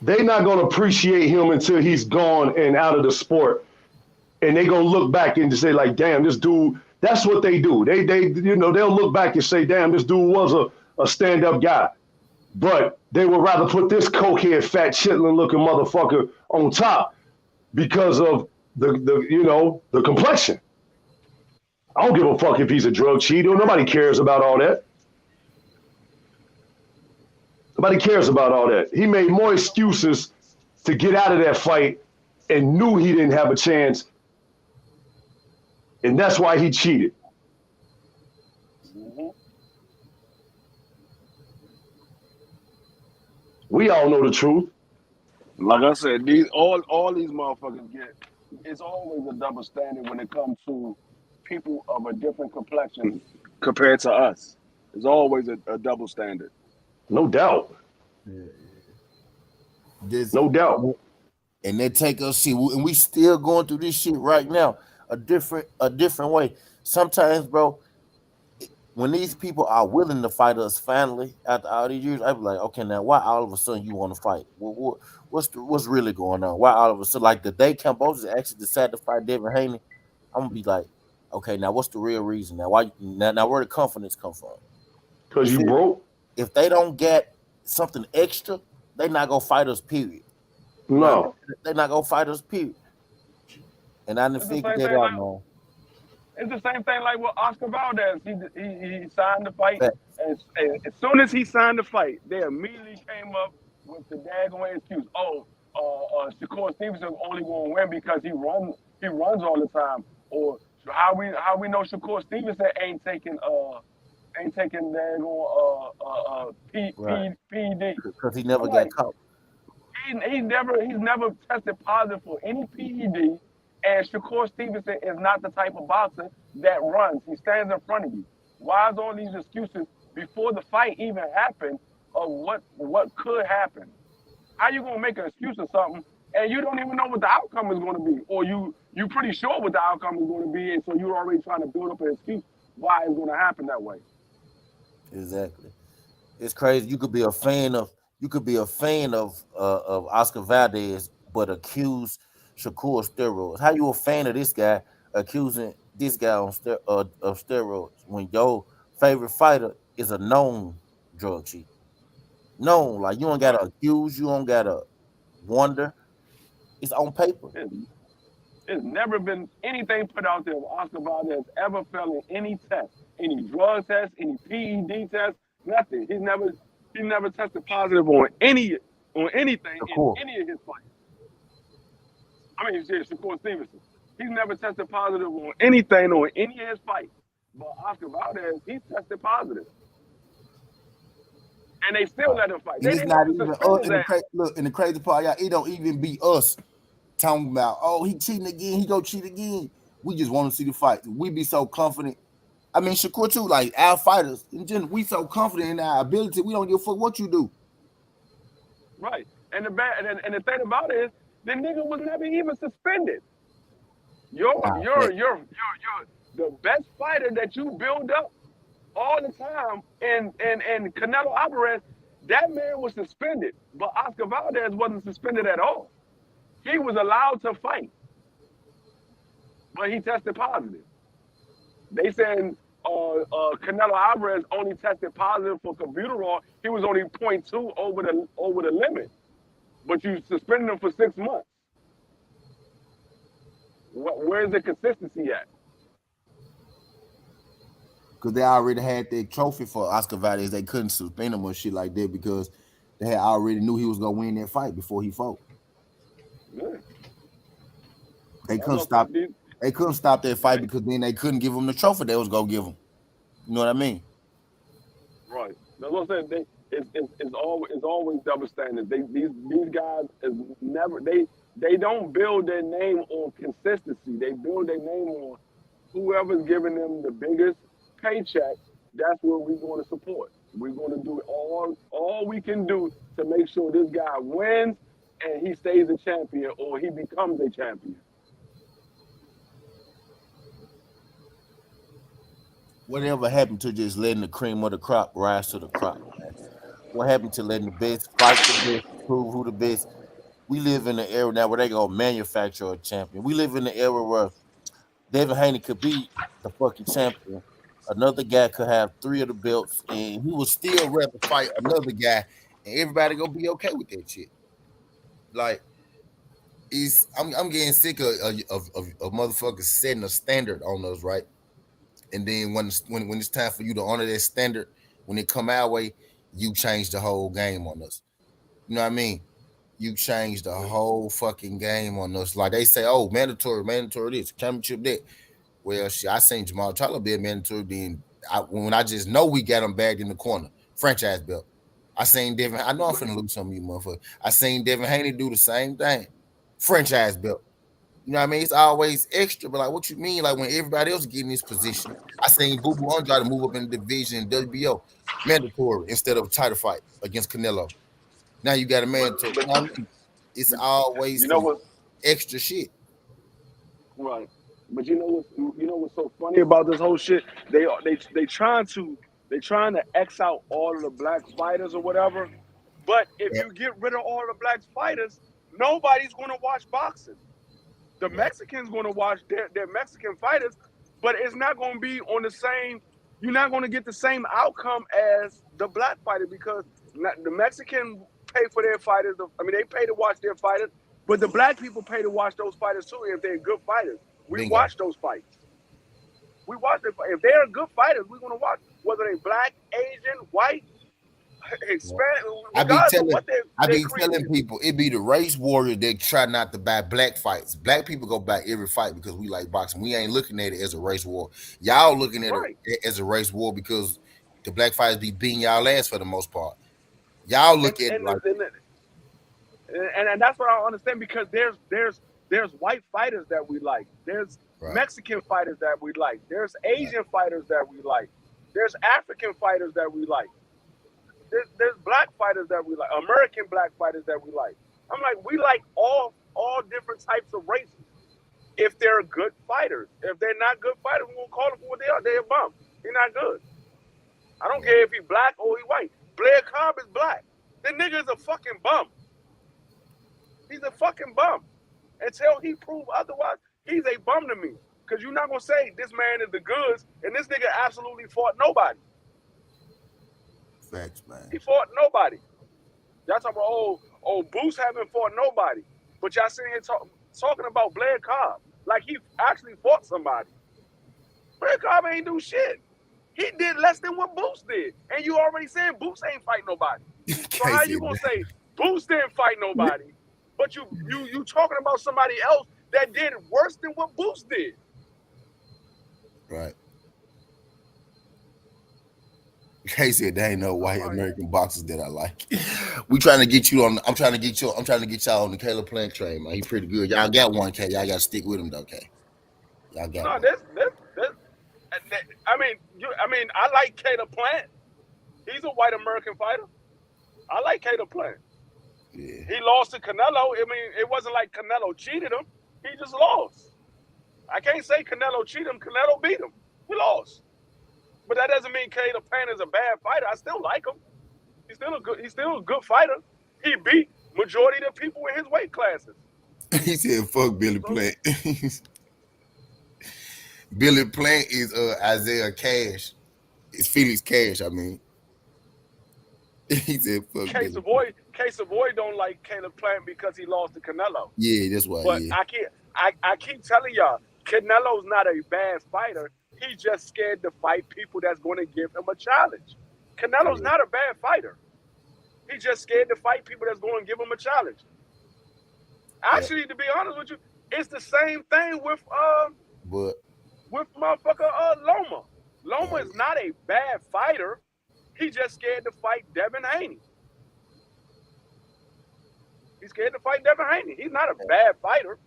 They're not gonna appreciate him until he's gone and out of the sport, and they gonna look back and just say like, "Damn, this dude." That's what they do. They they'll look back and say, "Damn, this dude was a stand-up guy." But they would rather put this cokehead, fat, chitlin-looking motherfucker on top because of the complexion. I don't give a fuck if he's a drug cheater. Nobody cares about all that. Nobody cares about all that. He made more excuses to get out of that fight and knew he didn't have a chance. And that's why he cheated. We all know the truth. Like I said, all these motherfuckers get. It's always a double standard when it comes to people of a different complexion compared to us. It's always a double standard. No doubt. This, No doubt. and they take us see, and we still going through this shit right now, a different way. Sometimes, bro, when these people are willing to fight us finally after all these years, I be like, okay, now why all of a sudden you want to fight? What's really going on? Why all of a sudden, like the day Kambosos actually decided to fight Devin Haney, I'm gonna be like, okay, now what's the real reason? Now why? Now where the confidence come from? Because If you it, broke? if they don't get something extra, they not gonna fight us. Period. You know what I mean? No. They not gonna fight us. Period. And I didn't It's the figure same that thing out, like man. it's the same thing like with Oscar Valdez. He signed the fight, But and as soon as he signed the fight, they immediately came up with the daggone excuse. Oh, Shakur Stevenson only going to win because he runs all the time. Or how we know Shakur Stevenson ain't taking daggone right, PED. because he I'm never got like, caught. he's never tested positive for any PED, and Shakur Stevenson is not the type of boxer that runs. He stands in front of you. Why is all these excuses before the fight even happened of what could happen? How you gonna make an excuse or something and you don't even know what the outcome is gonna be, or you pretty sure what the outcome is gonna be, and so you're already trying to build up an excuse why it's gonna happen that way. Exactly. It's crazy. You could be a fan of Oscar Valdez, but accuse Shakur of steroids. How you a fan of this guy accusing this guy of steroids when your favorite fighter is a known drug cheat? Known, like you don't gotta Right. accuse, you don't gotta wonder. It's on paper. It's, it's never been anything put out there of Oscar Valdez ever failing any test, any drug test, any PED test, nothing. He never tested positive on anything in Shakur. any of his fights. I mean, yeah, Shakur Stevenson. He's never tested positive on anything or any of his fights. But Oscar Valdez, he's tested positive, and they still let him fight. They And it's didn't not even even suspend his in the ass. look in the crazy part, y'all, it don't even be us talking about, oh, he cheating again, he go cheat again. We just want to see the fight. We be so confident. I mean, Shakur too, like our fighters in general, we so confident in our ability, we don't give a fuck what you do. Right. And the thing about it is, the nigga was never even suspended. You're Nah, you're you're you're the best fighter that you build up all the time, and Canelo Alvarez, that man was suspended, but Oscar Valdez wasn't suspended at all. He was allowed to fight, but he tested positive. They said Canelo Alvarez only tested positive for Albuterol. He was only point 0.2 over the limit, but you suspended him for 6 months. Where's the consistency at? because they already had their trophy for Oscar Valdez. They couldn't suspend him or shit like that because they had already knew he was gonna win that fight before he fought. Yeah. They That's couldn't what I'm stop. saying. They couldn't stop that fight They, because then they couldn't give him the trophy they was gonna give him. You know what I mean? right. That's what I'm saying. It's always double standards. These guys is never they don't build their name on consistency. They build their name on whoever's giving them the biggest paycheck. That's what we're going to support. We're going to do all we can do to make sure this guy wins and he stays a champion or he becomes a champion. Whatever happened to just letting the cream of the crop rise to the crop? What happened to letting the best fight the best, prove who the best? We live in an era now where they go manufacture a champion. We live in an era where Devin Haney could be the fucking champion. Another guy could have three of the belts, and he would still rather fight another guy, and everybody gonna be okay with that shit. Like, I'm getting sick of motherfuckers setting a standard on us, right? And then when it's time for you to honor that standard, when it come our way, you change the whole game on us. You know what I mean? You change the whole fucking game on us. Like they say, oh, mandatory this, championship that. Well, shit, I seen Jamal Charlo be a mandatory. Then when I just know we got him bagged in the corner, franchise belt. I seen Devin. I know I'm But finna lose some of you, motherfucker. I seen Devin Haney do the same thing. Franchise belt. You know what I mean? It's always extra, but like, what you mean? Like when everybody else getting this position, I seen Boo Boo Andrade move up in the division, WBO, mandatory instead of a title fight against Canelo. Now you got a mandatory. You know what I mean? It's but always you know some what? extra shit. Right. But you know what's so funny about this whole shit? They trying to X out all of the black fighters or whatever. But if Right, you get rid of all the black fighters, nobody's going to watch boxing. The right. Mexicans going to watch their Mexican fighters, but it's not going to be on the same. You're not going to get the same outcome as the black fighter because the Mexican pay for their fighters. I mean, they pay to watch their fighters, but the black people pay to watch those fighters too. If they're good fighters, we Bingo. watch those fights. We watch them. If they're good fighters, we're going to watch whether they're black, Asian, white, Yeah. Hispanic, I be regardless of telling what I their be creed telling is. people it be the race warrior that try not to buy black fights. Black people go buy every fight because we like boxing. We ain't looking at it as a race war. Y'all looking at Right. it as a race war because the black fighters be beating y'all ass for the most part. Y'all And look at it and, like and and that's what I don't understand because there's white fighters that we like. There's right. Mexican fighters that we like. There's Asian fighters that we like. There's African fighters that we like. There's black fighters that we like. American black fighters that we like. I'm like, we like all different types of races. If they're good fighters. If they're not good fighters, we won't call them for what they are. They're a bum. He's not good. I don't care if he's black or he's white. Blair Cobb is black. The nigga is a fucking bum. He's a fucking bum. Until he prove otherwise, he's a bum to me. Because you're not going to say this man is the goods, and this nigga absolutely fought nobody. facts, man. He fought nobody. Y'all talking about, Boost haven't fought nobody. But y'all sitting here talking about Blair Cobb like he actually fought somebody. Blair Cobb ain't do shit. He did less than what Boost did. And you already saying Boost ain't fight nobody. So how you going to say Boost didn't fight nobody, but you talking about somebody else that did worse than what Boost did? Right. Kay said there ain't no white American boxers that I like. We trying to get you on. I'm trying to get y'all on the Caleb Plant train, man. He pretty good. Y'all got one, K. Y'all got to stick with him, though, K. Y'all got No, one. I mean, I like Caleb Plant. He's a white American fighter. I like Caleb Plant. Yeah. He lost to Canelo. I mean, it wasn't like Canelo cheated him. He just lost. I can't say Canelo cheated him. Canelo beat him. He lost. But that doesn't mean Caleb Plant is a bad fighter. I still like him. He's still a good fighter. He beat majority of the people in his weight classes. He said, "Fuck Billy Plant." Billy Plant is Isaiah Cash. It's Felix Cash. I mean, he said, "Fuck K Billy Plant." Savoy don't like Caleb Plant because he lost to Canelo. Yeah, that's why. But Yeah, I keep telling y'all, Canelo's not a bad fighter. He's just scared to fight people that's going to give him a challenge. Canelo's not a bad fighter. He's just scared to fight people that's going to give him a challenge. Actually, to be honest with you, it's the same thing with motherfucker Loma. Loma is not a bad fighter. He's just scared to fight Devin Haney. He's scared to fight Devin Haney. He's not a bad fighter.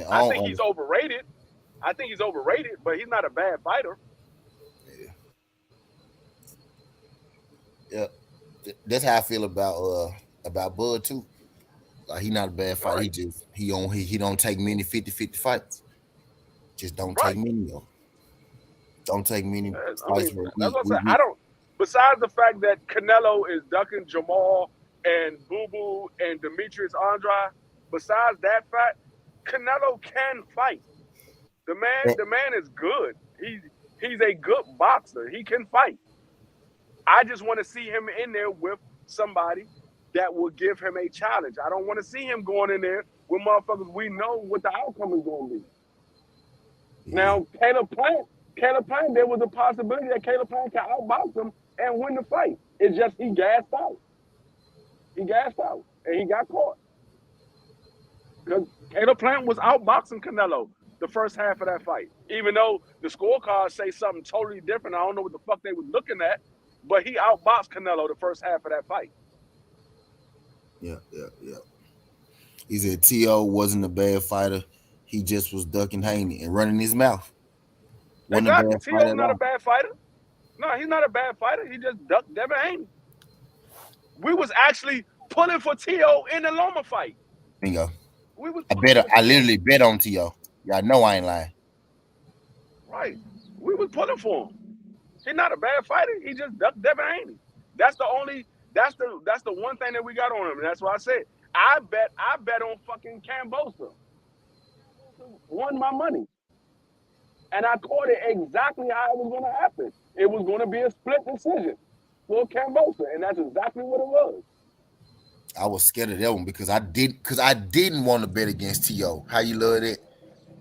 I think he's overrated. But he's not a bad fighter. Yeah. That's how I feel about Bud too. Like, he not a bad fighter. Right. He don't take many 50-50 fights. Just don't take Right. many of them. Don't take many I fights. mean, that's what I'm saying. I don't. Besides the fact that Canelo is ducking Jamal and Boo Boo and Demetrius Andrade, besides that fact, Canelo can fight. The man is good. He's a good boxer. He can fight. I just want to see him in there with somebody that will give him a challenge. I don't want to see him going in there with motherfuckers we know what the outcome is going to be. Yeah. Now, Caleb Plant, there was a possibility that Caleb Plant can outbox him and win the fight. It's just he gassed out. And he got caught. Because Caleb Plant was outboxing Canelo the first half of that fight. Even though the scorecards say something totally different. I don't know what the fuck they were looking at. but he outboxed Canelo the first half of that fight. Yeah. He said T.O. wasn't a bad fighter. He just was ducking Haney and running his mouth. Wasn't a Exactly. bad fighter T.O.'s at not a all. bad fighter. No, he's not a bad fighter. He just ducked Devin Haney. We was actually pulling for T.O. in the Loma fight. Bingo. We was I pulling bet. for I T.O. literally bet on T.O. Y'all know I ain't lying. Right. We was pulling for him. He's not a bad fighter. He just ducked Devin Haney. That's the only. That's the one thing that we got on him. And that's why I said I bet on fucking Kambosos. Kambosos won my money, and I called it exactly how it was going to happen. It was going to be a split decision for Kambosos, and that's exactly what it was. I was scared of that one because I didn't want to bet against T.O. How you love it?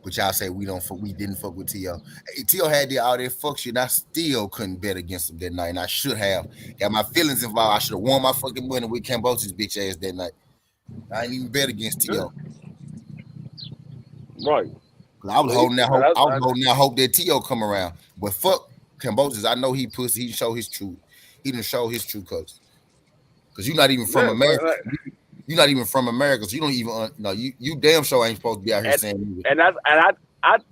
But y'all say we didn't fuck with T.O. Hey, T.O. had all that fuck shit, and I still couldn't bet against him that night, and I should have. Got my feelings involved. I should have won my fucking money with Kambosos' bitch ass that night. I ain't even bet against Yeah. T.O. Right. Cause I was See, holding that hope. I was holding that hope that T.O. come around. But fuck Kambosos. I know he pussy. He show his true. He didn't show his true colors. Cause you're not even from yeah, America. You're not even from America, so you don't even no. You damn sure ain't supposed to be out here and saying and that's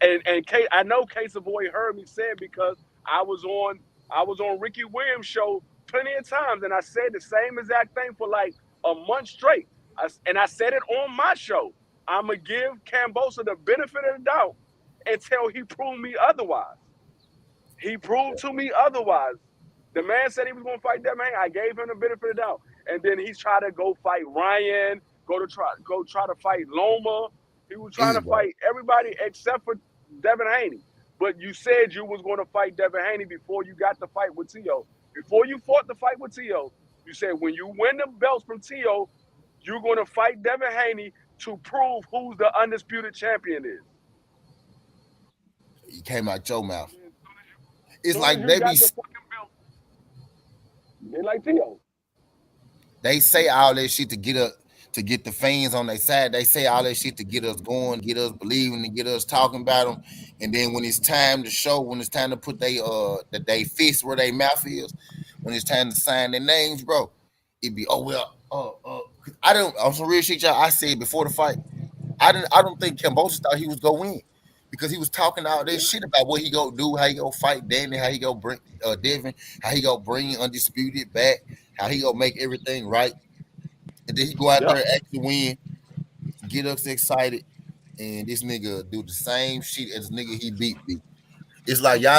and Kate, I know Case Avoid heard me say it because I was on Ricky Williams' show plenty of times, and I said the same exact thing for like a month straight. And I said it on my show. I'm gonna give Kambosos the benefit of the doubt until he proved me otherwise. He proved to me otherwise. The man said he was gonna fight Devin Haney. I gave him the benefit of the doubt, and then he's trying to go fight Ryan. Go try to fight Loma. He was trying to anybody. fight everybody except for Devin Haney. But you said you was going to fight Devin Haney before you got the fight with T.O. Before you fought the fight with T.O., you said when you win the belts from T.O., you're going to fight Devin Haney to prove who's the undisputed champion is. He came out your mouth. As It's soon as like you got the fucking belt, they like T.O. they say all that shit to get the fans on their side. They say all that shit to get us going, get us believing, to get us talking about them. And then when it's time to show, when it's time to put they fist where their mouth is, when it's time to sign their names, bro, it be I don't on some real shit, y'all. I said before the fight, I don't think Kambosos thought he was gonna win because he was talking all this shit about what he gonna do, how he gonna fight Danny, how he gonna bring Devin, how he gonna bring Undisputed back, how he gonna make everything right, and then he go out Yeah. there and actually win, get us excited, and this nigga do the same shit as the nigga he beat. It's like He said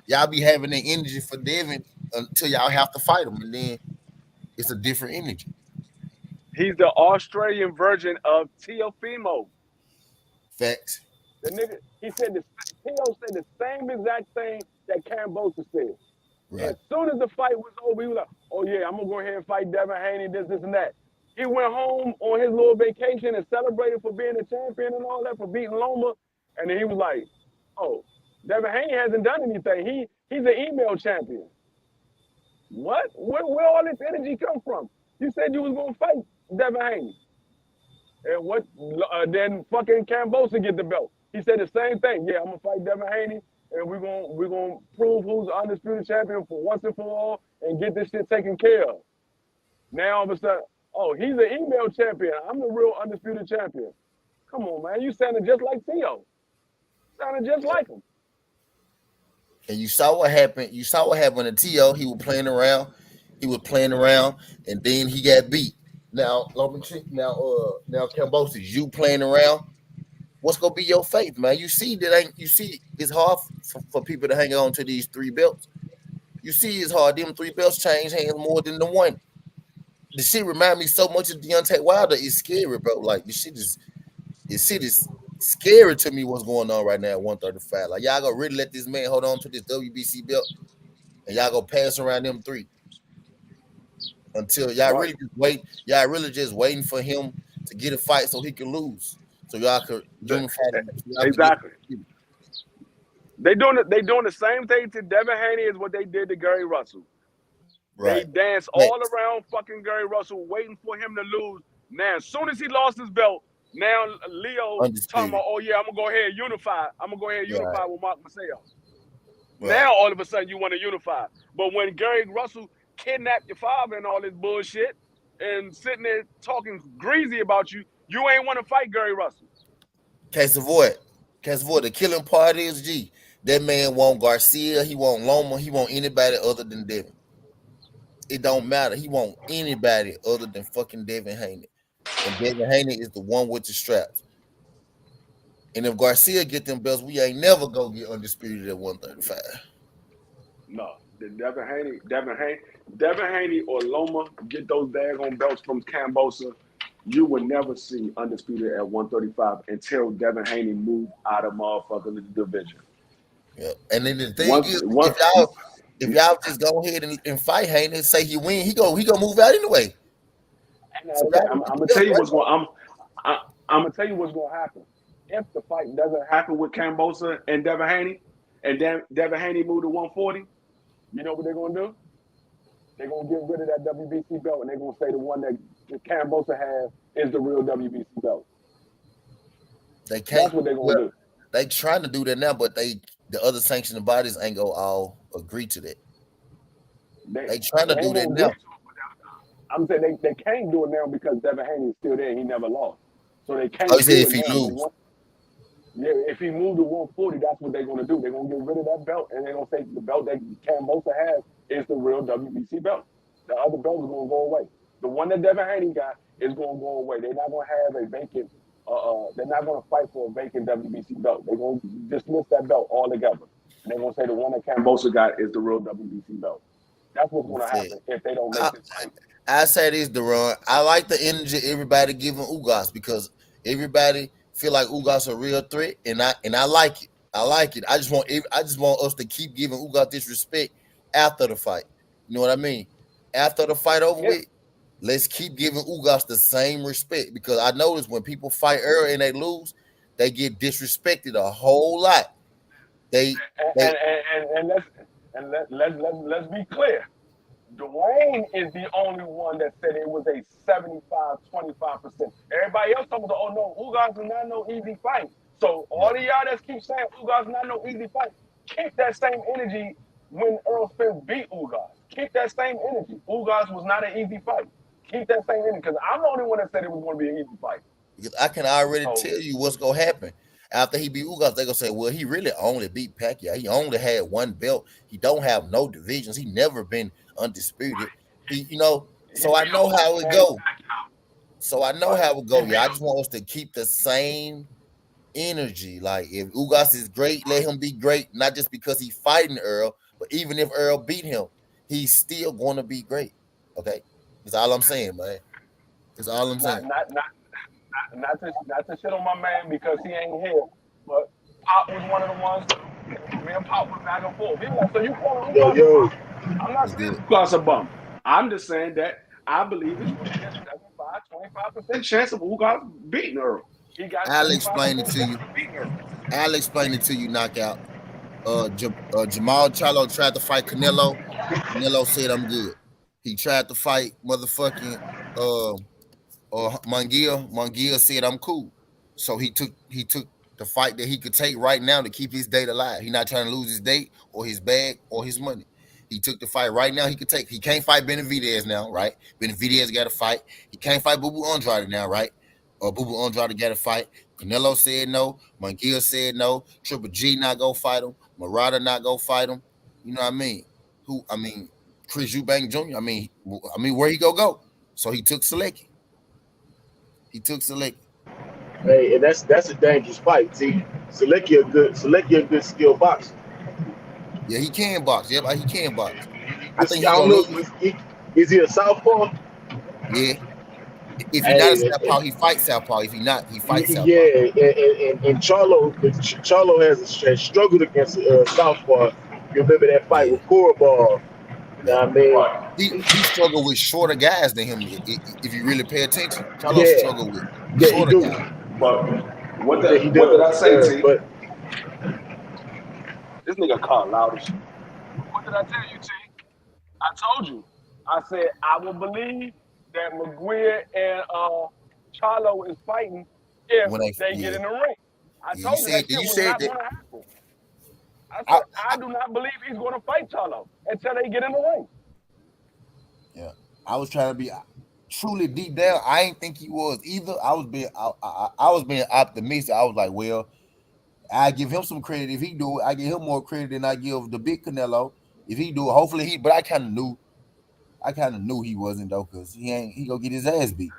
y'all be having that energy for Devin until y'all have to fight him, and then it's a different energy. he's the Australian version of Teofimo. Facts. The nigga, he said T.O. said the same exact thing that Kambosos said. Right. As soon as the fight was over, he was like, "Oh yeah, I'm gonna go ahead and fight Devin Haney, this, and that." He went home on his little vacation and celebrated for being a champion and all that, for beating Loma. And then he was like, "Oh, Devin Haney hasn't done anything. He's an email champion." What? Where all this energy come from? You said you was gonna fight Devin Haney, and what? Then fucking Kambosos get the belt. He said the same thing. Yeah, I'm gonna fight Devin Haney, and we're gonna prove who's the undisputed champion for once and for all, and get this shit taken care of. Now all of a sudden, oh, he's an email champion. I'm the real undisputed champion. Come on, man, you sounded just like T.O. Sounded just like him. And you saw what happened. You saw what happened to T.O. He was playing around. He was playing around, and then he got beat. Now, now, Kambosos, you playing around. What's gonna be your faith, man? You see it's hard for people to hang on to these three belts. You see it's hard. Them three belts change hands more than the one. The shit remind me so much of Deontay Wilder. It's scary, bro. Like this shit is scary to me. What's going on right now at 135? Like y'all gonna really let this man hold on to this WBC belt, and y'all gonna pass around them three until y'all Right. really just wait. Y'all really just waiting for him to get a fight so he can lose, so y'all could unify them. So y'all could Exactly. They doing the same thing to Devin Haney as what they did to Gary Russell. They right. dance all around fucking Gary Russell, waiting for him to lose. Now, as soon as he lost his belt, now Leo talking Undisputed. about, "Oh yeah, I'm gonna go ahead and unify. I'm gonna go ahead and unify Right. with Mark Maseo." Right. Now all of a sudden you want to unify. But when Gary Russell kidnapped your father and all this bullshit and sitting there talking greasy about you, you ain't want to fight Gary Russell. Case avoid. Case avoid. The killing part is G. That man want Garcia. He want Loma. He want anybody other than Devin. It don't matter. He want anybody other than fucking Devin Haney. And Devin Haney is the one with the straps. And if Garcia get them belts, we ain't never go get undisputed at 135. No, Devin Haney or Loma get those daggone belts from Kambosos. You will never see undisputed at 135 until Devin Haney move out of motherfucking division. Yeah. And then the thing Once, is, once, if y'all just go ahead and fight Haney and say he win, he gonna move out anyway. So I'm gonna tell you what's going. I'm gonna tell you what's gonna happen. If the fight doesn't happen with Kambosos and Devin Haney, and then Devin Haney move to 140, you know what they're gonna do? They're gonna get rid of that WBC belt, and they're gonna say the one that Kambosos has is the real WBC belt. They can't. That's what they're gonna do. They trying to do that now, but the other sanctioning bodies ain't gonna all agree to that. They trying to do that now. I'm saying they can't do it now because Devin Haney is still there and he never lost. So they can't Oh, you do said it if he now. lose. Yeah, if he moved to 140, that's what they're gonna do. They're gonna get rid of that belt and they're gonna say the belt that Kambosos has is the real WBC belt. The other belt is gonna go away. The one that Devin Haney got is gonna go away. They're not gonna have a vacant. They're not gonna fight for a vacant WBC belt. They're gonna dismiss that belt altogether. And they're gonna say the one that Kambosos got is the real WBC belt. That's what's gonna happen if they don't make this fight. I say this, Deron. I like the energy everybody giving Ugas because everybody feel like Ugas a real threat, and I like it. I like it. I just want us to keep giving Ugas this respect after the fight. You know what I mean? After the fight over with, let's keep giving Ugas the same respect because I notice when people fight early and they lose, they get disrespected a whole lot. Let's be clear. Dwayne is the only one that said it was a 75-25%. Everybody else talking about, oh no, Ugas is not no easy fight. So all of y'all that keep saying Ugas is not no easy fight, keep that same energy when Earl Spence beat Ugas. Keep that same energy. Ugas was not an easy fight. Keep that same energy because I'm the only one that said it was going to be an easy fight. Because I can already tell you what's gonna happen. After he beat Ugas, they're gonna say, well, he really only beat Pacquiao. He only had one belt. He don't have no divisions. He never been undisputed. So I know how it go. Yeah, I just want us to keep the same energy. Like if Ugas is great, let him be great. Not just because he's fighting Earl, but even if Earl beat him, he's still going to be great. Okay, that's all I'm saying, man. That's all I'm saying. Not to shit on my man because he ain't here, but Pop was one of the ones. Me and Pop was back and forth. He was like, so you calling Ugas? I'm not saying Ugas a bum. I'm just saying that I believe it's going to be a 75-25% chance of Ugas beating Earl. I'll explain it to you. Knockout. Jamal Charlo tried to fight Canelo. Canelo said, "I'm good." He tried to fight motherfucking Munguia. Munguia said, "I'm cool." So he took the fight that he could take right now to keep his date alive. He's not trying to lose his date or his bag or his money. He took the fight right now he could take. He can't fight Benavidez now, right? Benavidez got to fight. He can't fight Boo Boo Andrade now, right? Or Boo Boo Andrade got to fight. Canelo said no. Munguia said no. Triple G not go fight him. Murata not go fight him. You know what I mean? Chris Eubank Jr. I mean, where he go? So he took Selecki. Hey, and that's a dangerous fight. See, Selecki a good skill boxer. Yeah, he can box. Yeah, he can box. I don't know. Is he a southpaw? Yeah. If he's not a southpaw, he fights southpaw. If he's not, he fights southpaw. Yeah, and Charlo has struggled against southpaw. You remember that fight with Korobov? You know what I mean? He struggled with shorter guys than him. If you really pay attention, Charlo struggled with shorter guys. But what did I say to you? But this nigga called loud as shit. What did I tell you, T? I told you. I said I will believe that McGuire and Charlo is fighting if they get in the ring. I told you that shit was not gonna happen. I I, said I do not believe he's going to fight Charlo until they get in the ring. yeah, I was trying to be truly deep down. I ain't think he was either. I was being optimistic. I was like, well, I give him some credit if he do it. I give him more credit than I give the big Canelo if he do it. Hopefully he. But I kind of knew he wasn't though, because he gonna get his ass beat.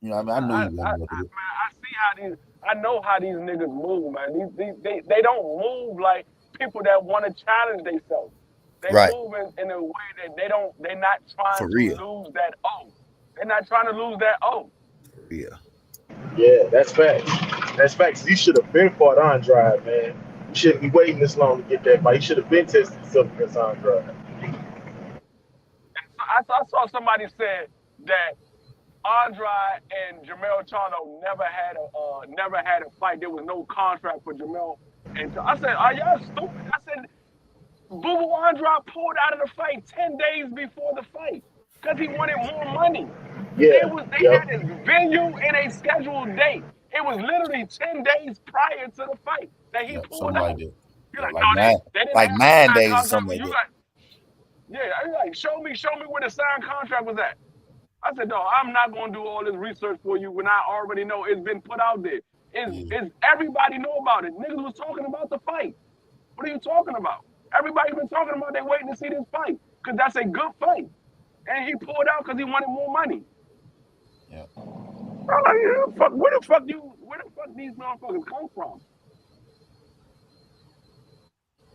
You know, what I mean, I knew he wasn't gonna do it. Man, I see how these. I know how these niggas move, man. They don't move like people that want to challenge themselves. They Right, move in a way that they're not trying for to real, lose that O. They're not trying to lose that O. for real. Yeah, that's facts. That's facts. He should have been fought Andrade, man. He shouldn't be waiting this long to get that fight. He should have been tested himself against Andrade. I saw somebody said that Andrade and Jamel Charlo never had a fight. There was no contract for Jamel. And I said, are y'all stupid? I said, Boo Boo Andrade pulled out of the fight 10 days before the fight because he wanted more money. Yeah, They yep, had a venue and a scheduled date. It was literally 10 days prior to the fight that he Yep, pulled something like out. that. You're Yeah, like, no, they didn't like have no 9 days or signed contract. something like You that. got, yeah, I was like, show me where the signed contract was at. I said, no, I'm not gonna do all this research for you when I already know it's been put out there. Yeah, Is everybody know about it? Niggas was talking about the fight. What are you talking about? Everybody's been talking about they waiting to see this fight because that's a good fight, and he pulled out because he wanted more money. yeah. I'm like, yeah, where the fuck these motherfuckers come from?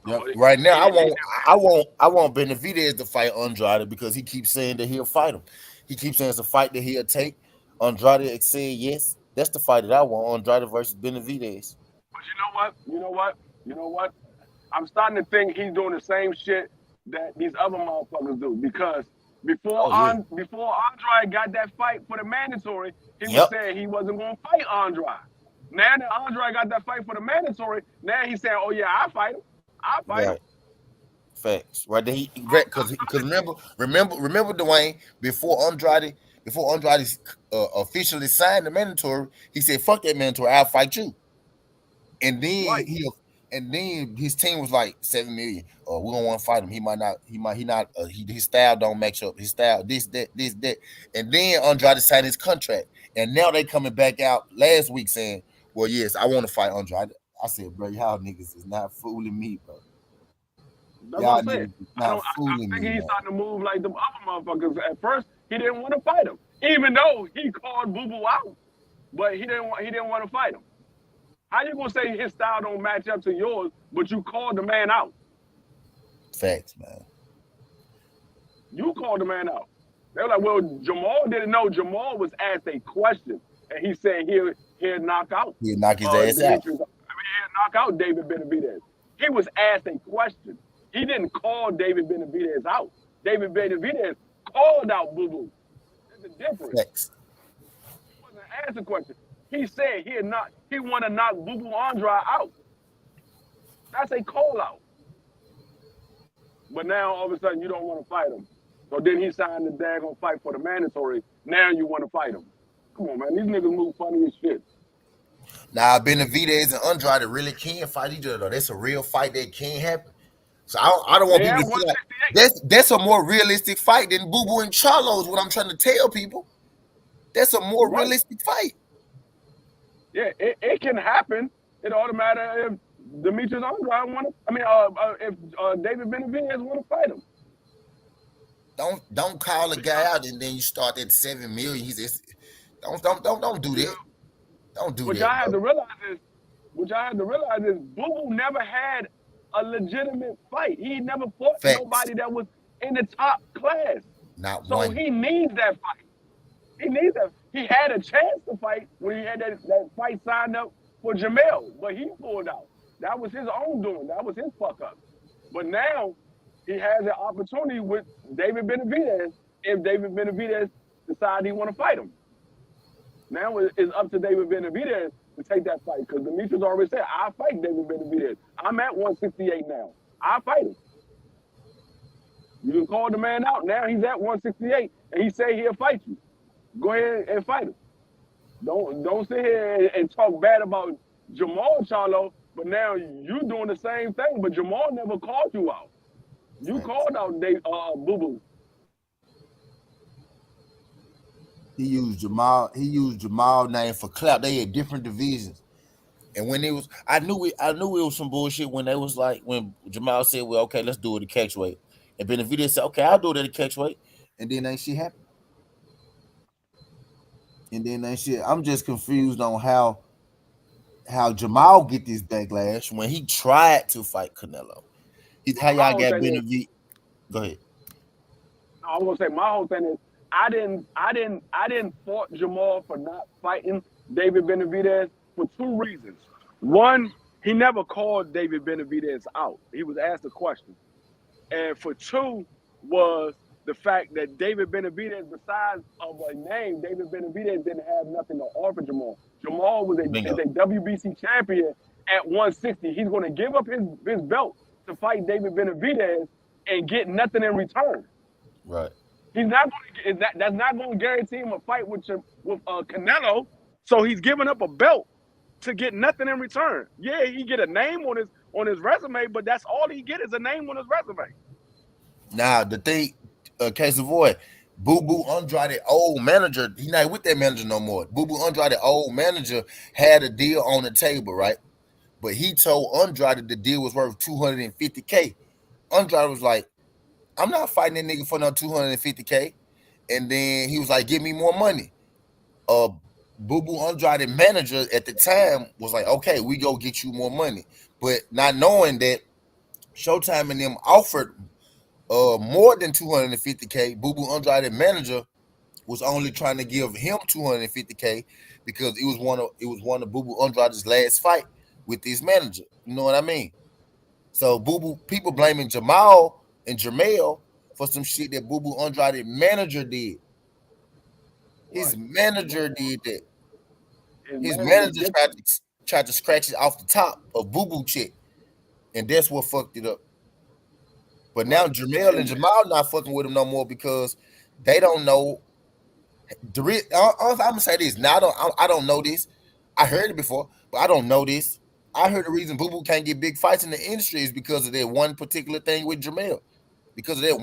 Yep. Oh, Right now, they I want Benavidez to fight Andrade because he keeps saying that he'll fight him. He keeps saying it's a fight that he'll take. Andrade said yes. That's the fight that I want. Andrade versus Benavidez. But you know what? You know what? You know what? I'm starting to think he's doing the same shit that these other motherfuckers do because Oh yeah. before Andrade got that fight for the mandatory, he was Yep. saying he wasn't gonna fight Andrade. Now that Andrade got that fight for the mandatory, now he's saying, "Oh yeah, I fight him. I fight him." Right. Facts. Right there. He I'm because starting remember Dwayne before Andrade officially signed the mandatory, he said, "Fuck that mandatory. I'll fight you." And to then right. his team was like 7 million. We don't want to fight him. His style don't match up. His style, this, that. And then Andrade signed his contract. And now they coming back out last week saying, well, yes, I want to fight Andrade. I said, bro, y'all niggas is not fooling me, bro. That's what I'm Y'all saying. niggas is not fooling I me, think he's man. starting to move like the other motherfuckers. At first, he didn't want to fight him, even though he called Boo Boo out, but he didn't want to fight him. How you gonna say his style don't match up to yours, but you called the man out? Facts, man. You called the man out. They were like, well, Jamal didn't know. Jamal was asked a question, and he said he'll knock out He'll knock his ass out. Demetrius. He'll knock out David Benavidez. He was asked a question. He didn't call David Benavidez out. David Benavidez called out Boo Boo. There's a difference. Facts. He wasn't asked a question. He said he want to knock Boo Boo Andrade out. That's a call out. But now all of a sudden you don't want to fight him. So then he signed the daggone fight for the mandatory. Now you want to fight him. Come on, man. These niggas move funny as shit. Now, Benavidez and Andrade really can fight each other, though. That's a real fight that can happen. So I don't want They people at to feel like 168. that's a more realistic fight than Boo Boo and Charlo is what I'm trying to tell people. That's a more Right. realistic fight. Yeah, it can happen. It all matter if Demetrius Andrade want to. I mean, if David Benavidez want to fight him. Don't call a guy out and then you start at 7 million. Don't do that. Don't do What that, y'all have bro. to realize is Boo Boo never had a legitimate fight. He never fought Facts. nobody that was in the top class. Not So one. he needs that fight. He needs that. He had a chance to fight when he had that fight signed up for Jamel, but he pulled out. That was his own doing. That was his fuck up. But now he has an opportunity with David Benavidez if David Benavidez decides he want to fight him. Now it's up to David Benavidez to take that fight because Demetrius already said, I'll fight David Benavidez. I'm at 168 now. I'll fight him. You can call the man out. Now he's at 168 and he say he'll fight you. Go ahead and fight him. Don't sit here and talk bad about Jamal Charlo But now you doing the same thing, but Jamal never called you out. You called out Boo Boo. He used Jamal. He used Jamal name for clout. They had different divisions. And when it was, I knew it was some bullshit when they was like, when Jamal said, "Well, okay, let's do it at catch weight," and Benavidez said, "Okay, I'll do it at catch weight," and then ain't shit happened. And then ain't shit. I'm just confused on how Jamal get this backlash when he tried to fight Canelo. He's how My y'all whole got thing is, Benavidez. Go ahead. no, I was gonna say my whole thing is, I didn't fault Jamal for not fighting David Benavidez for two reasons. One, he never called David Benavidez out. He was asked a question. And for two was the fact that David Benavidez, besides of a name, David Benavidez didn't have nothing to offer Jamal. Jamal is Bingo. a WBC champion at 160. He's going to give up his belt to fight David Benavidez and get nothing in return. Right. He's not going to. That's not going to guarantee him a fight with Canelo. So he's giving up a belt to get nothing in return. Yeah, he get a name on his resume, but that's all he get is a name on his resume. Now the thing, case avoid, Boo Boo Andrade, old manager, he not with that manager no more. Boo Boo Andrade, old manager, had a deal on the table, right? But he told Andrade the deal was worth 250K. Andrade was like, I'm not fighting that nigga for no 250K. And then he was like, give me more money. Uh Boo Boo Andrade manager at the time was like, okay, we go get you more money. But not knowing that Showtime and them offered more than 250K. Boo Boo Andrade manager was only trying to give him 250K because it was one of Boo Boo Andrade's last fight with his manager. You know what I mean? So Boo Boo people blaming Jamal and Jermell for some shit that Boo Boo Andrade manager did. His Right. manager did that. His His manager manager dipped him. tried to scratch it off the top of Boo Boo check, and that's what fucked it up. But now Right. Jermell and And Jamal not fucking with him no more because they don't know I'm gonna say this. Now I don't know this. I heard it before, but I don't know this. I heard the reason Boo Boo can't get big fights in the industry is because of that one particular thing with Jamel. Because of that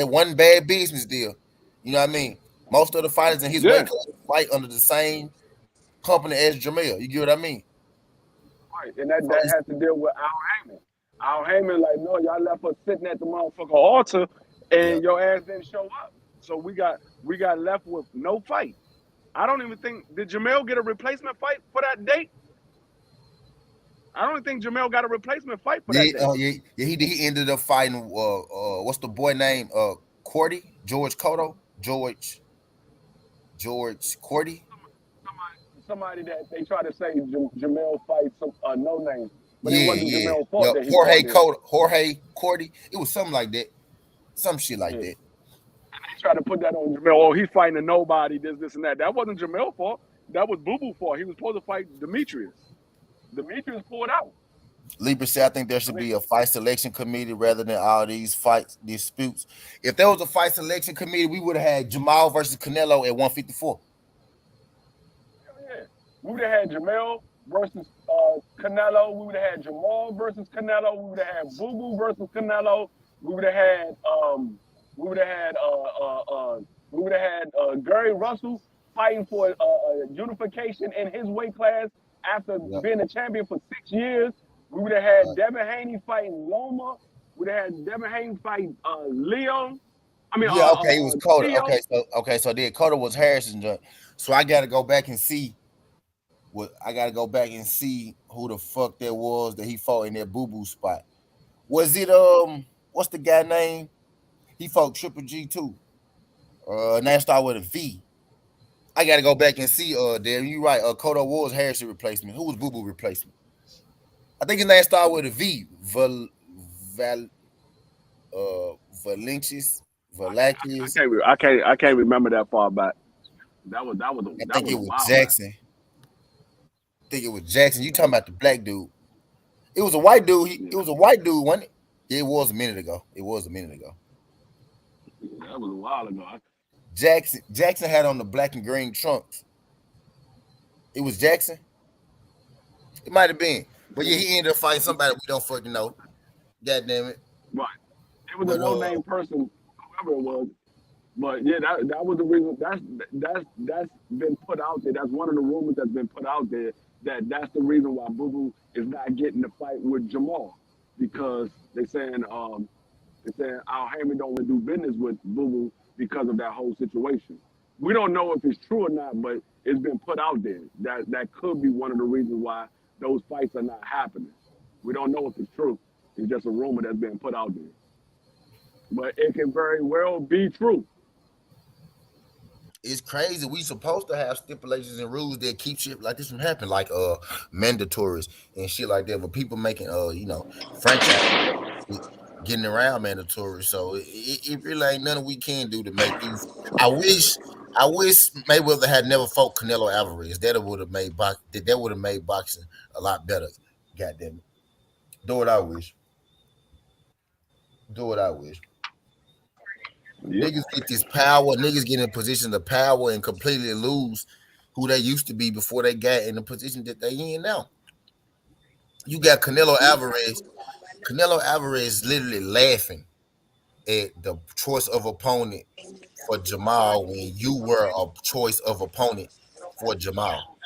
one bad business deal. You know what I mean? Most of the fighters in his weight yeah, class fight under the same company as Jamel. You get what I mean? right. And that So that it's, has to deal with Al Heyman. Al Heyman, like, no, y'all left us sitting at the motherfucker altar, yeah. and your ass didn't show up. So we got left with no fight. I don't even think did Jamel get a replacement fight for that date. I don't think Jamel got a replacement fight for that Yeah, date. yeah, he ended up fighting what's the boy name? Cordy? George Cotto? George Cordy? Somebody that they try to say Jamel fights some no name, but it Yeah, wasn't yeah. Jamel's fault Yep. that he fought him. Jorge Cordy. It was something like that. Some shit like Yeah. that. They try to put that on Jamel. Oh, he's fighting a nobody. This, and that. That wasn't Jamel's fault. That was Boo Boo fault. He was supposed to fight Demetrius. Demetrius pulled out. Libra said, I think there I should mean, be a fight selection committee rather than all these fight disputes. If there was a fight selection committee, we would have had Jamal versus Canelo at 154. yeah. We would have had Jamel versus Canelo. We would have had Jamal versus Canelo. We would have had Boo Boo versus Canelo. We would have had we would have had Gary Russell fighting for unification in his weight class after Yep. being a champion for 6 years. We would have had Right. Devin Haney fighting Loma. We would have had Devin Haney fight Leon. I mean, Yeah, okay, it was Coda. Theo. So then Coda was Harrison joint. So I gotta go back and see who the fuck that was that he fought in that boo boo spot. Was it what's the guy name? He fought Triple G too. And that started with a V. I gotta go back and see. There you right. Kodo was Harrison replacement. Who was Boo Boo replacement? I think his name started with a V. Val, uh, Valentis, I Valakis. can't. I can't remember that far back. I That think was it a was while back. Jackson. I think it was Jackson. You talking about the black dude? It was a white dude. Yeah, It was a white dude, wasn't it? Yeah, it was a minute ago. that was a while ago. Jackson had on the black and green trunks. It was Jackson. It might have been, but yeah, he ended up fighting somebody we don't fucking know. God damn it. Right. It was a But no name person, whoever it was. But yeah, that was the reason. That's been put out there. That's one of the rumors that's been put out there. That's the reason why Boo Boo is not getting the fight with Jamal, because they saying Al Heyman don't want to do business with Boo Boo because of that whole situation. We don't know if it's true or not, but it's been put out there. That could be one of the reasons why those fights are not happening. We don't know if it's true. It's just a rumor that's been put out there, but it can very well be true. it's crazy. We supposed to have stipulations and rules that keep shit like this from happening, like mandatories and shit like that. But people making franchise getting around mandatory. So it really ain't nothing we can do to make these. I wish Mayweather had never fought Canelo Alvarez. That would have made boxing a lot better. God damn it. Do what I wish. Do what I wish. Yep. Niggas get this power. Niggas get in positions of power and completely lose who they used to be before they got in the position that they in now. You got Canelo Alvarez. Canelo Alvarez literally laughing at the choice of opponent for Jamal when you were a choice of opponent for Jamal.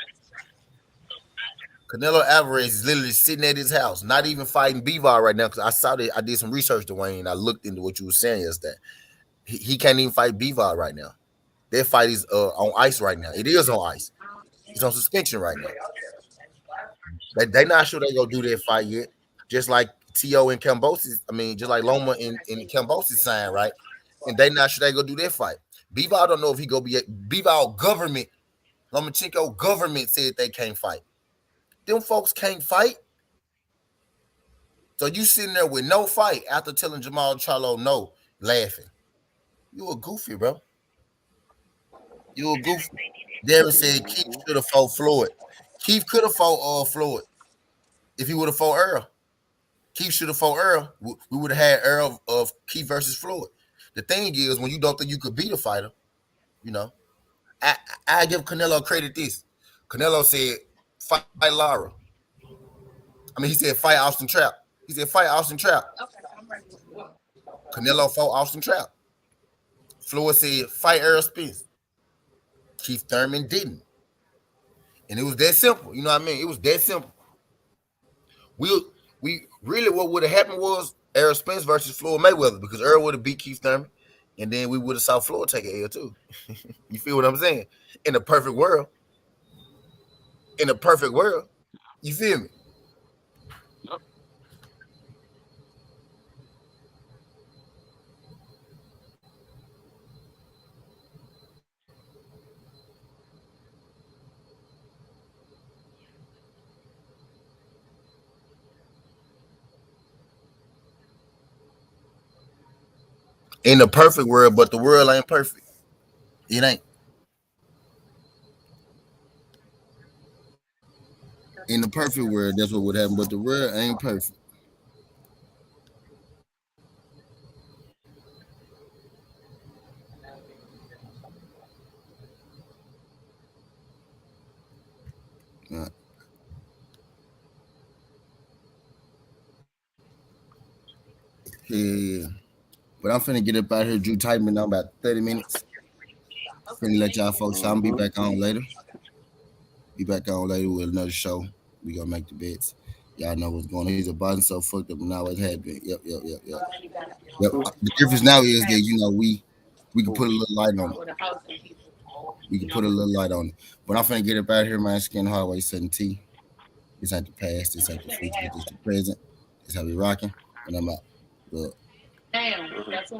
Canelo Alvarez is literally sitting at his house, not even fighting Bivol right now. Because I saw that I did some research, Dwayne, and I looked into what you were saying yesterday. He can't even fight Bivol right now. Their fight is on ice right now. It is on ice. It's on suspension right now. They not sure they gonna do that fight yet. Just like T.O. and Kambosos, just like Loma and Kambosos signed, right? And they not sure they gonna do their fight. Bivol don't know if he gonna be Bivol government, Lomachenko government said they can't fight. Them folks can't fight. So you sitting there with no fight after telling Jamal Charlo no, laughing. You a goofy, bro. You a goofy. Devin said Keith should have fought Floyd. Keith could have fought Floyd if he would have fought Earl. Keith should have fought Earl. We would have had Earl of Keith versus Floyd. The thing is, when you don't think you could beat a fighter, you know, I give Canelo credit this. Canelo said, fight Lara. He said, fight Austin Trap. He said, fight Austin Trap. Canelo fought Austin Trap. Floyd said, fight Earl Spence. Keith Thurman didn't. And it was that simple. You know what I mean? It was that simple. We really, what would have happened was Errol Spence versus Floyd Mayweather, because Earl would have beat Keith Thurman, and then we would have saw Floyd take an L too. You feel what I'm saying? In a perfect world. You feel me? Yep. In a perfect world, but the world ain't perfect. It ain't. In the perfect world, that's what would happen, but the world ain't perfect. Uh, yeah. But I'm finna get up out here, Drew Typing now about 30 minutes. Finna let y'all folks. I'm be Mm-hmm. back on later. Be back on later with another show. We gonna make the bets. Y'all know what's going on. He's a button so fucked up now it had been. Yep. The difference now is that we can put a little light on it. We can put a little light on it. But I'm finna get up out here, man. Skin Hardway 7T. This ain't the past. This ain't the future. This the present. This how we rocking. And I'm out. Look. Mm-hmm.